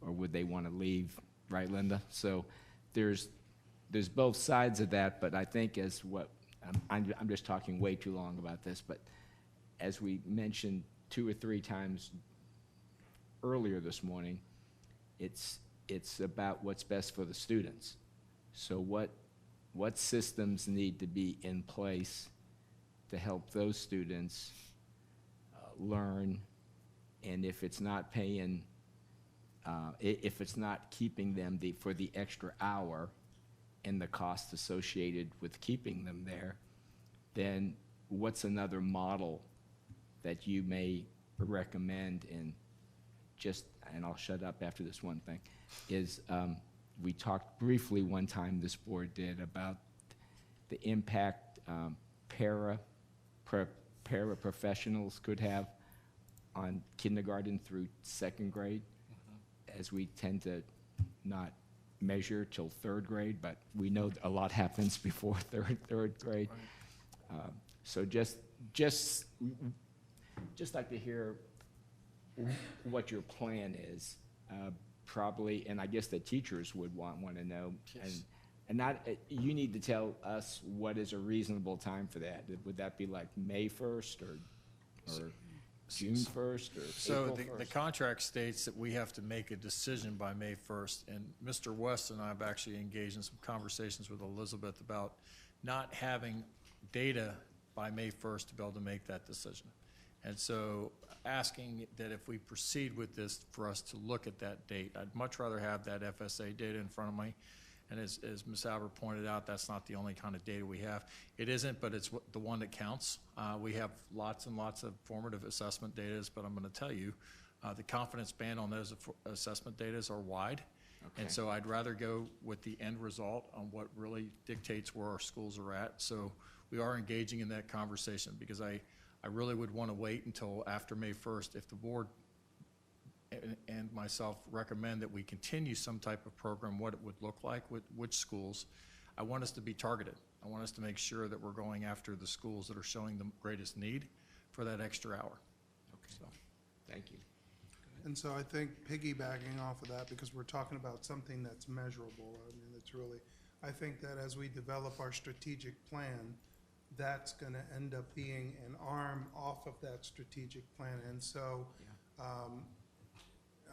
or would they want to leave, right, Linda? So there's both sides of that, but I think as what, I'm just talking way too long about this, but as we mentioned 2 or 3 times earlier this morning, it's about what's best for the students. So what systems need to be in place to help those students learn, and if it's not paying, if it's not keeping them for the extra hour and the cost associated with keeping them there, then what's another model that you may recommend? And just, and I'll shut up after this one thing, is we talked briefly one time, this board did, about the impact paraprofessionals could have on kindergarten through 2nd grade, as we tend to not measure till 3rd grade, but we know a lot happens before third grade. So just like to hear what your plan is, probably, and I guess the teachers would want to know.
Yes.
And not, you need to tell us what is a reasonable time for that. Would that be like May 1st or June 1st or
So
April
the
1st?
contract states that we have to make a decision by May 1st, and Mr. West and I have actually engaged in some conversations with Elizabeth about not having data by May 1st to be able to make that decision. And so asking that if we proceed with this, for us to look at that date. I'd much rather have that FSA data in front of me. And as Ms. Albert pointed out, that's not the only kind of data we have. It isn't, but it's the one that counts. We have lots and lots of formative assessment data, but I'm going to tell you, the confidence band on those assessment data are wide.
Okay.
And so I'd rather go with the end result on what really dictates where our schools are at. So we are engaging in that conversation, because I really would want to wait until after May 1st if the board and myself recommend that we continue some type of program, what it would look like with which schools. I want us to be targeted. I want us to make sure that we're going after the schools that are showing the greatest need for that extra hour.
Okay. So, thank you.
And so I think piggybacking off of that, because we're talking about something that's measurable, I mean, it's really, I think that as we develop our strategic plan, that's going to end up being an arm off of that strategic plan. And so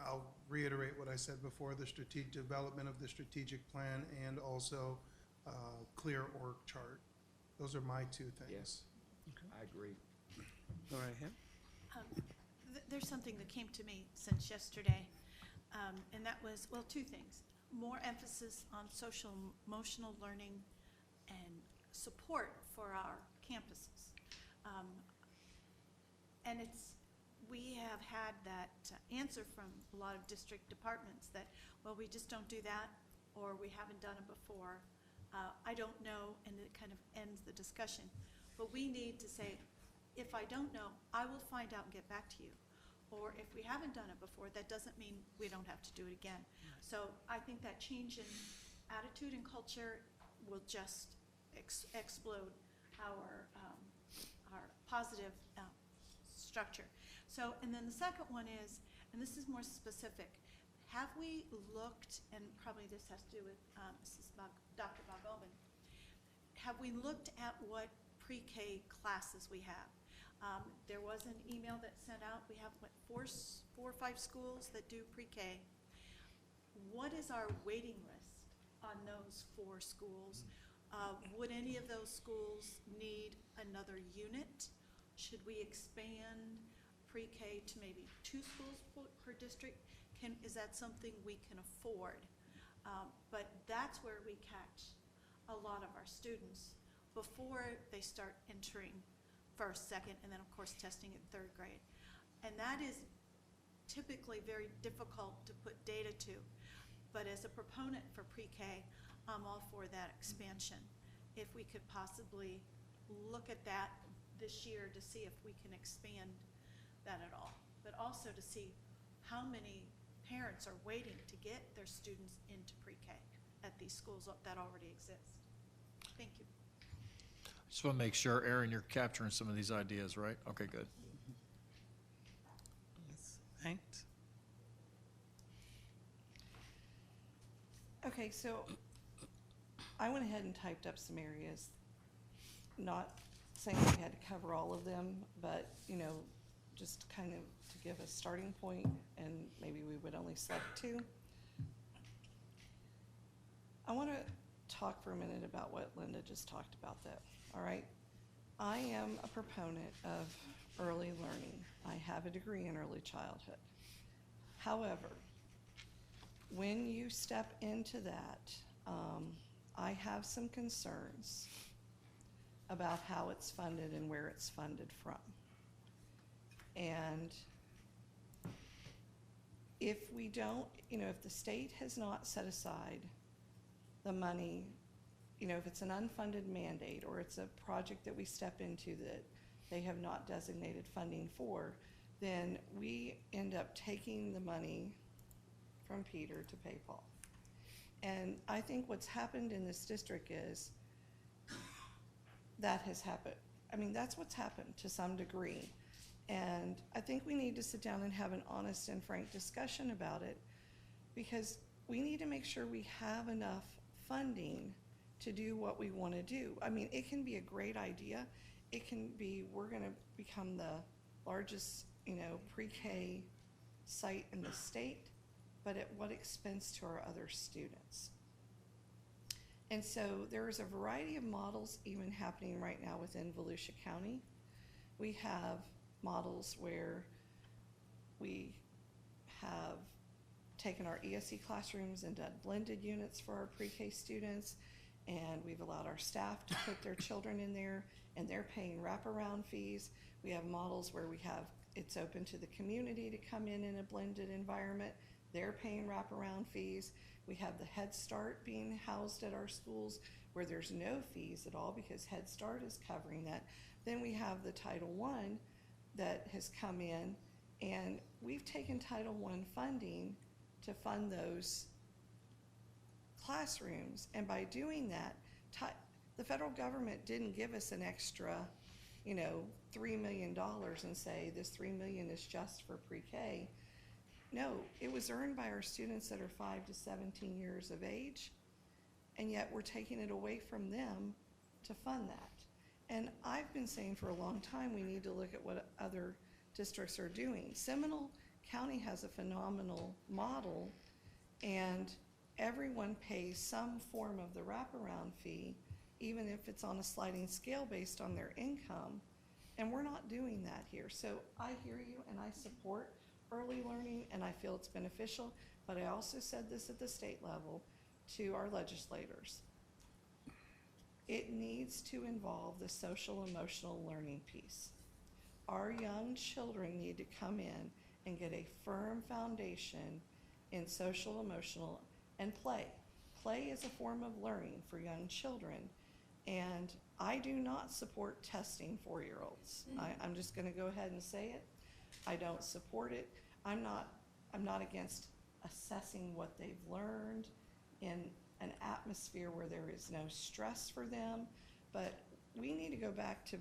I'll reiterate what I said before, the strategic development of the strategic plan and also clear org chart. Those are my 2 things.
Yes, I agree.
Go right ahead.
There's something that came to me since yesterday, and that was, well, 2 things. More emphasis on social emotional learning and support for our campuses. And we have had that answer from a lot of district departments that, well, we just don't do that, or we haven't done it before. I don't know, and it kind of ends the discussion. But we need to say, if I don't know, I will find out and get back to you. Or if we haven't done it before, that doesn't mean we don't have to do it again. So I think that change in attitude and culture will just explode our positive structure. So, and then the second one is, and this is more specific, have we looked, and probably this has to do with Dr. Bogovan, have we looked at what pre-K classes we have? There was an email that sent out. We have, what, four or five schools that do pre-K. What is our waiting list on those 4 schools? Would any of those schools need another unit? Should we expand pre-K to maybe 2 schools per district? Is that something we can afford? But that's where we catch a lot of our students before they start entering 1st, 2nd, and then of course testing at 3rd grade. And that is typically very difficult to put data to. But as a proponent for pre-K, I'm all for that expansion. If we could possibly look at that this year to see if we can expand that at all, but also to see how many parents are waiting to get their students into pre-K at these schools that already exist. Thank you.
Just want to make sure, Aaron, you're capturing some of these ideas, right? Okay, good.
Ms. Hanks?
Okay, so I went ahead and typed up some areas, not saying we had to cover all of them, but, you know, just kind of to give a starting point, and maybe we would only select two. I want to talk for a minute about what Linda just talked about, though, all right? I am a proponent of early learning. I have a degree in early childhood. However, when you step into that, I have some concerns about how it's funded and where it's funded from. And if we don't, you know, if the state has not set aside the money, you know, if it's an unfunded mandate or it's a project that we step into that they have not designated funding for, then we end up taking the money from Peter to pay Paul. And I think what's happened in this district is that has happened. I mean, that's what's happened to some degree. And I think we need to sit down and have an honest and frank discussion about it, because we need to make sure we have enough funding to do what we want to do. I mean, it can be a great idea. It can be, we're going to become the largest, you know, pre-K site in the state, but at what expense to our other students? And so there's a variety of models even happening right now within Volusia County. We have models where we have taken our ESE classrooms and done blended units for our pre-K students, and we've allowed our staff to put their children in there, and they're paying wraparound fees. We have models where we have, it's open to the community to come in a blended environment. They're paying wraparound fees. We have the Head Start being housed at our schools where there's no fees at all because Head Start is covering that. Then we have the Title I that has come in, and we've taken Title I funding to fund those classrooms. And by doing that, the federal government didn't give us an extra, you know, $3 million and say this $3 million is just for pre-K. No, it was earned by our students that are 5 to 17 years of age, and yet we're taking it away from them to fund that. And I've been saying for a long time we need to look at what other districts are doing. Seminole County has a phenomenal model, and everyone pays some form of the wraparound fee, even if it's on a sliding scale based on their income, and we're not doing that here. So I hear you and I support early learning, and I feel it's beneficial, but I also said this at the state level to our legislators. It needs to involve the social emotional learning piece. Our young children need to come in and get a firm foundation in social emotional and play. Play is a form of learning for young children, and I do not support testing 4-year-olds. I'm just gonna go ahead and say it. I don't support it. I'm not against assessing what they've learned in an atmosphere where there is no stress for them, but we need to go back to,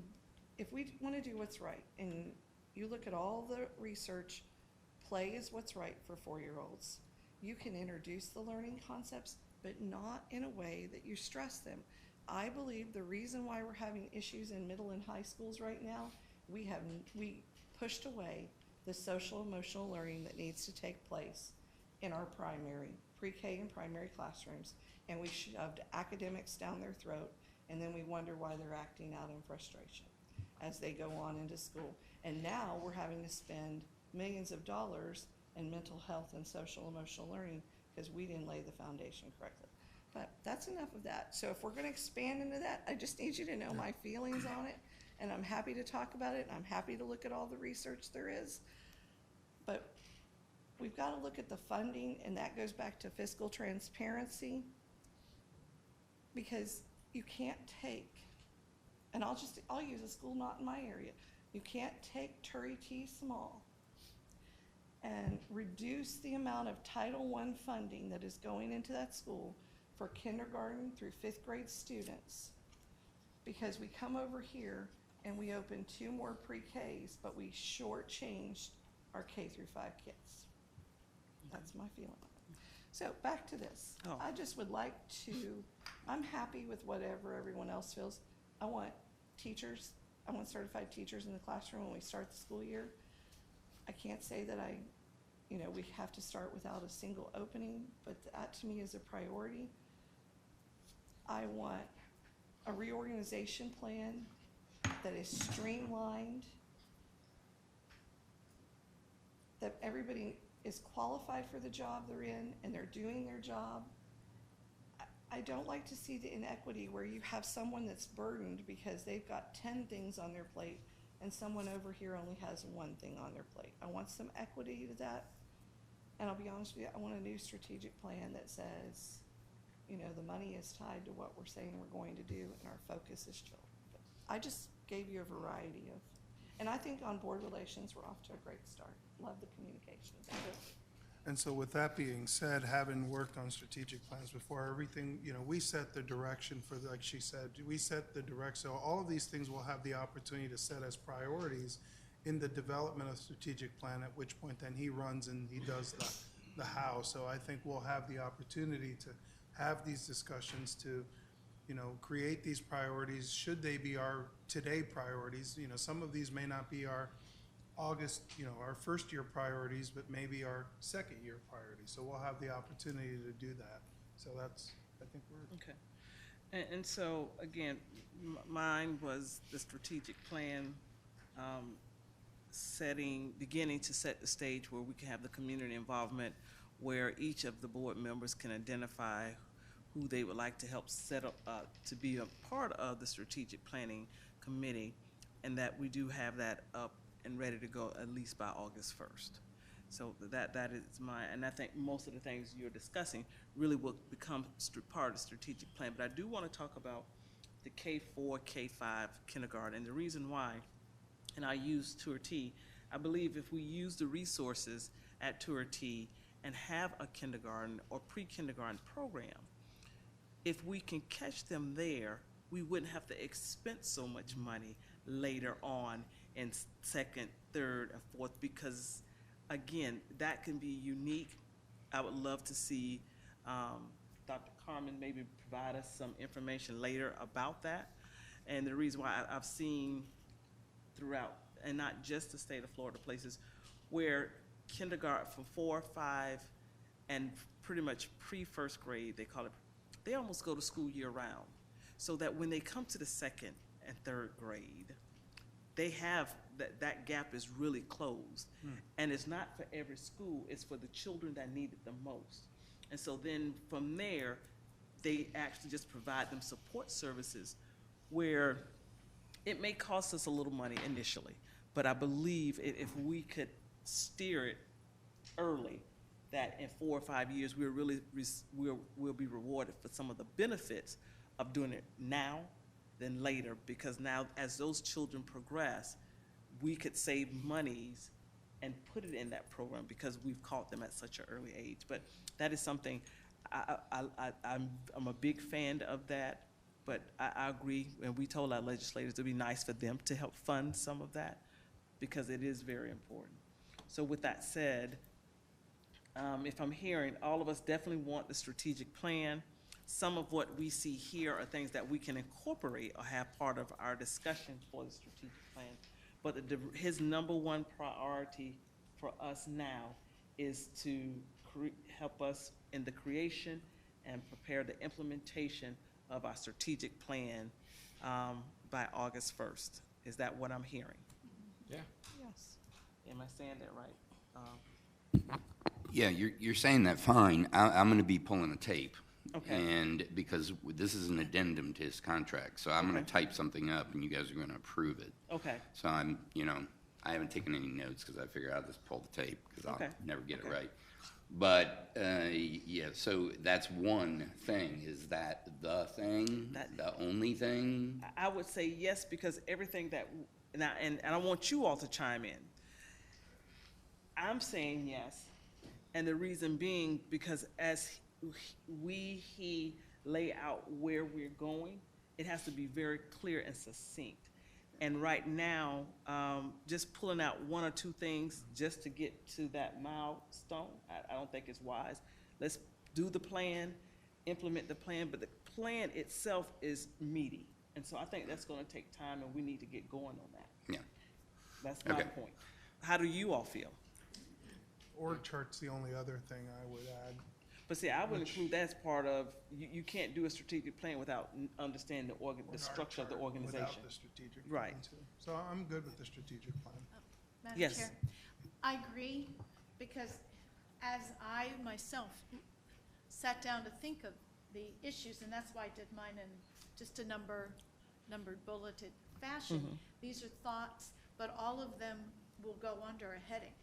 if we want to do what's right, and you look at all the research, play is what's right for 4-year-olds. You can introduce the learning concepts, but not in a way that you stress them. I believe the reason why we're having issues in middle and high schools right now, we pushed away the social emotional learning that needs to take place in our primary, pre-K and primary classrooms, and we shoved academics down their throat, and then we wonder why they're acting out in frustration as they go on into school. And now we're having to spend millions of dollars in mental health and social emotional learning because we didn't lay the foundation correctly. But that's enough of that. So if we're gonna expand into that, I just need you to know my feelings on it, and I'm happy to talk about it, and I'm happy to look at all the research there is. But we've got to look at the funding, and that goes back to fiscal transparency. Because you can't take, and I'll use a school not in my area. You can't take Turie T. Small and reduce the amount of Title I funding that is going into that school for kindergarten through 5th grade students, because we come over here and we open 2 more pre-Ks, but we shortchanged our K through 5 kids. That's my feeling. So back to this.
Oh.
I just would like to, I'm happy with whatever everyone else feels. I want teachers, I want certified teachers in the classroom when we start the school year. I can't say that we have to start without a single opening, but that to me is a priority. I want a reorganization plan that is streamlined, that everybody is qualified for the job they're in and they're doing their job. I don't like to see the inequity where you have someone that's burdened because they've got 10 things on their plate and someone over here only has 1 thing on their plate. I want some equity to that. And I'll be honest with you, I want a new strategic plan that says, the money is tied to what we're saying we're going to do and our focus is children. But I just gave you a variety of, and I think on board relations, we're off to a great start. Love the communication.
And so with that being said, having worked on strategic plans before, everything, we set the direction for, like she said, we set the direction. So all of these things will have the opportunity to set as priorities in the development of strategic plan, at which point then he runs and he does the how. So I think we'll have the opportunity to have these discussions to, create these priorities. Should they be our today priorities? Some of these may not be our August, our first year priorities, but maybe our second year priorities. So we'll have the opportunity to do that. So I think we're.
Okay. And so, again, mine was the strategic plan, beginning to set the stage where we can have the community involvement, where each of the board members can identify who they would like to help set up to be a part of the strategic planning committee, and that we do have that up and ready to go at least by August 1st. So that is and I think most of the things you're discussing really will become part of the strategic plan. But I do want to talk about the K4, K5 kindergarten, and the reason why, and I use Turie T. I believe if we use the resources at Turie T and have a kindergarten or pre-kindergarten program, if we can catch them there, we wouldn't have to expense so much money later on in 2nd, 3rd, and 4th, because again, that can be unique. I would love to see Dr. Carmen maybe provide us some information later about that. And the reason why I've seen throughout, and not just the state of Florida, places where kindergarten from 4, 5, and pretty much pre-first grade, they almost go to school year round. So that when they come to the 2nd and 3rd grade, they have that gap is really closed. And it's not for every school, it's for the children that need it the most. And so then from there, they actually just provide them support services where it may cost us a little money initially, but I believe if we could steer it early, that in 4 or 5 years, we'll be rewarded for some of the benefits of doing it now than later, because now as those children progress, we could save monies and put it in that program because we've caught them at such an early age. But that is something, I'm a big fan of that, but I agree, and we told our legislators it would be nice for them to help fund some of that because it is very important. So with that said, if I'm hearing, all of us definitely want the strategic plan. Some of what we see here are things that we can incorporate or have part of our discussion for the strategic plan. But his #1 priority for us now is to help us in the creation and prepare the implementation of our strategic plan by August 1st. Is that what I'm hearing?
Yeah.
Yes.
Am I saying that right?
Yeah, you're saying that fine. I'm going to be pulling a tape.
Okay.
And because this is an addendum to his contract, so I'm going to type something up and you guys are going to approve it.
Okay.
So I'm I haven't taken any notes because I figure I'll just pull the tape because I'll
Okay.
never get it
Okay.
right. But, yeah, so that's one thing. Is that the thing? The only thing?
I would say yes, because everything that, now, and I want you all to chime in. I'm saying yes, and the reason being because as he lay out where we're going, it has to be very clear and succinct. And right now, just pulling out one or two things just to get to that milestone, I don't think it's wise. Let's do the plan, implement the plan, but the plan itself is meaty. And so I think that's gonna take time, and we need to get going on that.
Yeah.
That's my
Okay.
point. How do you all feel?
Org chart's the only other thing I would add.
But see, I would include that as part of, you can't do a strategic plan without understanding the structure of the organization.
Without the strategic plan,
Right.
too. So I'm good with the strategic plan.
Madam
Yes.
Chair, I agree, because as I myself sat down to think of the issues, and that's why I did mine in just a numbered bulleted fashion. These are thoughts, but all of them will go under a heading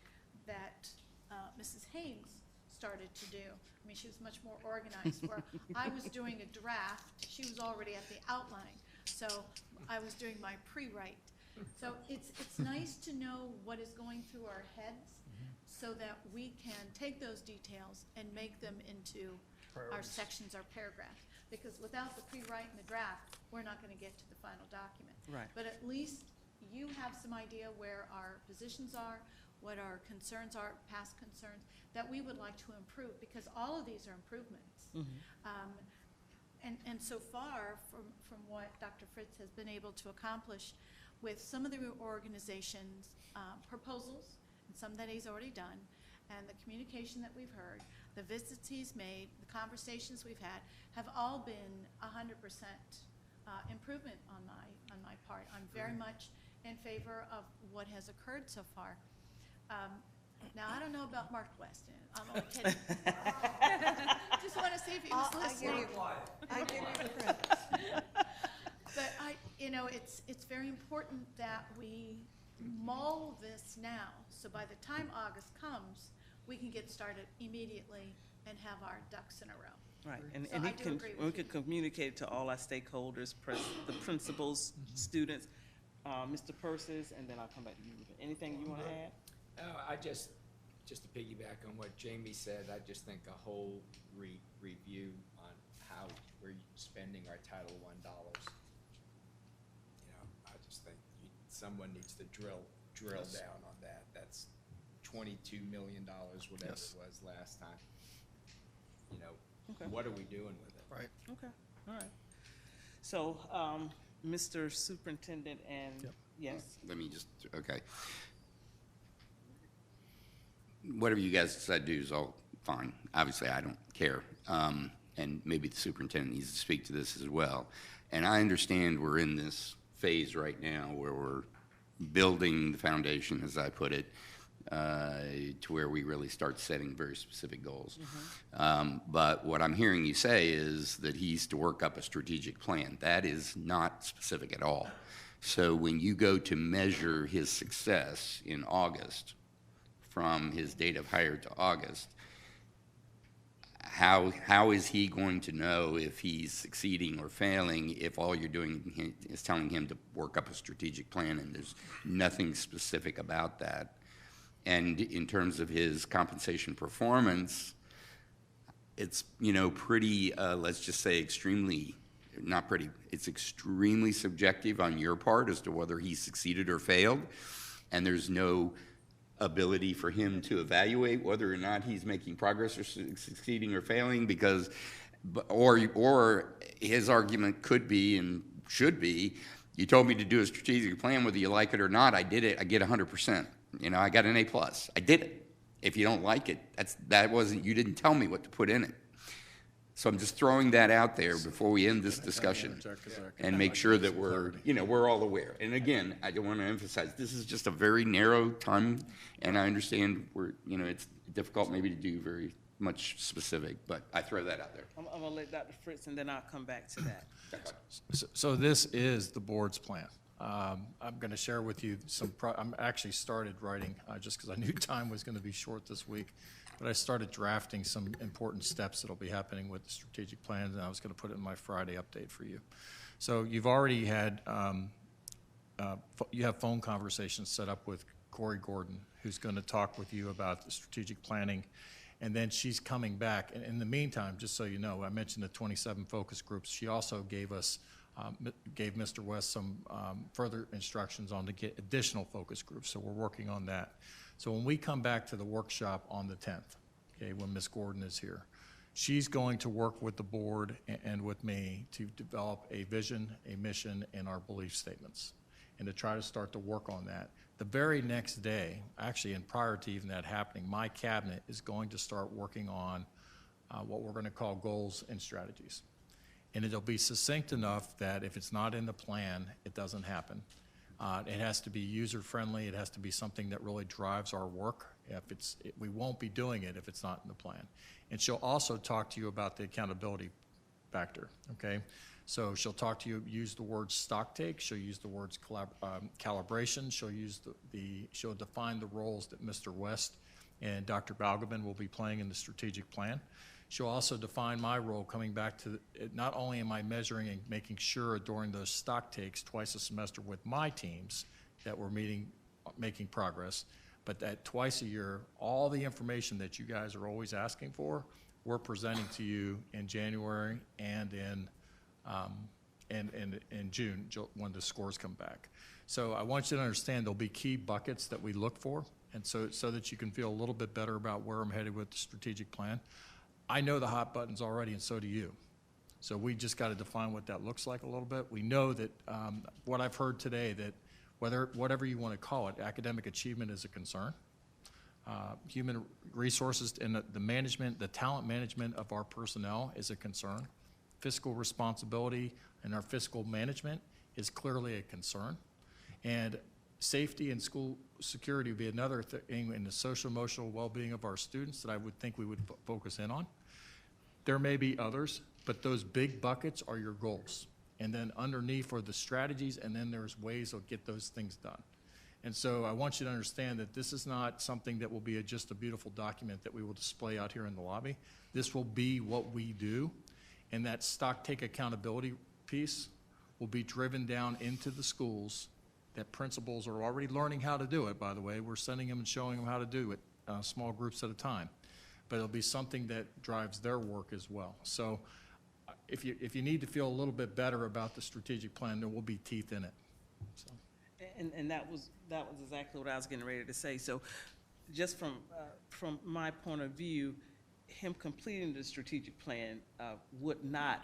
that Mrs. Haynes started to do. I mean, she was much more organized, where I was doing a draft, she was already at the outline, so I was doing my pre-write. So it's nice to know what is going through our heads, so that we can take those details and make them into our
Priorities.
sections, our paragraphs. Because without the pre-write and the draft, we're not gonna get to the final document.
Right.
But at least you have some idea where our positions are, what our concerns are, past concerns, that we would like to improve, because all of these are improvements. And so far, from what Dr. Fritz has been able to accomplish with some of the organizations' proposals, and some that he's already done, and the communication that we've heard, the visits he's made, the conversations we've had, have all been 100% improvement on my part. I'm very much in favor of what has occurred so far. Now, I don't know about Mark Weston. I'm only kidding. Just want to see if he was listening.
I give you the credit.
But it's very important that we mull this now, so by the time August comes, we can get started immediately and have our ducks in a row.
Right, and
So
and
I
he
do
can,
agree with
we
you.
can communicate it to all our stakeholders, the principals, students, Mr. Persis, and then I'll come back to you. Anything you wanna add?
I just to piggyback on what Jamie said, I just think a whole review on how we're spending our Title I dollars. I just think someone needs to drill down on that. That's $22 million, whatever
Yes.
it was last time.
Okay.
What are we doing with it?
Right.
Okay, all right. So, Mr. Superintendent and,
Yep.
yes,
Let me just, okay. Whatever you guys decide to do is all fine. Obviously, I don't care. And maybe the superintendent needs to speak to this as well. And I understand we're in this phase right now where we're building the foundation, as I put it, to where we really start setting very specific goals. But what I'm hearing you say is that he's to work up a strategic plan. That is not specific at all. So when you go to measure his success in August, from his date of hire to August, how is he going to know if he's succeeding or failing if all you're doing is telling him to work up a strategic plan and there's nothing specific about that? And in terms of his compensation performance, it's, pretty, let's just say extremely, not pretty, it's extremely subjective on your part as to whether he succeeded or failed. And there's no ability for him to evaluate whether or not he's making progress or succeeding or failing, because, or his argument could be and should be, you told me to do a strategic plan, whether you like it or not, I did it, I get 100%. I got an A+. I did it. If you don't like it, you didn't tell me what to put in it. So I'm just throwing that out there before we end this discussion and make sure that we're all aware. And again, I don't want to emphasize, this is just a very narrow time, and I understand it's difficult maybe to do very much specific, but I throw that out there.
I'm gonna let Dr. Fritz, and then I'll come back to that.
So this is the board's plan. I'm going to share with you I'm actually started writing, just because I knew time was going to be short this week, but I started drafting some important steps that'll be happening with the strategic plans, and I was going to put it in my Friday update for you. So you've already had, you have phone conversations set up with Corey Gordon, who's going to talk with you about the strategic planning, and then she's coming back. And in the meantime, just so you know, I mentioned the 27 focus groups. She also gave Mr. West some further instructions on to get additional focus groups, so we're working on that. So when we come back to the workshop on the 10th, okay, when Ms. Gordon is here, she's going to work with the board and with me to develop a vision, a mission, and our belief statements, and to try to start to work on that. The very next day, actually, and prior to even that happening, my cabinet is going to start working on what we're going to call goals and strategies. And it'll be succinct enough that if it's not in the plan, it doesn't happen. It has to be user-friendly. It has to be something that really drives our work. We won't be doing it if it's not in the plan. And she'll also talk to you about the accountability factor, okay? So she'll talk to you, use the word stock take. She'll use the words calibration. She'll define the roles that Mr. West and Dr. Balgobin will be playing in the strategic plan. She'll also define my role, coming back to not only am I measuring and making sure during those stock takes twice a semester with my teams that we're making progress, but that twice a year, all the information that you guys are always asking for, we're presenting to you in January and in June when the scores come back. So I want you to understand there'll be key buckets that we look for, and so that you can feel a little bit better about where I'm headed with the strategic plan. I know the hot buttons already, and so do you. So we just got to define what that looks like a little bit. We know that what I've heard today, that whatever you want to call it, academic achievement is a concern. Human resources and the management, the talent management of our personnel is a concern. Fiscal responsibility and our fiscal management is clearly a concern. And safety and school security would be another thing in the social emotional well-being of our students that I would think we would focus in on. There may be others, but those big buckets are your goals. And then underneath are the strategies, and then there's ways to get those things done. And so I want you to understand that this is not something that will be just a beautiful document that we will display out here in the lobby. This will be what we do, and that stock take accountability piece will be driven down into the schools. That principals are already learning how to do it, by the way. We're sending them and showing them how to do it, small groups at a time. But it'll be something that drives their work as well. So if you need to feel a little bit better about the strategic plan, there will be teeth in it. So.
And that was exactly what I was getting ready to say. So just from my point of view, him completing the strategic plan would not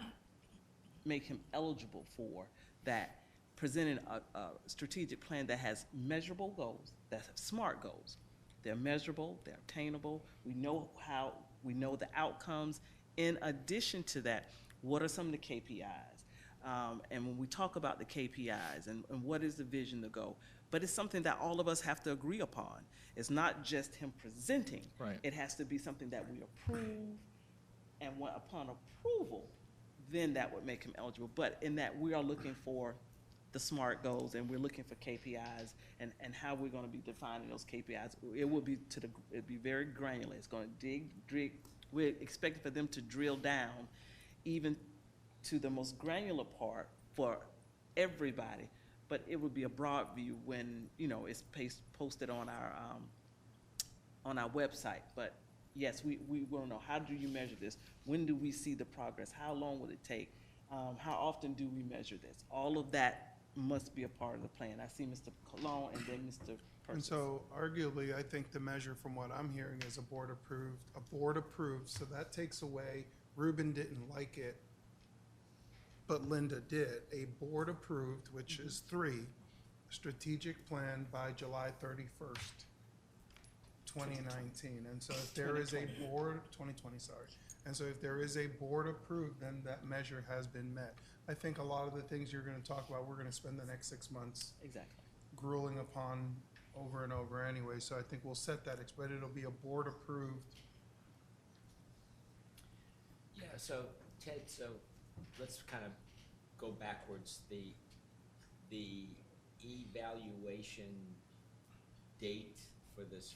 make him eligible for that. Presenting a strategic plan that has measurable goals, that have SMART goals. They're measurable, they're obtainable, we know the outcomes. In addition to that, what are some of the KPIs? And when we talk about the KPIs and what is the vision, the goal, but it's something that all of us have to agree upon. It's not just him presenting.
Right.
It has to be something that we approve, and upon approval, then that would make him eligible. But in that we are looking for the SMART goals, and we're looking for KPIs and how we're going to be defining those KPIs. It will be it'd be very granular. It's going to dig. We're expecting for them to drill down even to the most granular part for everybody, but it would be a broad view when it's posted on our website. But yes, we want to know, how do you measure this? When do we see the progress? How long will it take? How often do we measure this? All of that must be a part of the plan. I see Mr. Cologne and then Mr. Persis.
And so arguably, I think the measure from what I'm hearing is a board approved, so that takes away, Ruben didn't like it, but Linda did. A board approved, which is 3, strategic plan by July 31st, 2019. And so if there is a board, 2020, sorry. And so if there is a board approved, then that measure has been met. I think a lot of the things you're going to talk about, we're going to spend the next 6 months
Exactly.
grueling upon over and over anyway. So I think we'll set that, but it'll be a board approved.
Yeah, so Ted, let's kind of go backwards. The evaluation date for this,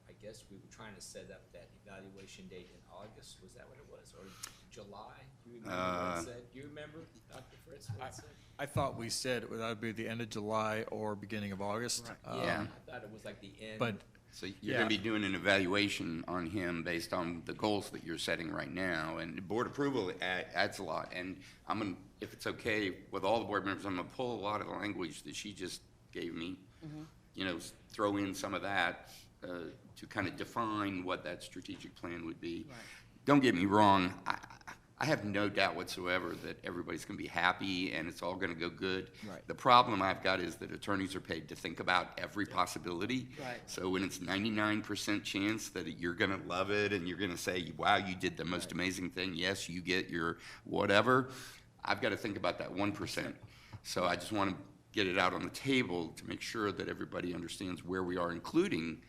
I guess we were trying to set up that evaluation date in August, was that what it was, or July? Do you remember what it said? Do you remember, Dr. Fritz, what it said?
I thought we said it would either be the end of July or beginning of August.
Yeah.
I thought it was like the end.
But
So you're going to be doing an evaluation on him based on the goals that you're setting right now, and board approval adds a lot. And I'm going to, if it's okay with all the board members, I'm going to pull a lot of the language that she just gave me, you know, throw in some of that to kind of define what that strategic plan would be.
Right.
Don't get me wrong, I have no doubt whatsoever that everybody's going to be happy and it's all going to go good.
Right.
The problem I've got is that attorneys are paid to think about every possibility.
Right.
So when it's 99% chance that you're going to love it and you're going to say, wow, you did the most amazing thing, yes, you get your whatever, I've got to think about that 1%. So I just want to get it out on the table to make sure that everybody understands where we are, including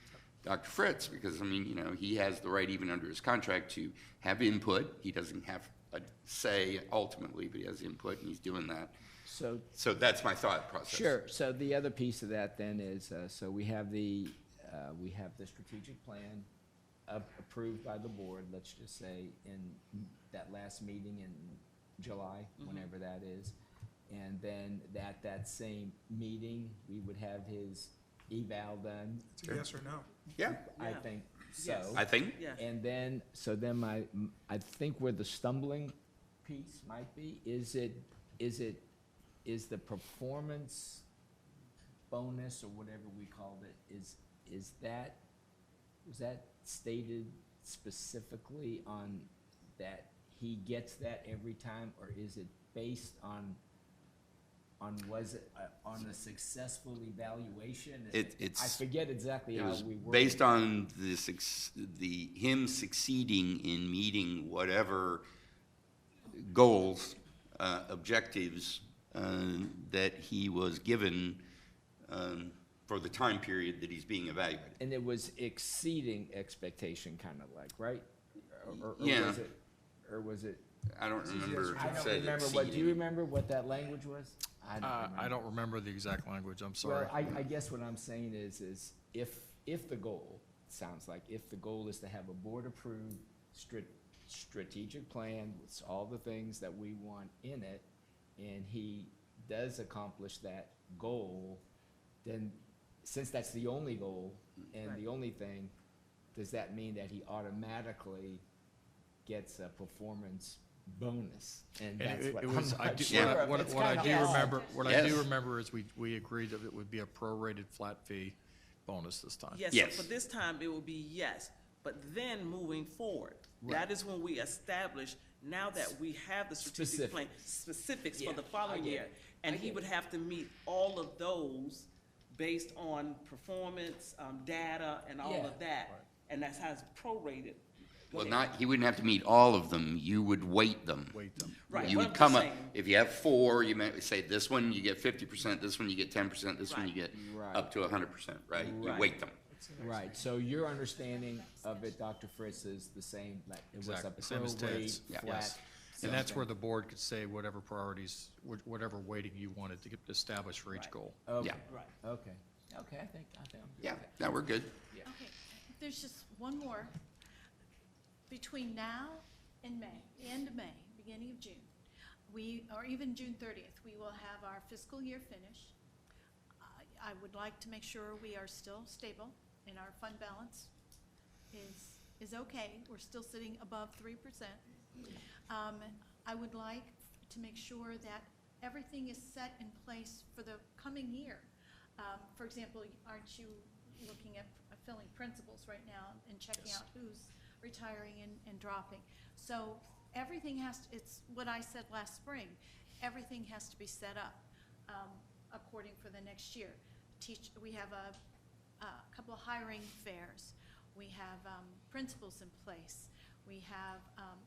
Dr. Fritz, because, I mean, you know, he has the right, even under his contract, to have input. He doesn't have a say ultimately, but he has input, and he's doing that. So that's my thought process.
Sure. So the other piece of that then is, so we have the strategic plan approved by the board, let's just say, in that last meeting in July, whenever that is. And then that same meeting, we would have his eval done.
It's a yes or no.
Yeah,
I
Yeah.
think so.
Yes.
I think.
Yes.
And then, I think where the stumbling piece might be, is the performance bonus or whatever we called it, was that stated specifically on that he gets that every time, or is it based on was it on a successful evaluation?
It's.
I forget exactly
It
how
was
we worded
based on him succeeding in meeting whatever goals, objectives that he was given for the time period that he's being evaluated.
And it was exceeding expectation, kind of like, right? Or
Yeah.
was it?
I don't remember if
I
it
don't
said
remember. Do you
exceeding.
remember what that language was?
I don't remember the exact language, I'm sorry.
Well, I guess what I'm saying is if the goal, sounds like, if the goal is to have a board-approved strategic plan with all the things that we want in it, and he does accomplish that goal, then since that's the only goal and the only thing, does that mean that he automatically gets a performance bonus? And that's what I'm not sure of. It's
What I
kinda
do
odd.
remember, what I
Yes.
do remember is we agreed that it would be a prorated flat fee bonus this time.
Yes,
Yes.
so for this time, it will be yes, but then moving forward, that is when we establish, now that we have the strategic plan, specifics for the following
get
year.
it.
And
I
he
get
would
it.
have to meet all of those based on performance, data, and all
Yeah.
of that. And that's how it's prorated. Go
Well,
ahead.
he wouldn't have to meet all of them, you would weight them.
Wait them.
Right,
You
what
would
I'm
come
just
up,
saying.
if you have 4, you might say, this one you get 50%, this one you get 10%, this one you get
Right.
up to 100%, right? You
Right.
weight them.
Right, so your understanding of it, Dr. Fritz, is the same, like, it was a
Exactly, same as
prorate,
Ted's.
Yeah.
flat.
Yes. And that's where
something.
the board could say whatever priorities, whatever weighting you wanted to get established for each
Right.
goal.
Okay,
Yeah.
Right.
okay, okay, I think I'm good
Yeah,
with that.
now we're good.
Okay, there's just one more. Between now and May, the end of May, beginning of June, or even June 30th, we will have our fiscal year finished. I would like to make sure we are still stable and our fund balance is okay. We're still sitting above 3%. I would like to make sure that everything is set in place for the coming year. For example, aren't you looking at filling principals right now and checking out who's retiring and dropping? So everything it's what I said last spring, everything has to be set up according for the next year. We have a couple of hiring fairs. We have principals in place. We have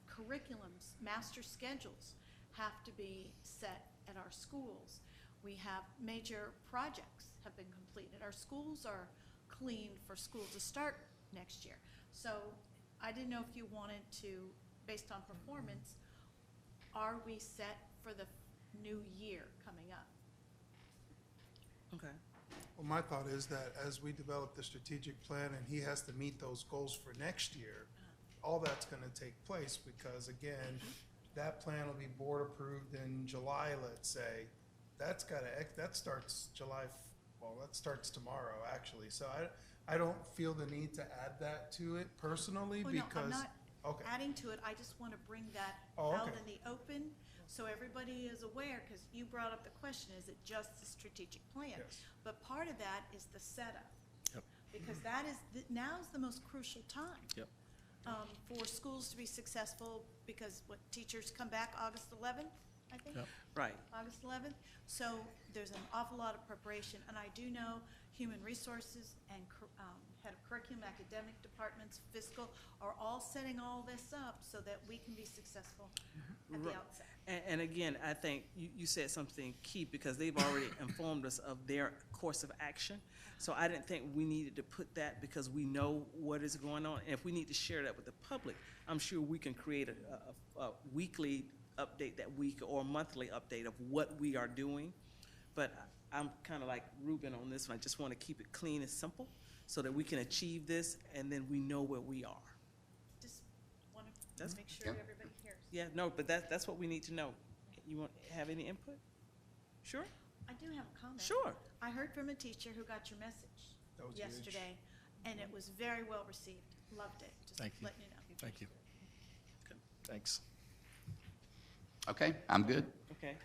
curriculums, master schedules have to be set at our schools. We have major projects have been completed. Our schools are cleaned for school to start next year. So I didn't know if you wanted to, based on performance, are we set for the new year coming up?
Okay.
Well, my thought is that as we develop the strategic plan and he has to meet those goals for next year, all that's gonna take place because again, that plan will be board approved in July, let's say. That starts that starts tomorrow, actually. So I don't feel the need to add that to it personally
Oh, no,
because.
I'm not
Okay.
adding to it, I just want to bring that
Oh,
out
okay.
in the open, so everybody is aware, because you brought up the question, is it just the strategic plan?
Yes.
But part of that is the setup.
Yep.
Because that is, now's the most crucial time.
Yep.
For schools to be successful, because what, teachers come back August 11th, I think?
Yep.
Right.
August 11th. So there's an awful lot of preparation, and I do know Human Resources and Head of Curriculum, Academic Departments, Fiscal are all setting all this up so that we can be successful at the
Right.
outset.
And again, I think you said something key because they've already informed us of their course of action. So I didn't think we needed to put that because we know what is going on. And if we need to share that with the public, I'm sure we can create a weekly update that week or monthly update of what we are doing. But I'm kind of like Ruben on this one. I just want to keep it clean and simple so that we can achieve this and then we know where we are.
Just want
That's-
to make sure
yeah.
everybody hears.
Yeah, no, but that's what we need to know. You want, have any input? Sure?
I do have a comment.
Sure.
I heard from a teacher who got your message
That was huge.
yesterday, and it was very well received. Loved it. Just
Thank you.
letting you know.
Thank you. Thanks.
Okay, I'm good.
Okay.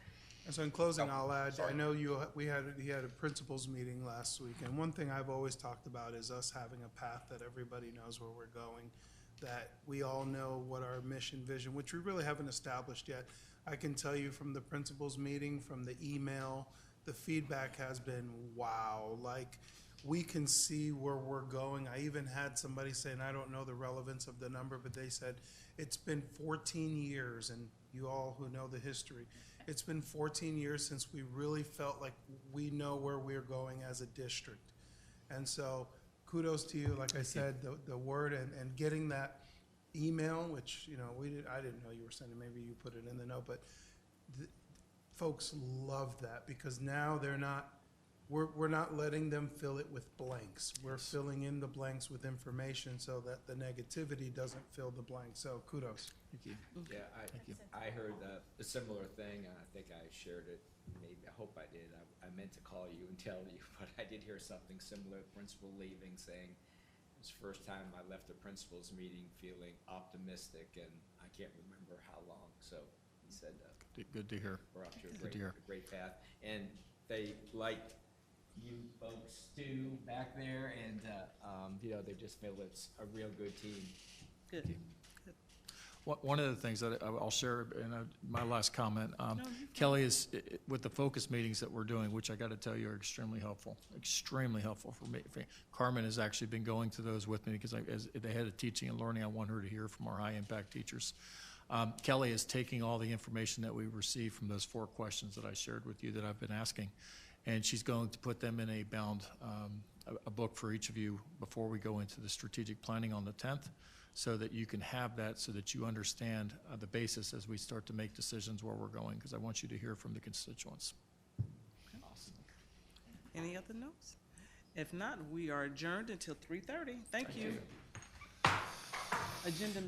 And so in closing,
Oh,
I'll add, I
sorry.
know he had a principals meeting last week, and one thing I've always talked about is us having a path that everybody knows where we're going, that we all know what our mission, vision, which we really haven't established yet. I can tell you from the principals meeting, from the email, the feedback has been wow. Like, we can see where we're going. I even had somebody say, and I don't know the relevance of the number, but they said, it's been 14 years, and you all who know the history, it's been 14 years since we really felt like we know where we're going as a district. And so kudos to you, like I said, the word and getting that email, which, you know, I didn't know you were sending, maybe you put it in the note, but folks love that because now we're not letting them fill it with blanks. We're filling in the blanks with information so that the negativity doesn't fill the blanks. So kudos.
Thank you.
Yeah, I heard a similar thing, and I think I shared it, maybe, I hope I did. I meant to call you and tell you, but I did hear something similar, principal leaving, saying, it was the first time I left a principal's meeting feeling optimistic, and I can't remember how long, so he said,
Good to hear.
we're off to
Good to hear.
a great path. And they liked you folks too back there, and, you know, they just feel it's a real good team.
Good.
One of the things that I'll share in my last comment, Kelly, is with the focus meetings that we're doing, which I got to tell you are extremely helpful for me. Carmen has actually been going to those with me because as the head of teaching and learning, I want her to hear from our high-impact teachers. Kelly is taking all the information that we received from those 4 questions that I shared with you that I've been asking, and she's going to put them in a bound, a book for each of you before we go into the strategic planning on the 10th, so that you can have that, so that you understand the basis as we start to make decisions where we're going, because I want you to hear from the constituents.
Awesome. Any other notes? If not, we are adjourned until 3:30. Thank you. Agenda meeting.